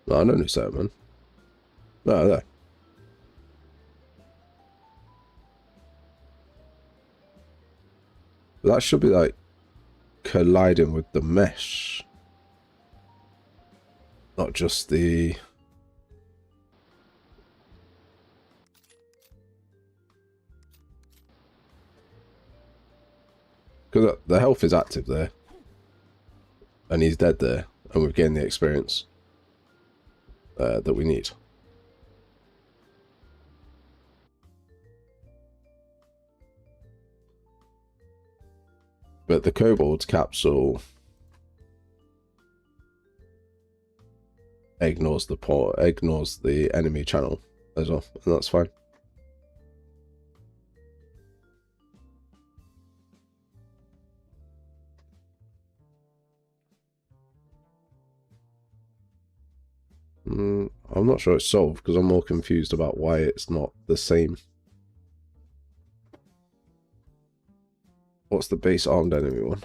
No, I don't know so, man. No, there. That should be like colliding with the mesh, not just the. Because the health is active there, and he's dead there, and we've gained the experience that we need. But the kobold capsule ignores the enemy channel as well, and that's fine. I'm not sure it's solved because I'm more confused about why it's not the same. What's the base armed enemy one?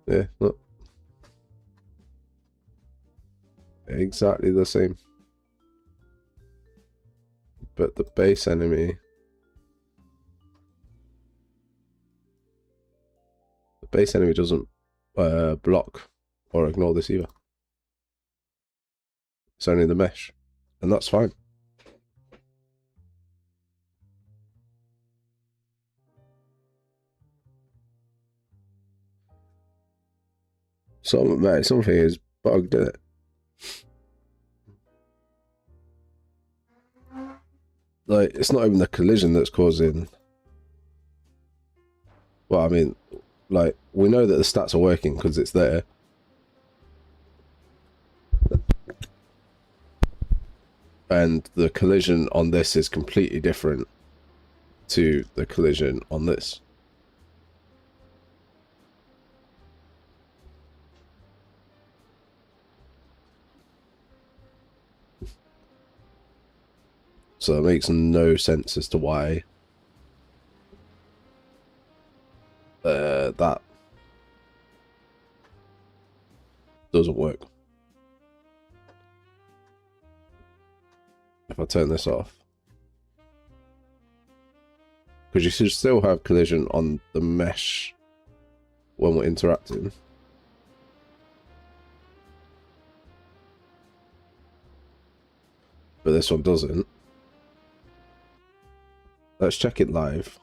Yeah, look. Exactly the same. But the base enemy... The base enemy doesn't block or ignore this either. It's only the mesh. And that's fine. Something is bugged in it. Like, it's not even the collision that's causing... Well, I mean, like, we know that the stats are working because it's there. And the collision on this is completely different to the collision on this. So it makes no sense as to why like that. Doesn't work. If I turn this off. Because you should still have collision on the mesh when we're interacting. But this one doesn't. Let's check it live.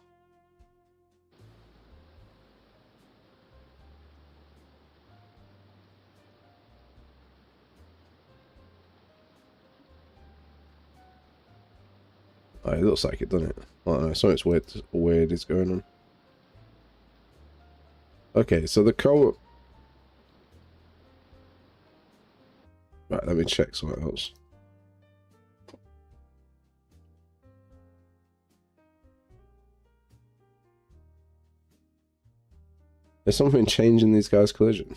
Oh, it looks like it, doesn't it? I don't know, something weird is going on. Okay, so the co... Right, let me check something else. There's something changing these guys' collision.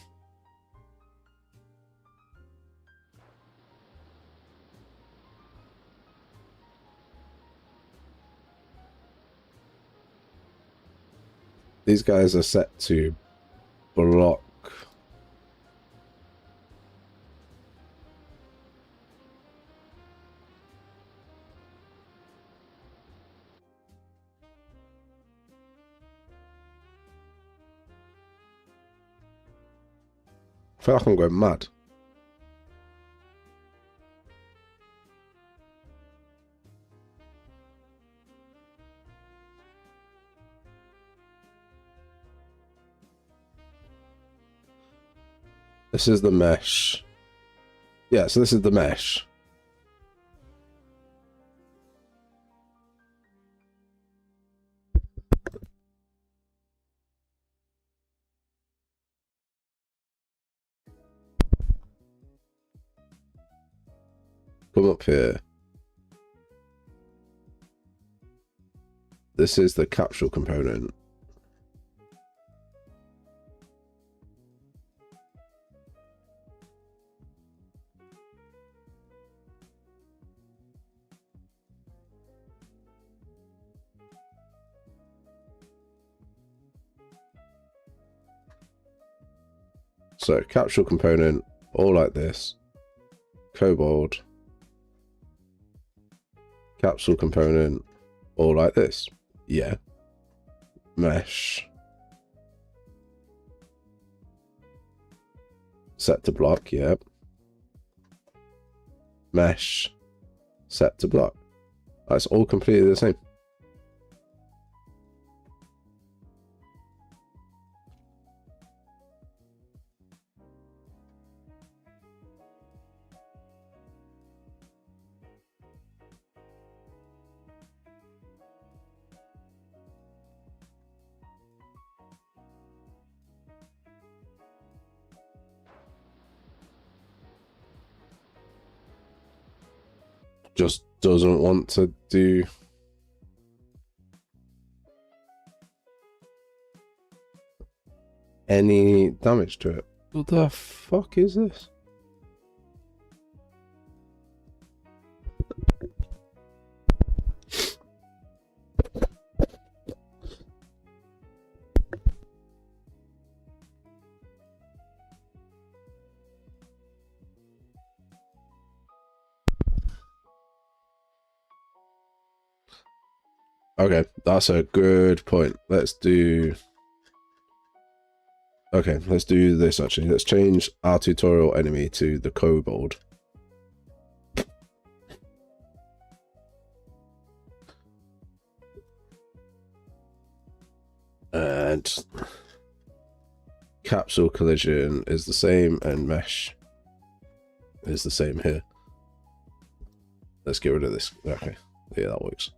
These guys are set to block. I feel like I'm going mad. This is the mesh. Yeah, so this is the mesh. Come up here. This is the capsule component. So capsule component, all like this. Kobold. Capsule component, all like this. Yeah. Mesh. Set to block, yeah. Mesh. Set to block. That's all completely the same. Just doesn't want to do any damage to it. What the fuck is this? Okay, that's a good point. Let's do... Okay, let's do this actually. Let's change our tutorial enemy to the kobold. And capsule collision is the same and mesh is the same here. Let's get rid of this. Okay, yeah, that works.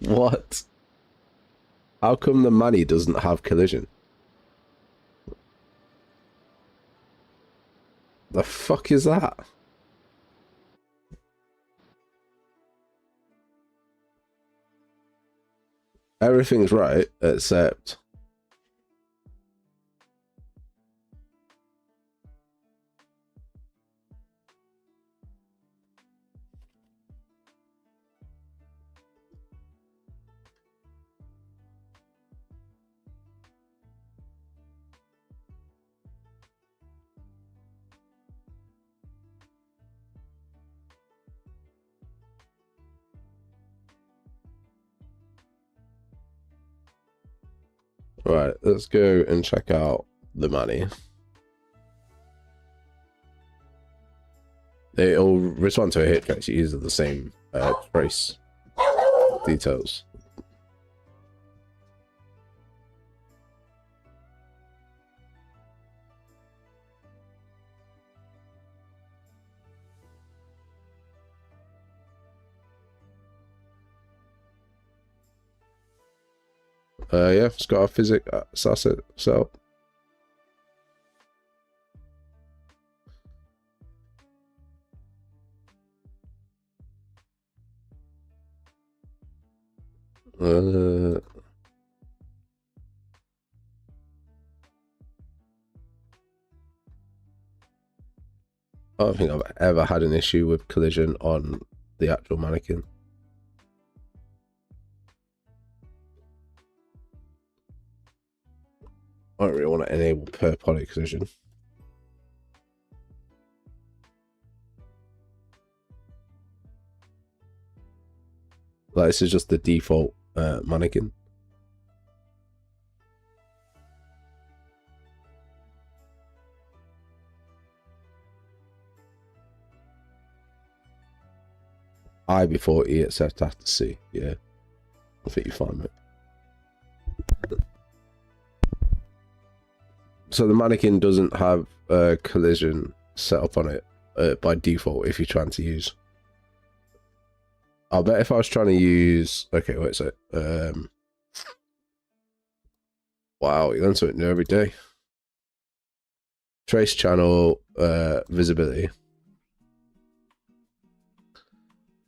What? How come the money doesn't have collision? The fuck is that? Everything's right except Right, let's go and check out the money. It'll respond to a hit trace using the same trace details. Yeah, it's got a physics asset set up. I don't think I've ever had an issue with collision on the actual mannequin. I don't really want to enable per poly collision. Like, this is just the default mannequin. I before E except after C. Yeah, I think you find it. So the mannequin doesn't have a collision set up on it by default if you're trying to use. I'll bet if I was trying to use, okay, wait, so wow, you learn something new every day. Trace channel visibility.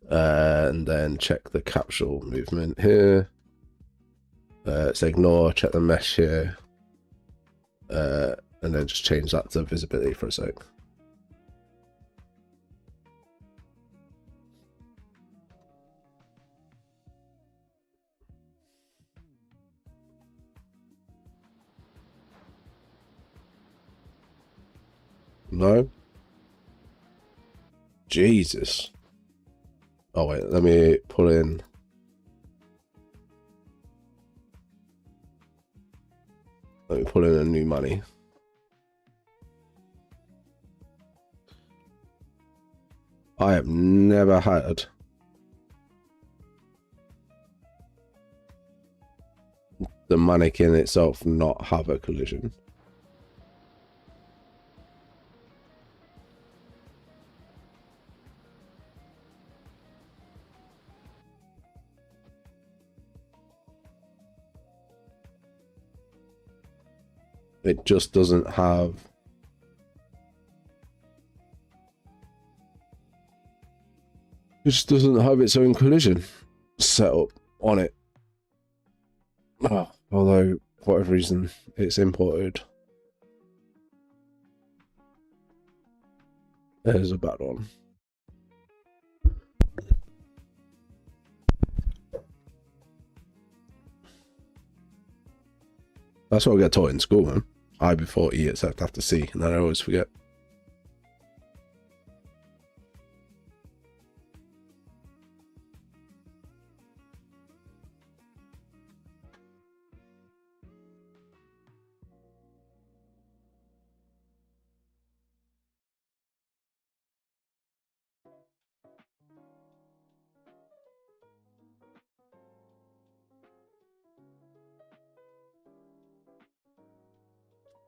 And then check the capsule movement here. Let's ignore, check the mesh here. And then just change that to visibility for a sec. No? Jesus. Oh wait, let me pull in. Let me pull in a new money. I have never had the mannequin itself not have a collision. It just doesn't have. It just doesn't have its own collision set up on it. Oh, although, for whatever reason, it's imported. There's a bad one. That's what I get taught in school, man. I before E except after C, and then I always forget.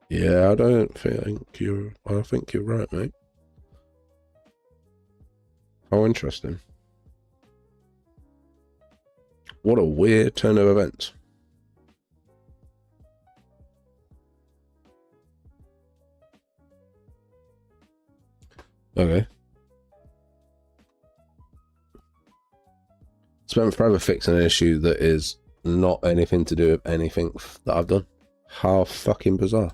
Yeah, I think you're right, mate. How interesting. What a weird turn of events. Okay. Spent forever fixing an issue that is not anything to do with anything that I've done. How fucking bizarre.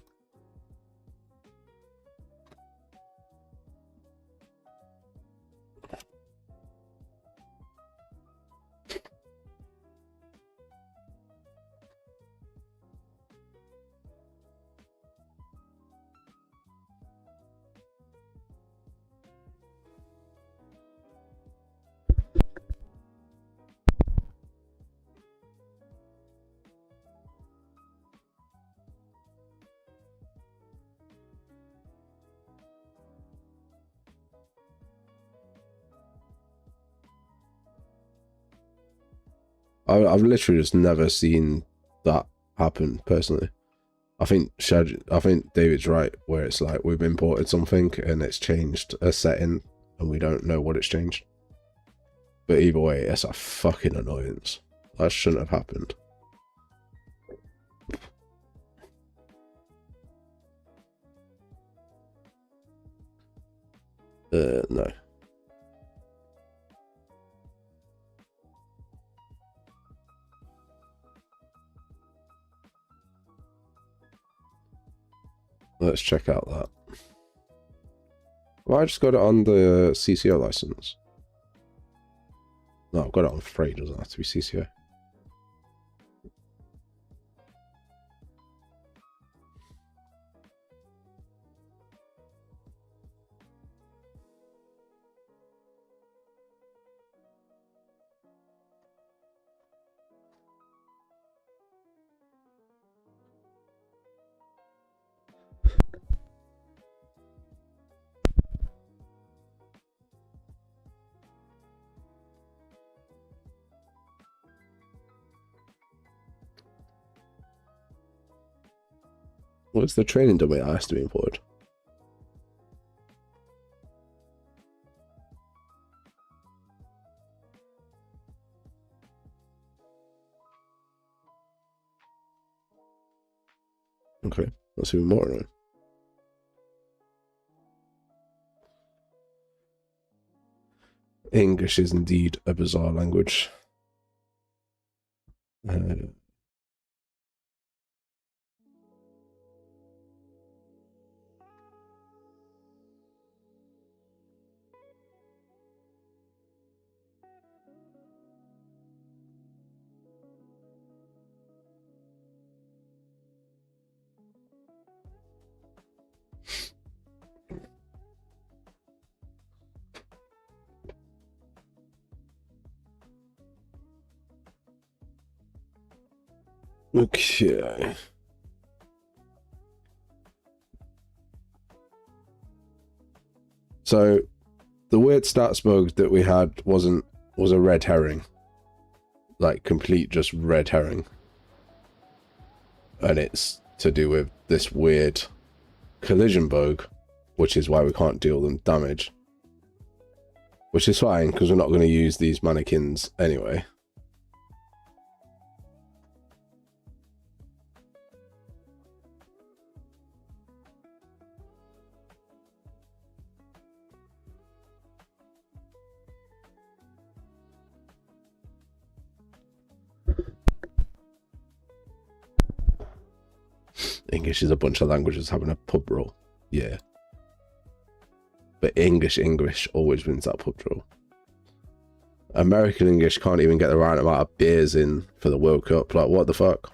I've literally just never seen that happen personally. I think David's right where it's like we've imported something and it's changed a setting and we don't know what it's changed. But either way, it's a fucking annoyance. That shouldn't have happened. No. Let's check out that. Well, I just got it on the CCO license. No, I've got it on free, doesn't have to be CCO. What's the training domain that has to be imported? Okay, that's even more annoying. English is indeed a bizarre language. Okay. So the weird stats bug that we had was a red herring. Like complete just red herring. And it's to do with this weird collision bug, which is why we can't deal them damage. Which is fine, because we're not going to use these mannequins anyway. English is a bunch of languages having a pub roll. Yeah. But English always wins that pub roll. American English can't even get the right amount of beers in for the World Cup. Like, what the fuck?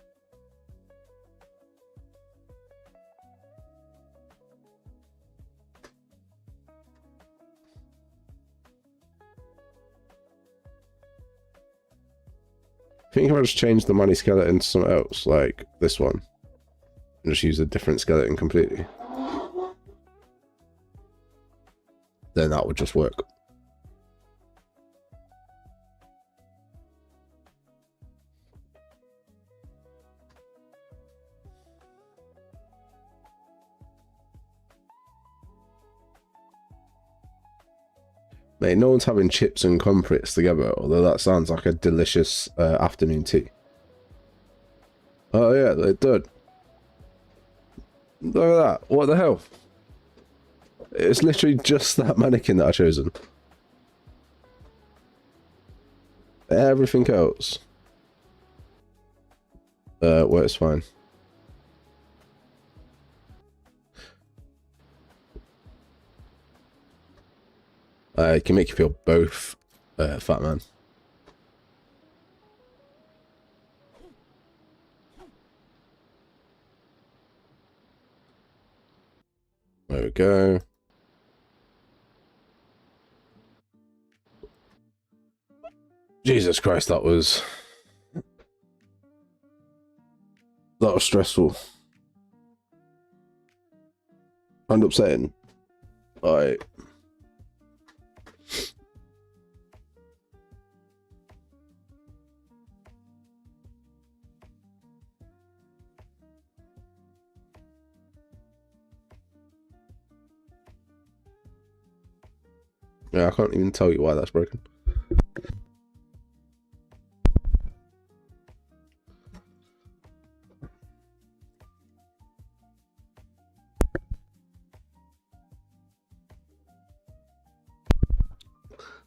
I think if I just change the money skeleton to something else, like this one, and just use a different skeleton completely, then that would just work. Mate, no one's having chips and comfits together, although that sounds like a delicious afternoon tea. Oh yeah, they did. Look at that. What the hell? It's literally just that mannequin that I've chosen. Everything else works fine. It can make you feel both, fat man. There we go. Jesus Christ, that was stressful and upsetting. Like, Yeah, I can't even tell you why that's broken.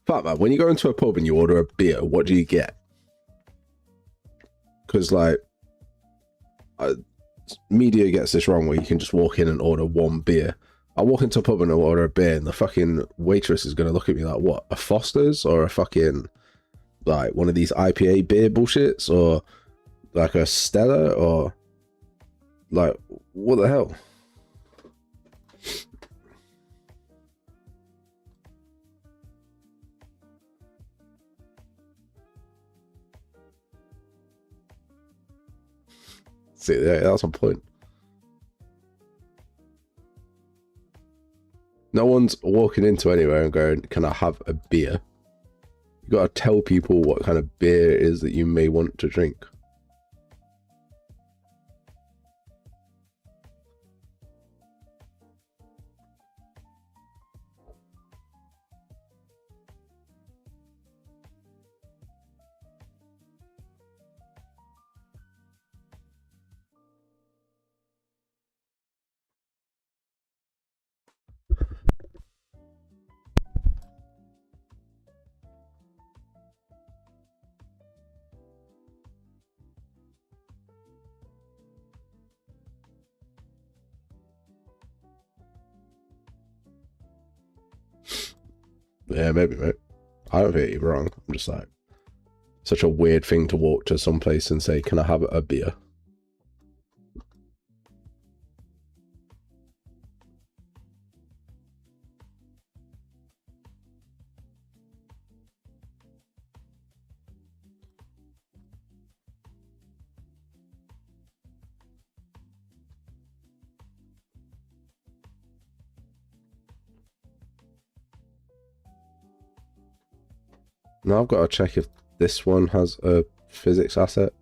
Fuck, man, when you go into a pub and you order a beer, what do you get? Because, like, media gets this wrong where you can just walk in and order one beer. I walk into a pub and I order a beer and the fucking waitress is going to look at me like, what, a Foster's or a fucking, like, one of these IPA beer bullshits or like a Stella or, like, what the hell? See, that's my point. No one's walking into anywhere and going, can I have a beer? You gotta tell people what kind of beer it is that you may want to drink. Yeah, maybe, mate. I don't think you're wrong. I'm just like, such a weird thing to walk to some place and say, can I have a beer? Now I've got to check if this one has a physics asset.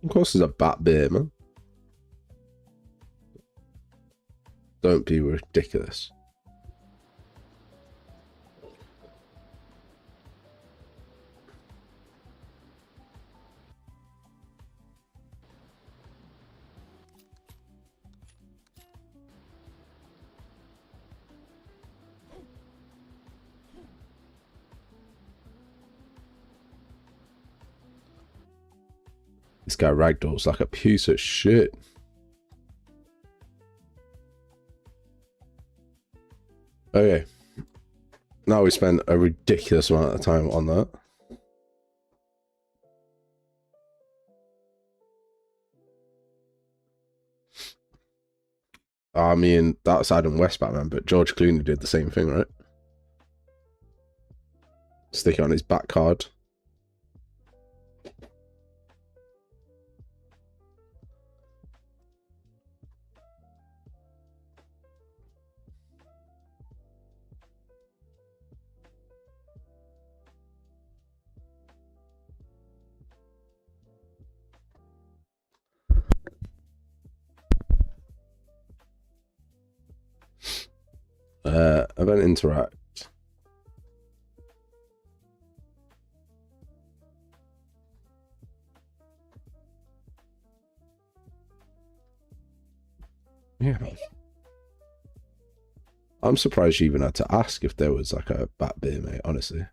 Of course, it's a bat beer, man. Don't be ridiculous. This guy ragdolls like a piece of shit. Okay. Now we spent a ridiculous amount of time on that. I mean, that's Adam West Batman, but George Clooney did the same thing, right? Stick it on his back card. Event interact. Yeah. I'm surprised you even had to ask if there was like a bat beer, mate, honestly.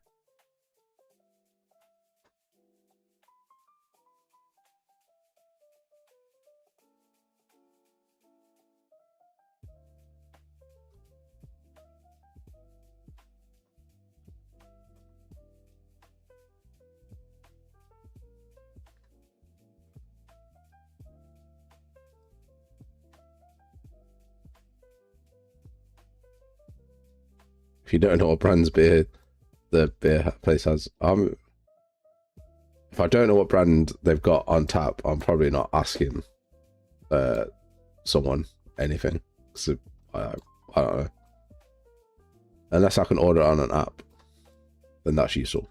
If you don't know what brand's beer the beer place has, if I don't know what brand they've got on tap, I'm probably not asking someone anything. So I don't know. Unless I can order it on an app, then that's useful.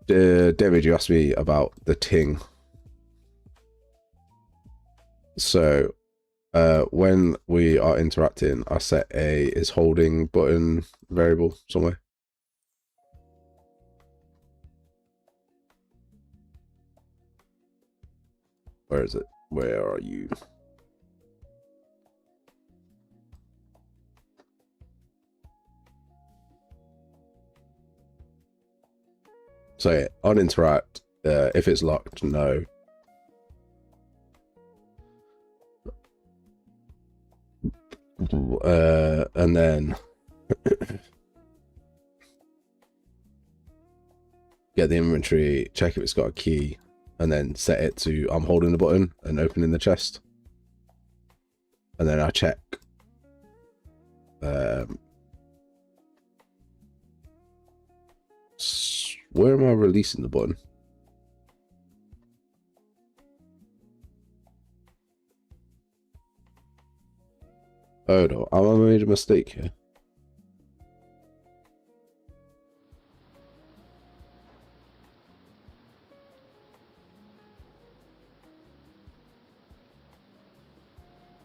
David, you asked me about the ting. So, when we are interacting, I set a is holding button variable somewhere. Where is it? Where are you? So yeah, on interact, if it's locked, no. And then get the inventory, check if it's got a key, and then set it to I'm holding the button and opening the chest. And then I check where am I releasing the button? Oh no, I made a mistake here.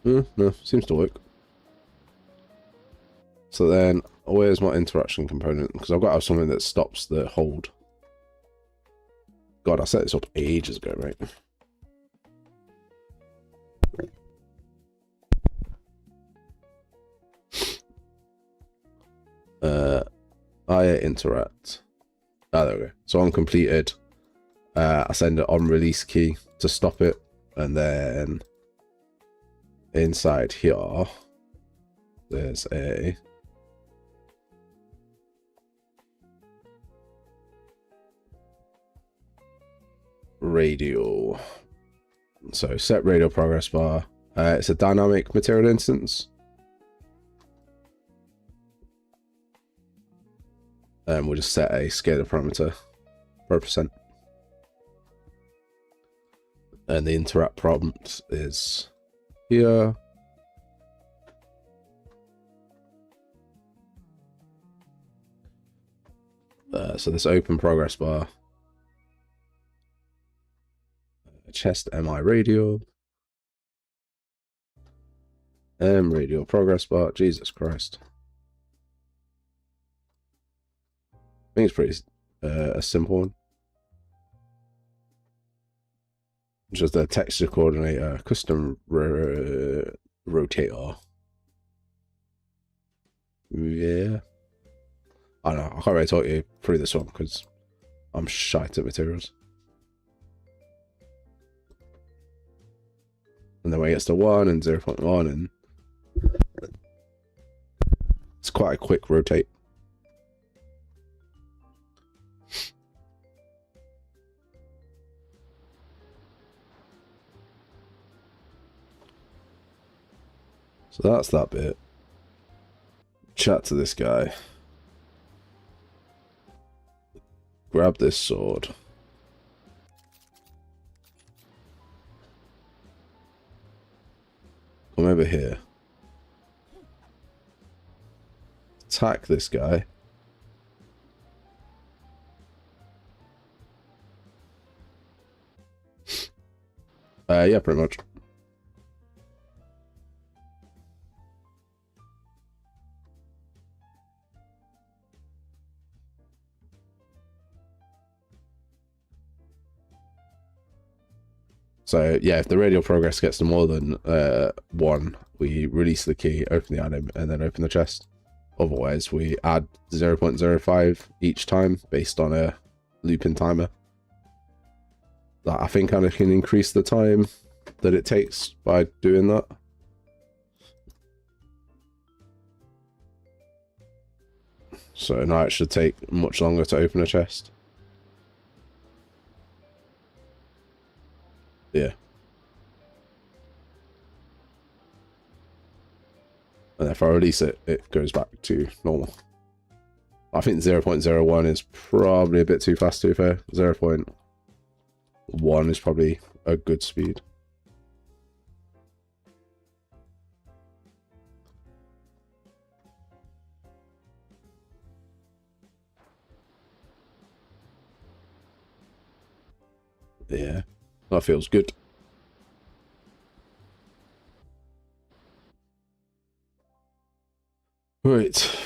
No, seems to work. So then, where's my interaction component? Because I've got to have something that stops the hold. God, I set this up ages ago, right? I interact. Ah, there we go. So on completed, I send it on release key to stop it, and then inside here, there's a radio. So set radio progress bar. It's a dynamic material instance. And we'll just set a scalar parameter per percent. And the interact prompt is here. So this open progress bar. Chest MI radio. M radio progress bar. Jesus Christ. I think it's pretty a simple one. Just a texture coordinator, custom rotator. Yeah. I don't know. I can't really talk you through this one because I'm shite at materials. And then when it gets to 1 and 0.1, and it's quite a quick rotate. So that's that bit. Chat to this guy. Grab this sword. Come over here. Attack this guy. Yeah, pretty much. So yeah, if the radial progress gets to more than 1, we release the key, open the item, and then open the chest. Otherwise, we add 0.05 each time based on a looping timer. That I think kind of can increase the time that it takes by doing that. So now it should take much longer to open a chest. Yeah. And if I release it, it goes back to normal. I think 0.01 is probably a bit too fast, to be fair. 0.1 is probably a good speed. Yeah, that feels good. Right.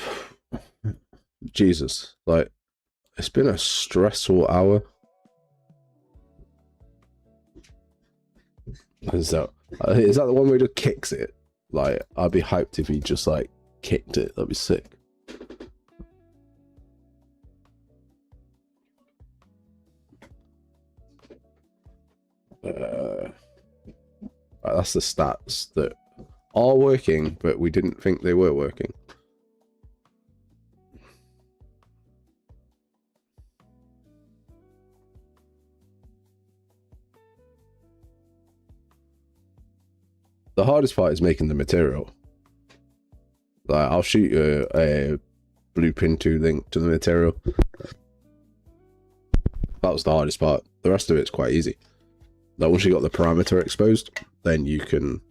Jesus, like, it's been a stressful hour. Is that the one where he just kicks it? Like, I'd be hyped if he just like kicked it. That'd be sick. That's the stats that are working, but we didn't think they were working. The hardest part is making the material. Like, I'll shoot you a Blueprint 2 link to the material. That was the hardest part. The rest of it's quite easy. Like, once you got the parameter exposed, then you can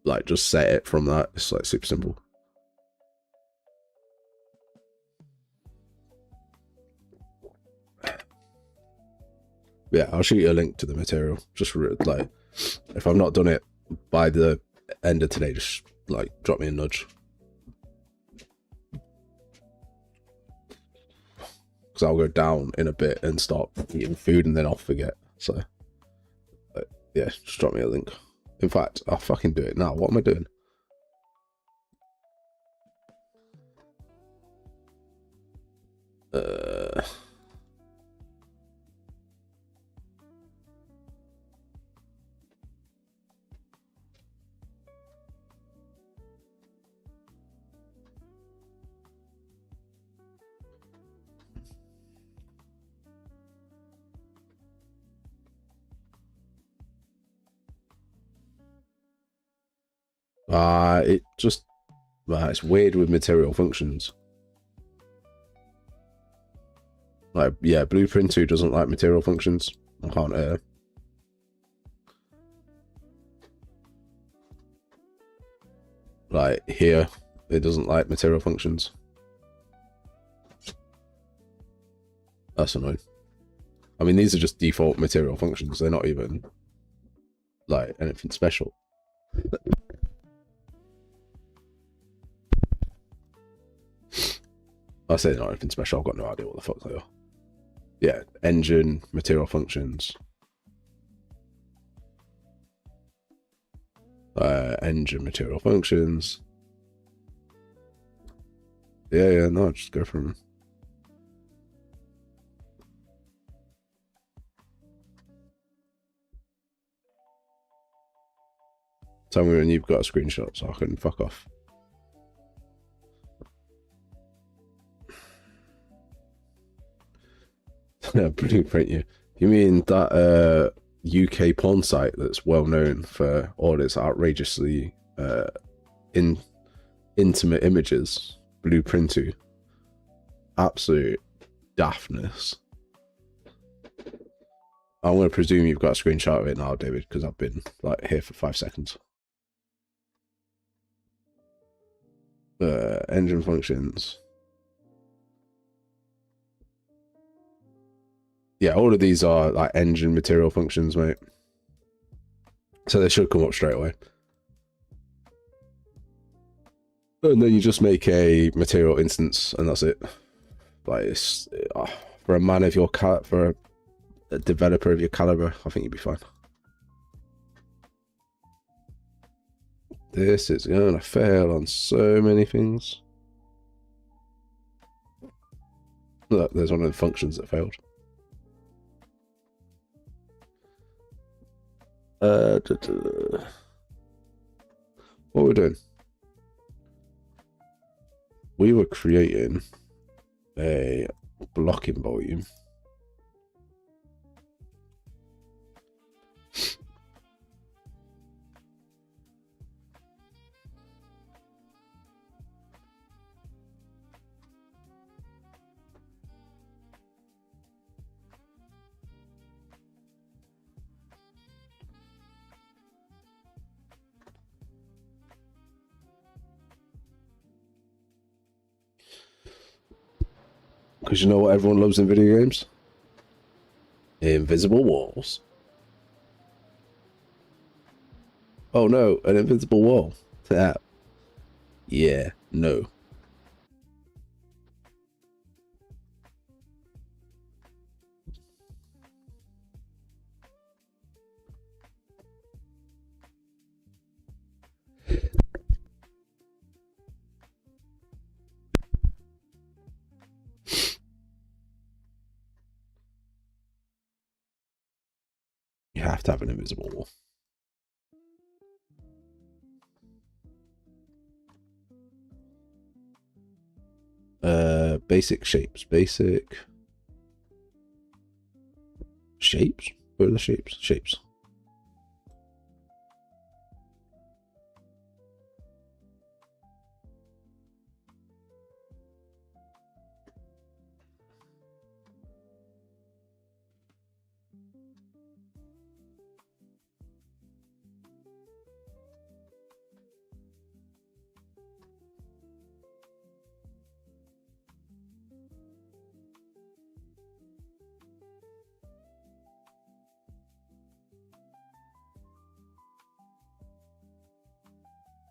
like just set it from that. It's like super simple. Yeah, I'll shoot you a link to the material. Just like, if I've not done it by the end of today, just like drop me a nudge. Because I'll go down in a bit and start eating food and then I'll forget. So, yeah, just drop me a link. In fact, I'll fucking do it now. What am I doing? It just, it's weird with material functions. Like, yeah, Blueprint 2 doesn't like material functions. I can't, like, here, it doesn't like material functions. That's annoying. I mean, these are just default material functions. They're not even, like, anything special. I say not anything special. I've got no idea what the fuck they are. Yeah, engine, material functions. Engine, material functions. Yeah, no, just go from. Tell me when you've got a screenshot so I can fuck off. Blueprint you. You mean that UK porn site that's well known for all its outrageously intimate images? Blueprint 2. Absolute daftness. I'm going to presume you've got a screenshot of it now, David, because I've been like here for 5 seconds. Engine functions. Yeah, all of these are like engine material functions, mate. So they should come up straight away. And then you just make a material instance, and that's it. Like, it's for a man of your for a developer of your caliber, I think you'd be fine. This is gonna fail on so many things. Look, there's one of the functions that failed. What we're doing? We were creating a blocking volume. Because you know what everyone loves in video games? Invisible walls. Oh no, an invisible wall. Tap. Yeah, no. You have to have an invisible wall. Basic shapes. Basic shapes? Where are the shapes? Shapes.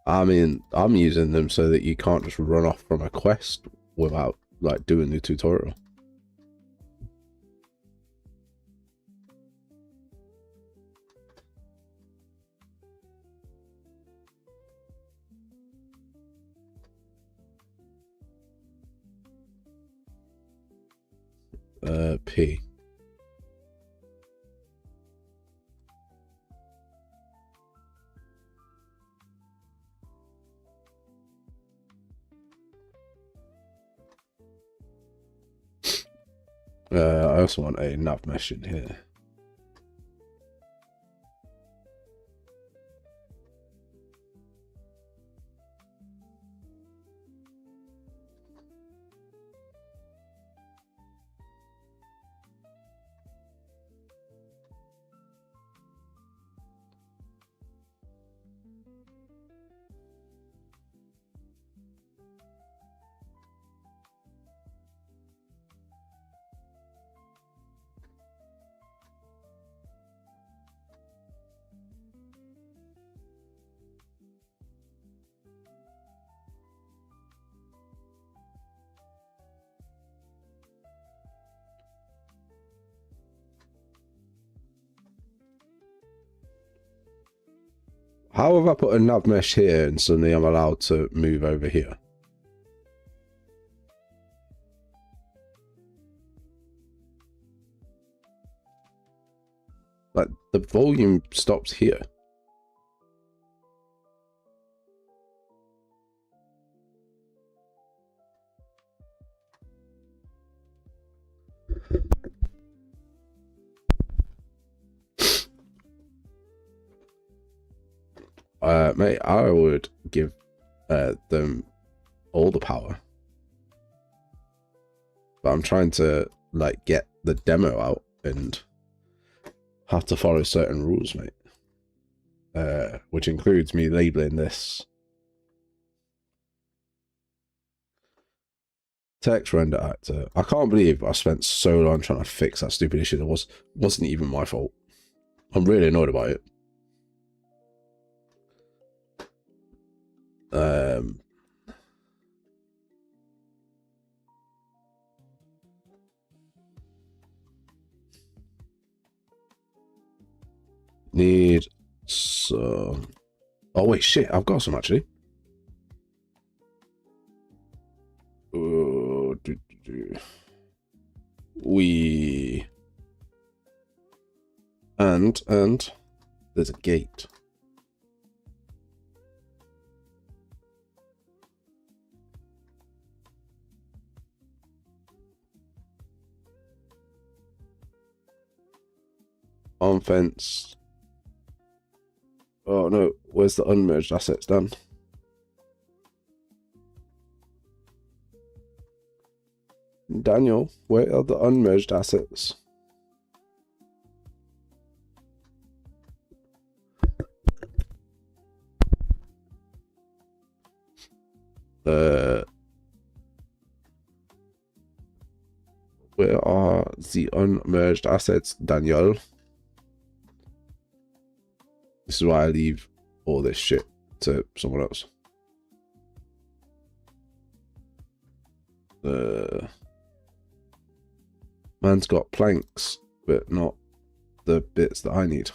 I mean, I'm using them so that you can't just run off from a quest without like doing the tutorial. P. I also want a nav mesh in here. How have I put a nav mesh here and suddenly I'm allowed to move over here? Like, the volume stops here. Mate, I would give them all the power. But I'm trying to, like, get the demo out and have to follow certain rules, mate. Which includes me labeling this text render actor. I can't believe I spent so long trying to fix that stupid issue that wasn't even my fault. I'm really annoyed about it. Need some. Oh wait, shit! I've got some actually. We and there's a gate. On fence. Oh no, where's the unmerged assets done? Daniel, where are the unmerged assets? Where are the unmerged assets, Daniel? This is why I leave all this shit to someone else. Man's got planks, but not the bits that I need.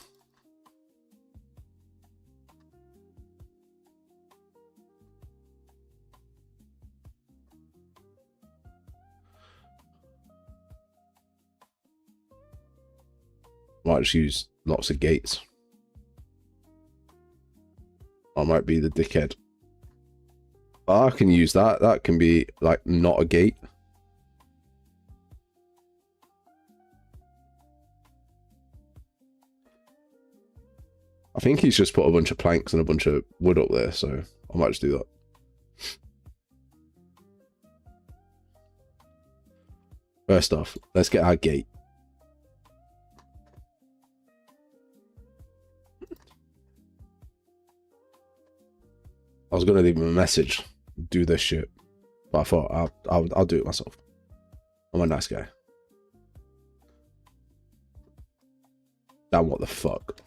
Might just use lots of gates. I might be the dickhead. I can use that. That can be like not a gate. I think he's just put a bunch of planks and a bunch of wood up there, so I might just do that. First off, let's get our gate. I was gonna leave him a message, do this shit, but I thought I'll do it myself. I'm a nice guy. Damn, what the fuck?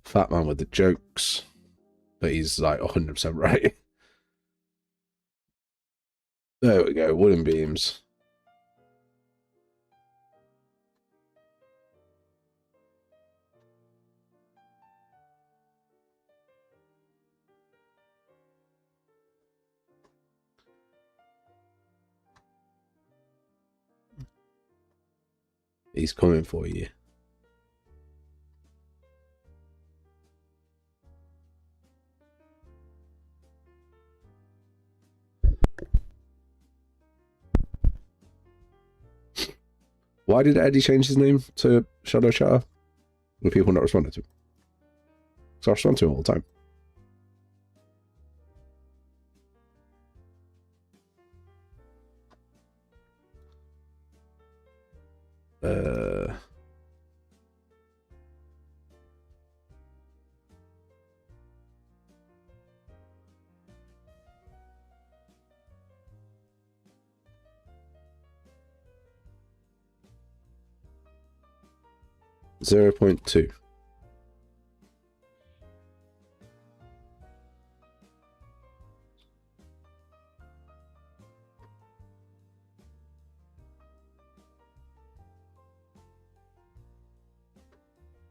Fat man with the jokes, but he's like 100% right. There we go, wooden beams. He's coming for you. Why did Eddie change his name to Shadow Shatter? With people not responding to him? Because I respond to him all the time. Uh... 0.2.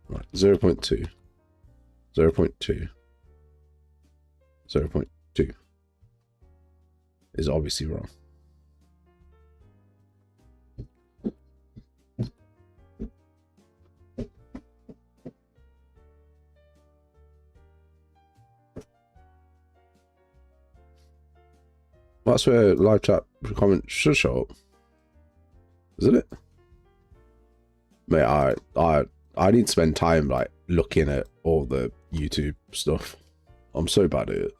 Right, 0.2. 0.2. 0.2 is obviously wrong. That's where live chat comments should show up, isn't it? Mate, I need to spend time like looking at all the YouTube stuff. I'm so bad at it.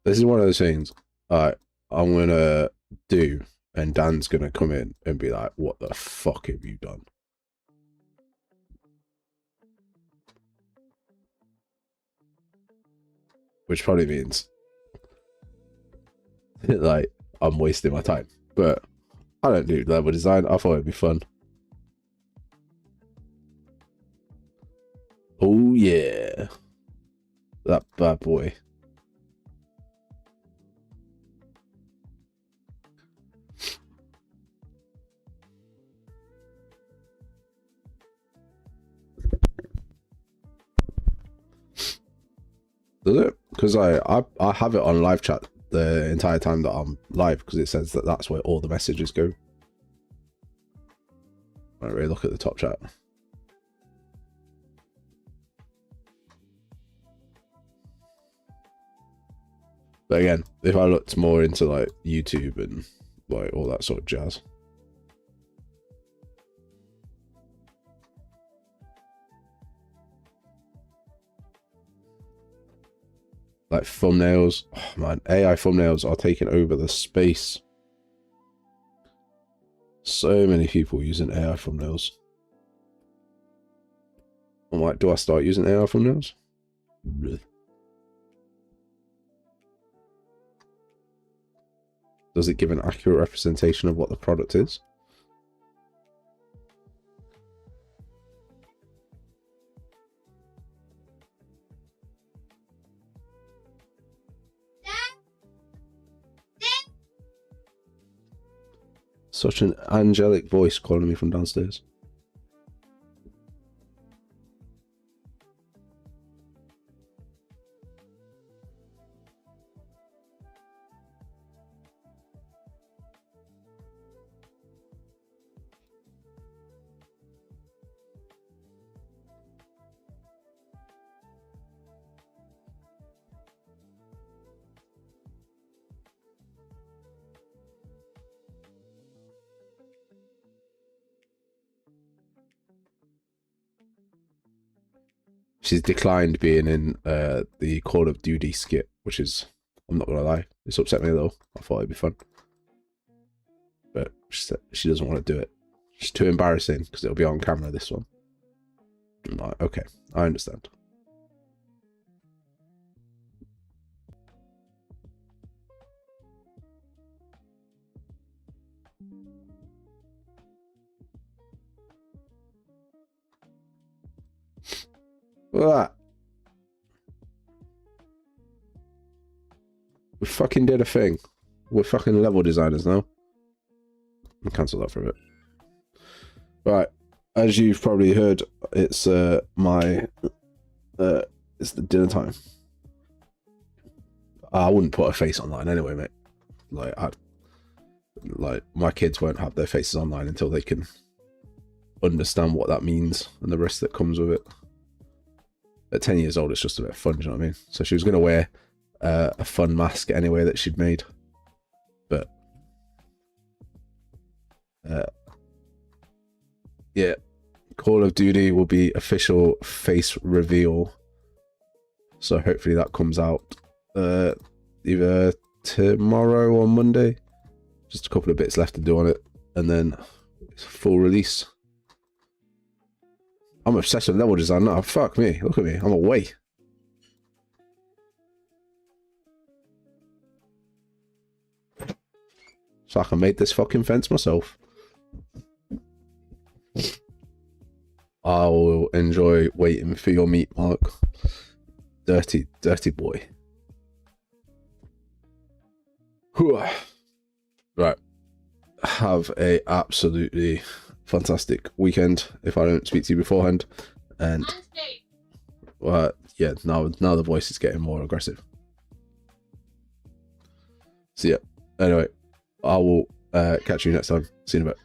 This is one of those things I'm gonna do, and Dan's gonna come in and be like, "What the fuck have you done?" Which probably means like I'm wasting my time, but I don't do level design. I thought it'd be fun. yeah. That bad boy. Does it? Because I have it on live chat the entire time that I'm live, because it says that that's where all the messages go. I don't really look at the top chat. But again, if I looked more into like YouTube and like all that sort of jazz. Like thumbnails, oh man, AI thumbnails are taking over the space. So many people using AI thumbnails. I'm like, do I start using AI thumbnails? Does it give an accurate representation of what the product is? Such an angelic voice calling me from downstairs. She's declined being in the Call of Duty skit, which is, I'm not gonna lie, it's upset me though. I thought it'd be fun, but she doesn't want to do it. It's too embarrassing because it'll be on camera, this one. I'm like, okay, I understand. Look at that. We fucking did a thing. We're fucking level designers now. I'll cancel that for a bit. Right, as you've probably heard, it's it's the dinner time. I wouldn't put a face online anyway, mate. Like my kids won't have their faces online until they can understand what that means and the risk that comes with it. At 10 years old, it's just a bit of fun, do you know what I mean? So she was going to wear a fun mask anyway that she'd made. But yeah, Call of Duty will be official face reveal. So hopefully that comes out either tomorrow or Monday. Just a couple of bits left to do on it, and then it's full release. I'm obsessed with level design now. Fuck me. Look at me. I'm away. So I can make this fucking fence myself. I will enjoy waiting for your meat, Mark. Dirty, dirty boy. Right. Have a absolutely fantastic weekend if I don't speak to you beforehand. And yeah, now the voice is getting more aggressive. So yeah, anyway, I will catch you next time. See you in a bit.